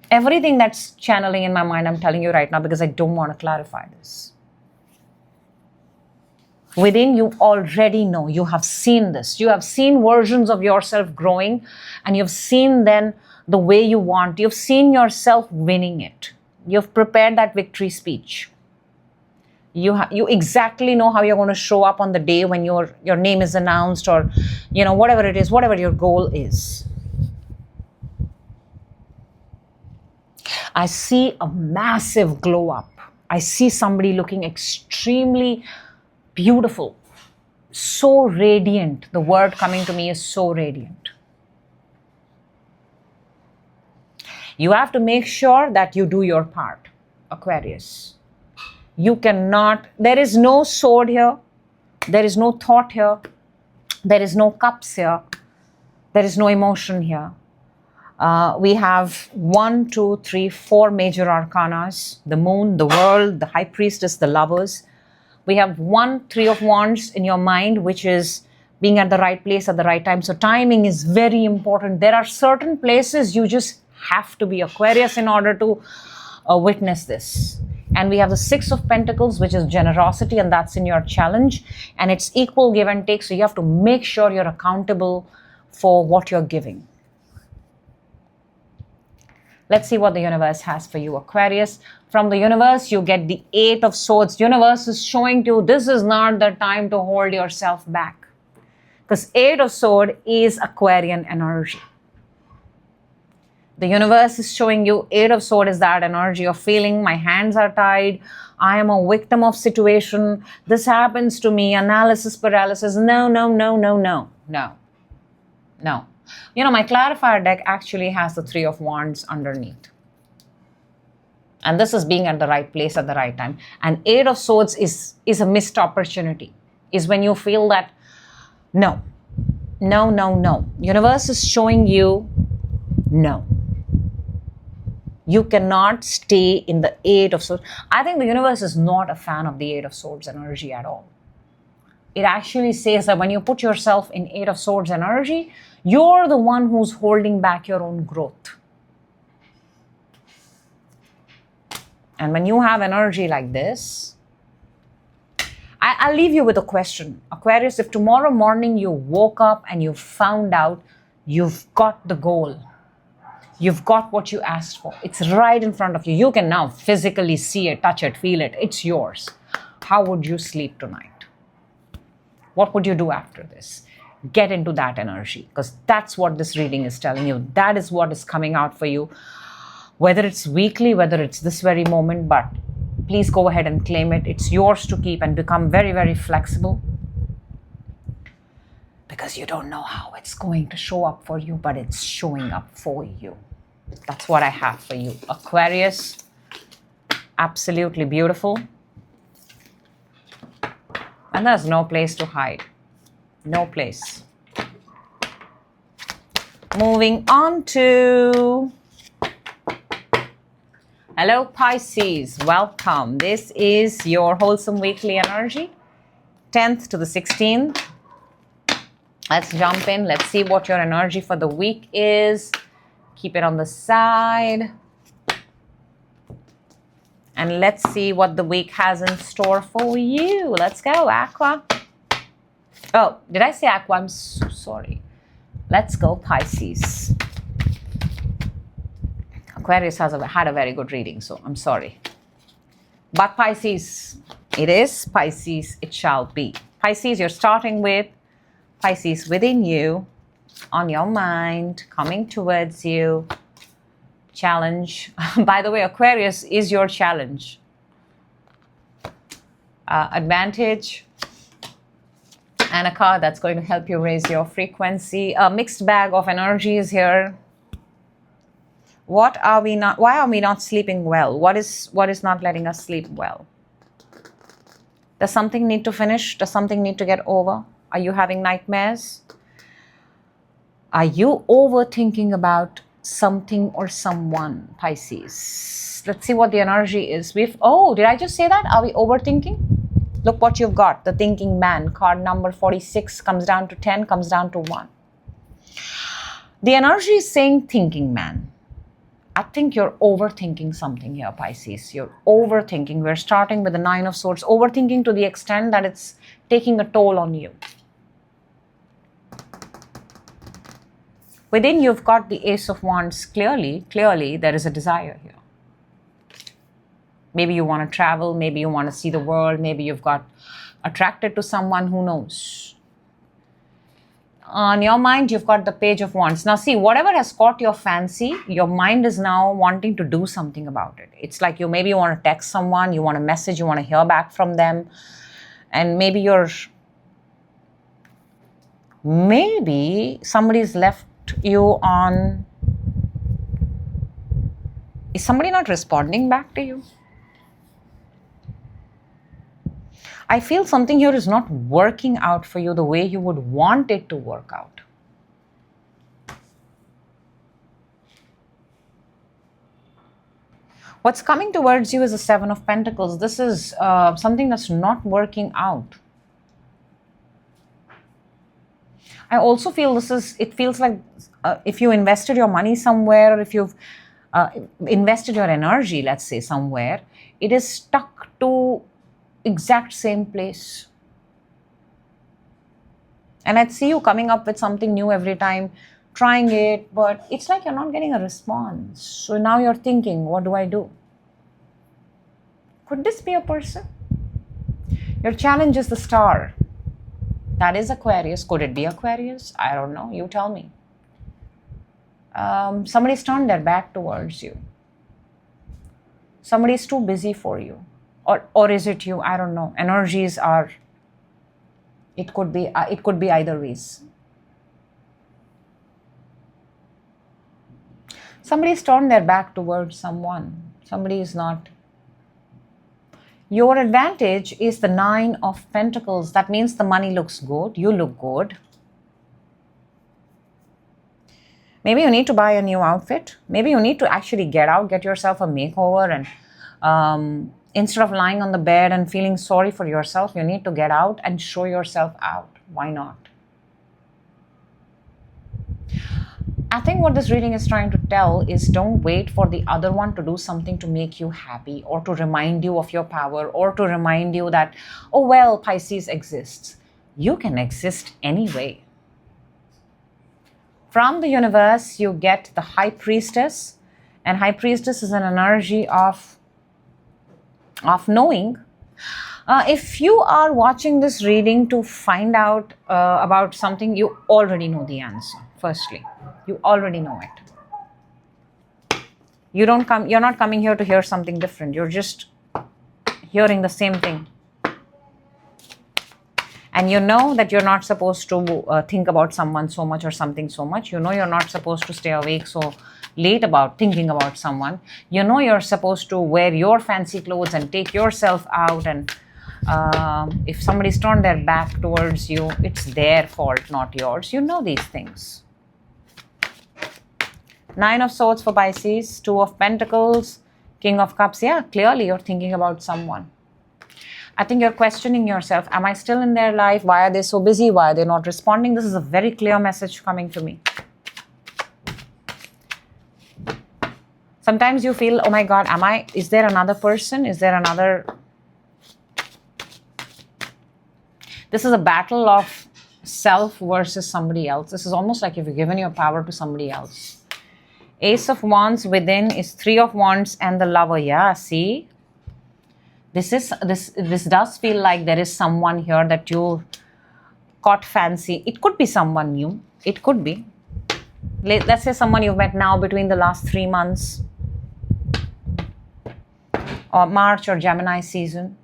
Everything that's channeling in my mind, I'm telling you right now because I don't want to clarify this. Within you already know, you have seen this. You have seen versions of yourself growing and you've seen then the way you want. You've seen yourself winning it. You've prepared that victory speech. You exactly know how you're going to show up on the day when your name is announced or, whatever it is, whatever your goal is. I see a massive glow up. I see somebody looking extremely beautiful, so radiant. The word coming to me is so radiant. You have to make sure that you do your part, Aquarius. You cannot, there is no sword here, there is no thought here, there is no cups here, there is no emotion here. We have 1, 2, 3, 4 major arcanas, the moon, the world, the high priestess, the lovers. We have 1, 3 of wands in your mind, which is being at the right place at the right time. So timing is very important. There are certain places you just have to be Aquarius in order to witness this. And we have the 6 of Pentacles, which is generosity, and that's in your challenge. And it's equal give and take. So you have to make sure you're accountable for what you're giving. Let's see what the universe has for you, Aquarius. From the universe, you get the 8 of Swords. Universe is showing you this is not the time to hold yourself back. Because 8 of Swords is Aquarian energy. The universe is showing you 8 of Swords is that energy of feeling my hands are tied. I am a victim of situation. This happens to me. Analysis paralysis. No. My clarifier deck actually has the 3 of Wands underneath. And this is being at the right place at the right time. And 8 of Swords is a missed opportunity. Is when you feel that, no. Universe is showing you, no. You cannot stay in the 8 of Swords. I think the universe is not a fan of the 8 of Swords energy at all. It actually says that when you put yourself in 8 of Swords energy, you're the one who's holding back your own growth. And when you have energy like this, I'll leave you with a question. Aquarius, if tomorrow morning you woke up and you found out you've got the goal, you've got what you asked for, it's right in front of you, you can now physically see it, touch it, feel it, it's yours. How would you sleep tonight? What would you do after this? Get into that energy, because that's what this reading is telling you. That is what is coming out for you. Whether it's weekly, whether it's this very moment, but please go ahead and claim it. It's yours to keep and become very, very flexible. Because you don't know how it's going to show up for you, but it's showing up for you. That's what I have for you. Aquarius, absolutely beautiful. And there's no place to hide. No place. Moving on to... Hello, Pisces. Welcome. This is your wholesome weekly energy. 10th to the 16th. Let's jump in. Let's see what your energy for the week is. Keep it on the side. And let's see what the week has in store for you. Let's go, Aqua. Oh, did I say Aqua? I'm so sorry. Let's go, Pisces. Aquarius has had a very good reading, so I'm sorry. But Pisces, it is. Pisces, it shall be. Pisces, you're starting with Pisces within you. on your mind, coming towards you. Challenge. By the way, Aquarius is your challenge. Advantage. And a card that's going to help you raise your frequency. A mixed bag of energies here. Why are we not sleeping well? What is not letting us sleep well? Does something need to finish? Does something need to get over? Are you having nightmares? Are you overthinking about something or someone, Pisces? Let's see what the energy is. Did I just say that? Are we overthinking? Look what you've got. The thinking man. Card number 46 comes down to 10, comes down to 1. The energy is saying thinking man. I think you're overthinking something here, Pisces. You're overthinking. We're starting with the 9 of Swords. Overthinking to the extent that it's taking a toll on you. Within you've got the Ace of Wands. Clearly there is a desire here. Maybe you want to travel. Maybe you want to see the world. Maybe you've got attracted to someone. Who knows? On your mind, you've got the Page of Wands. Now see, whatever has caught your fancy, your mind is now wanting to do something about it. It's like you want to text someone, you want to message, you want to hear back from them. And maybe somebody's left you on... Is somebody not responding back to you? I feel something here is not working out for you the way you would want it to work out. What's coming towards you is the 7 of Pentacles. This is something that's not working out. I also feel it feels like if you invested your money somewhere, or if you've invested your energy, let's say, somewhere, it is stuck to exact same place. And I'd see you coming up with something new every time, trying it, but it's like you're not getting a response. So now you're thinking, what do I do? Could this be a person? Your challenge is the Star. That is Aquarius. Could it be Aquarius? I don't know. You tell me. Somebody's turned their back towards you. Somebody's too busy for you. Or is it you? I don't know. Energies are... It could be either ways. Somebody's turned their back towards someone. Somebody is not... Your advantage is the 9 of Pentacles. That means the money looks good. You look good. Maybe you need to buy a new outfit. Maybe you need to actually get yourself a makeover, and instead of lying on the bed and feeling sorry for yourself, you need to get out and show yourself out. Why not? I think what this reading is trying to tell is don't wait for the other one to do something to make you happy, or to remind you of your power, or to remind you that, oh well, Pisces exists. You can exist anyway. From the universe, you get the High Priestess, and High Priestess is an energy of knowing. If you are watching this reading to find out about something, you already know the answer. Firstly, you already know it. You're not coming here to hear something different. You're just hearing the same thing. And you know that you're not supposed to think about someone so much or something so much. You know you're not supposed to stay awake so late about thinking about someone. You know you're supposed to wear your fancy clothes and take yourself out. And if somebody's turned their back towards you, it's their fault, not yours. You know these things. 9 of Swords for Pisces, 2 of Pentacles, King of Cups. Yeah, clearly you're thinking about someone. I think you're questioning yourself. Am I still in their life? Why are they so busy? Why are they not responding? This is a very clear message coming to me. Sometimes you feel, oh my God, is there another person? Is there another... This is a battle of self versus somebody else. This is almost like you've given your power to somebody else. Ace of Wands within is 3 of Wands and the Lover. Yeah, see? This does feel like there is someone here that caught fancy. It could be someone new. It could be. Let's say someone you've met now between the last 3 months, or March or Gemini season.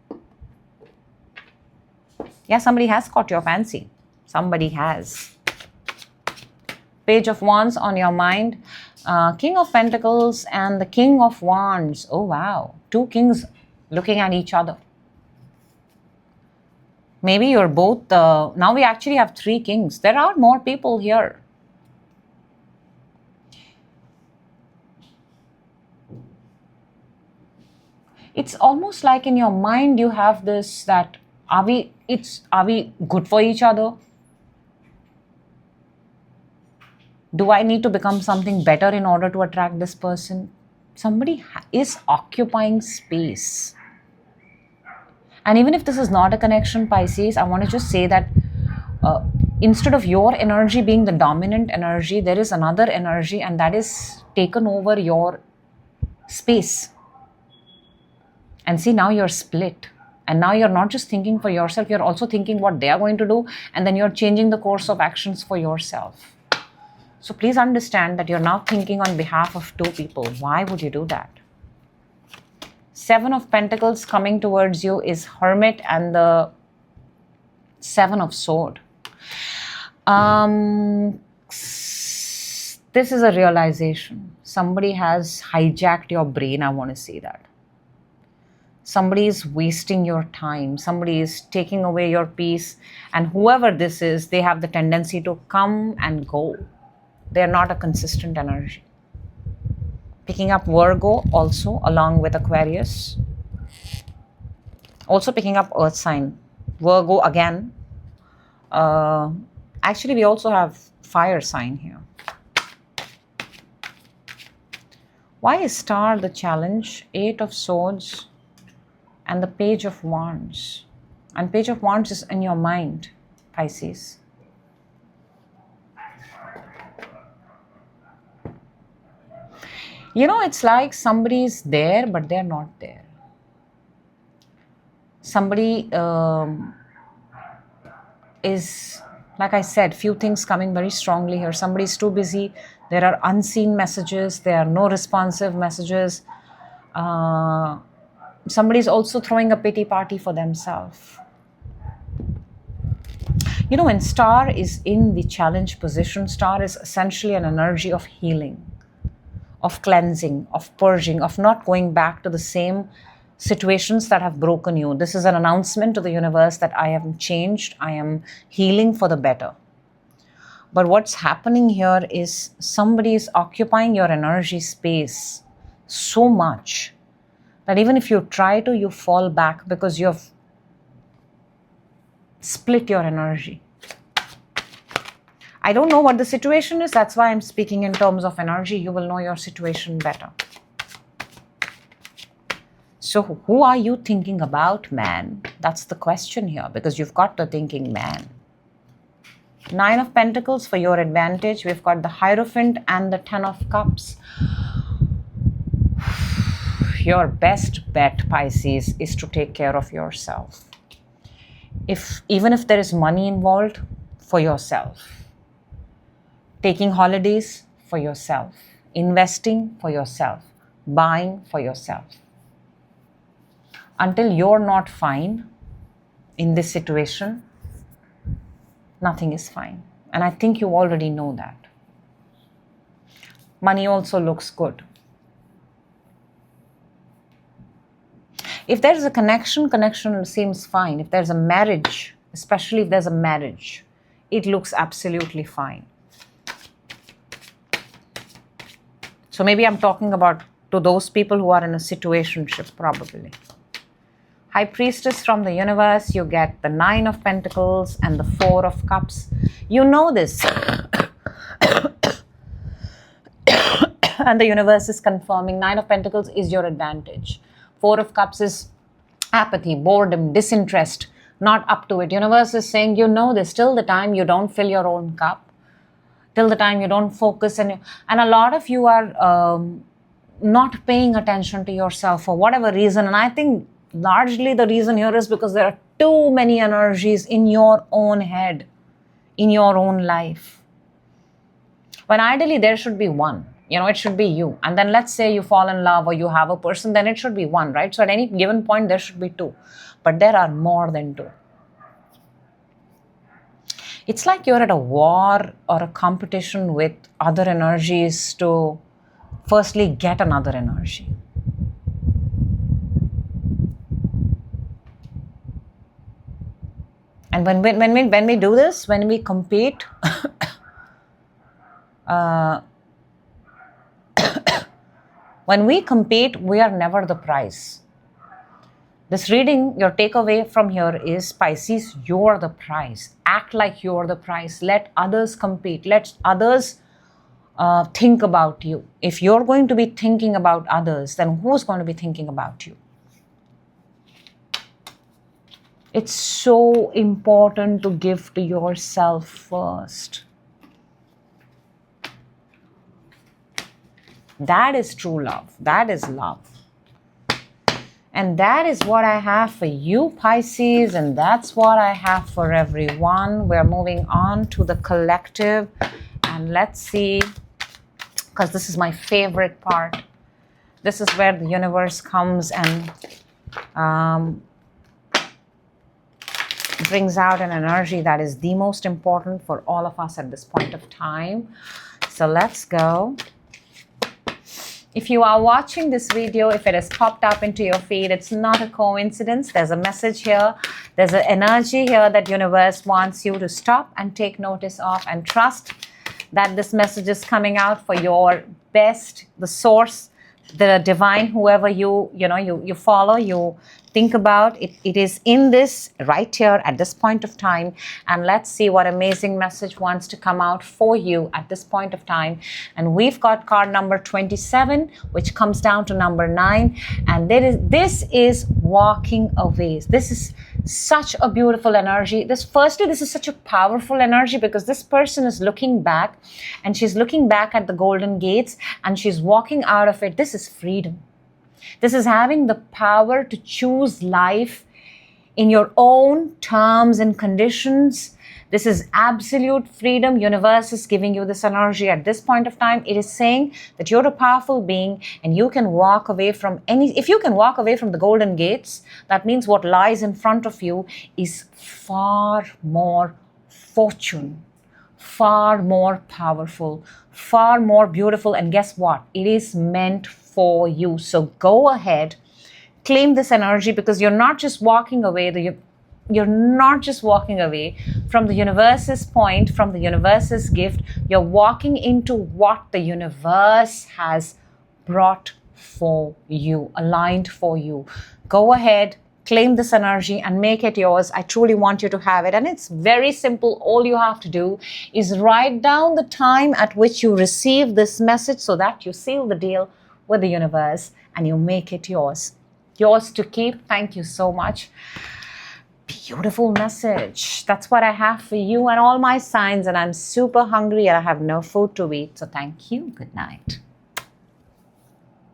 Yeah, somebody has caught your fancy. Somebody has. Page of Wands on your mind. King of Pentacles and the King of Wands. Oh, wow. 2 kings looking at each other. Maybe you're both. Now we actually have 3 kings. There are more people here. It's almost like in your mind you have this that are we good for each other? Do I need to become something better in order to attract this person? Somebody is occupying space. And even if this is not a connection, Pisces, I want to just say that instead of your energy being the dominant energy, there is another energy, and that is taken over your space. And see, now you're split. And now you're not just thinking for yourself, you're also thinking what they are going to do, and then you're changing the course of actions for yourself. So please understand that you're now thinking on behalf of 2 people. Why would you do that? 7 of Pentacles coming towards you is Hermit and the 7 of Swords. This is a realization. Somebody has hijacked your brain, I want to say that. Somebody is wasting your time. Somebody is taking away your peace. And whoever this is, they have the tendency to come and go. They are not a consistent energy. Picking up Virgo also along with Aquarius. Also picking up Earth sign. Virgo again. Actually, we also have fire sign here. Why is Star the challenge? 8 of Swords and the Page of Wands. And Page of Wands is in your mind, Pisces. You know, it's like somebody's there, but they're not there. Somebody is, like I said, few things coming very strongly here. Somebody's too busy. There are unseen messages. There are no responsive messages. Somebody's also throwing a pity party for themselves. You know, when Star is in the challenge position, Star is essentially an energy of healing, of cleansing, of purging, of not going back to the same situations that have broken you. This is an announcement to the universe that I am changed, I am healing for the better. But what's happening here is somebody is occupying your energy space so much that even if you try to, you fall back because you've split your energy. I don't know what the situation is. That's why I'm speaking in terms of energy. You will know your situation better. So who are you thinking about, man? That's the question here, because you've got the thinking man. 9 of Pentacles for your advantage. We've got the Hierophant and the 10 of Cups. Your best bet, Pisces, is to take care of yourself. Even if there is money involved, for yourself. Taking holidays for yourself. Investing for yourself. Buying for yourself. Until you're not fine in this situation, nothing is fine. And I think you already know that. Money also looks good. If there's a connection seems fine. If there's a marriage, especially if there's a marriage, it looks absolutely fine. So maybe I'm talking about to those people who are in a situationship, probably. High Priestess from the universe, you get the 9 of Pentacles and the 4 of Cups. You know this. And the universe is confirming 9 of Pentacles is your advantage. 4 of Cups is apathy, boredom, disinterest, not up to it. Universe is saying, you know this, till the time you don't fill your own cup, till the time you don't focus, and a lot of you are not paying attention to yourself for whatever reason. And I think largely the reason here is because there are too many energies in your own head. in your own life. When ideally there should be one. It should be you. And then let's say you fall in love or you have a person, then it should be one, right? So at any given point, there should be two. But there are more than two. It's like you're at a war or a competition with other energies to firstly get another energy. And when we do this, when we compete, when we compete, we are never the prize. This reading, your takeaway from here is, Pisces, you're the prize. Act like you're the prize. Let others compete. Let others think about you. If you're going to be thinking about others, then who's going to be thinking about you? It's so important to give to yourself first. That is true love. That is love. And that is what I have for you, Pisces, and that's what I have for everyone. We're moving on to the collective, and let's see, because this is my favorite part. This is where the universe comes and brings out an energy that is the most important for all of us at this point of time. So let's go. If you are watching this video, if it has popped up into your feed, it's not a coincidence. There's a message here. There's an energy here that universe wants you to stop and take notice of, and trust that this message is coming out for your best, the source, the divine, whoever you follow, you think about. It is in this right here at this point of time. And let's see what amazing message wants to come out for you at this point of time. And we've got card number 27, which comes down to number 9. And this is walking away. This is such a beautiful energy. This is such a powerful energy, because this person is looking back, and she's looking back at the golden gates, and she's walking out of it. This is freedom. This is having the power to choose life in your own terms and conditions. This is absolute freedom. Universe is giving you this energy at this point of time. It is saying that you're a powerful being, and you can walk away from if you can walk away from the golden gates, that means what lies in front of you is far more fortune, far more powerful, far more beautiful. And guess what? It is meant for you. So go ahead, claim this energy, because you're not just walking away. You're not just walking away from the universe's point, from the universe's gift. You're walking into what the universe has brought for you, aligned for you. Go ahead, claim this energy and make it yours. I truly want you to have it. And it's very simple. All you have to do is write down the time at which you receive this message, so that you seal the deal with the universe and you make it yours. Yours to keep. Thank you so much. Beautiful message. That's what I have for you and all my signs. And I'm super hungry and I have no food to eat. So thank you. Good night.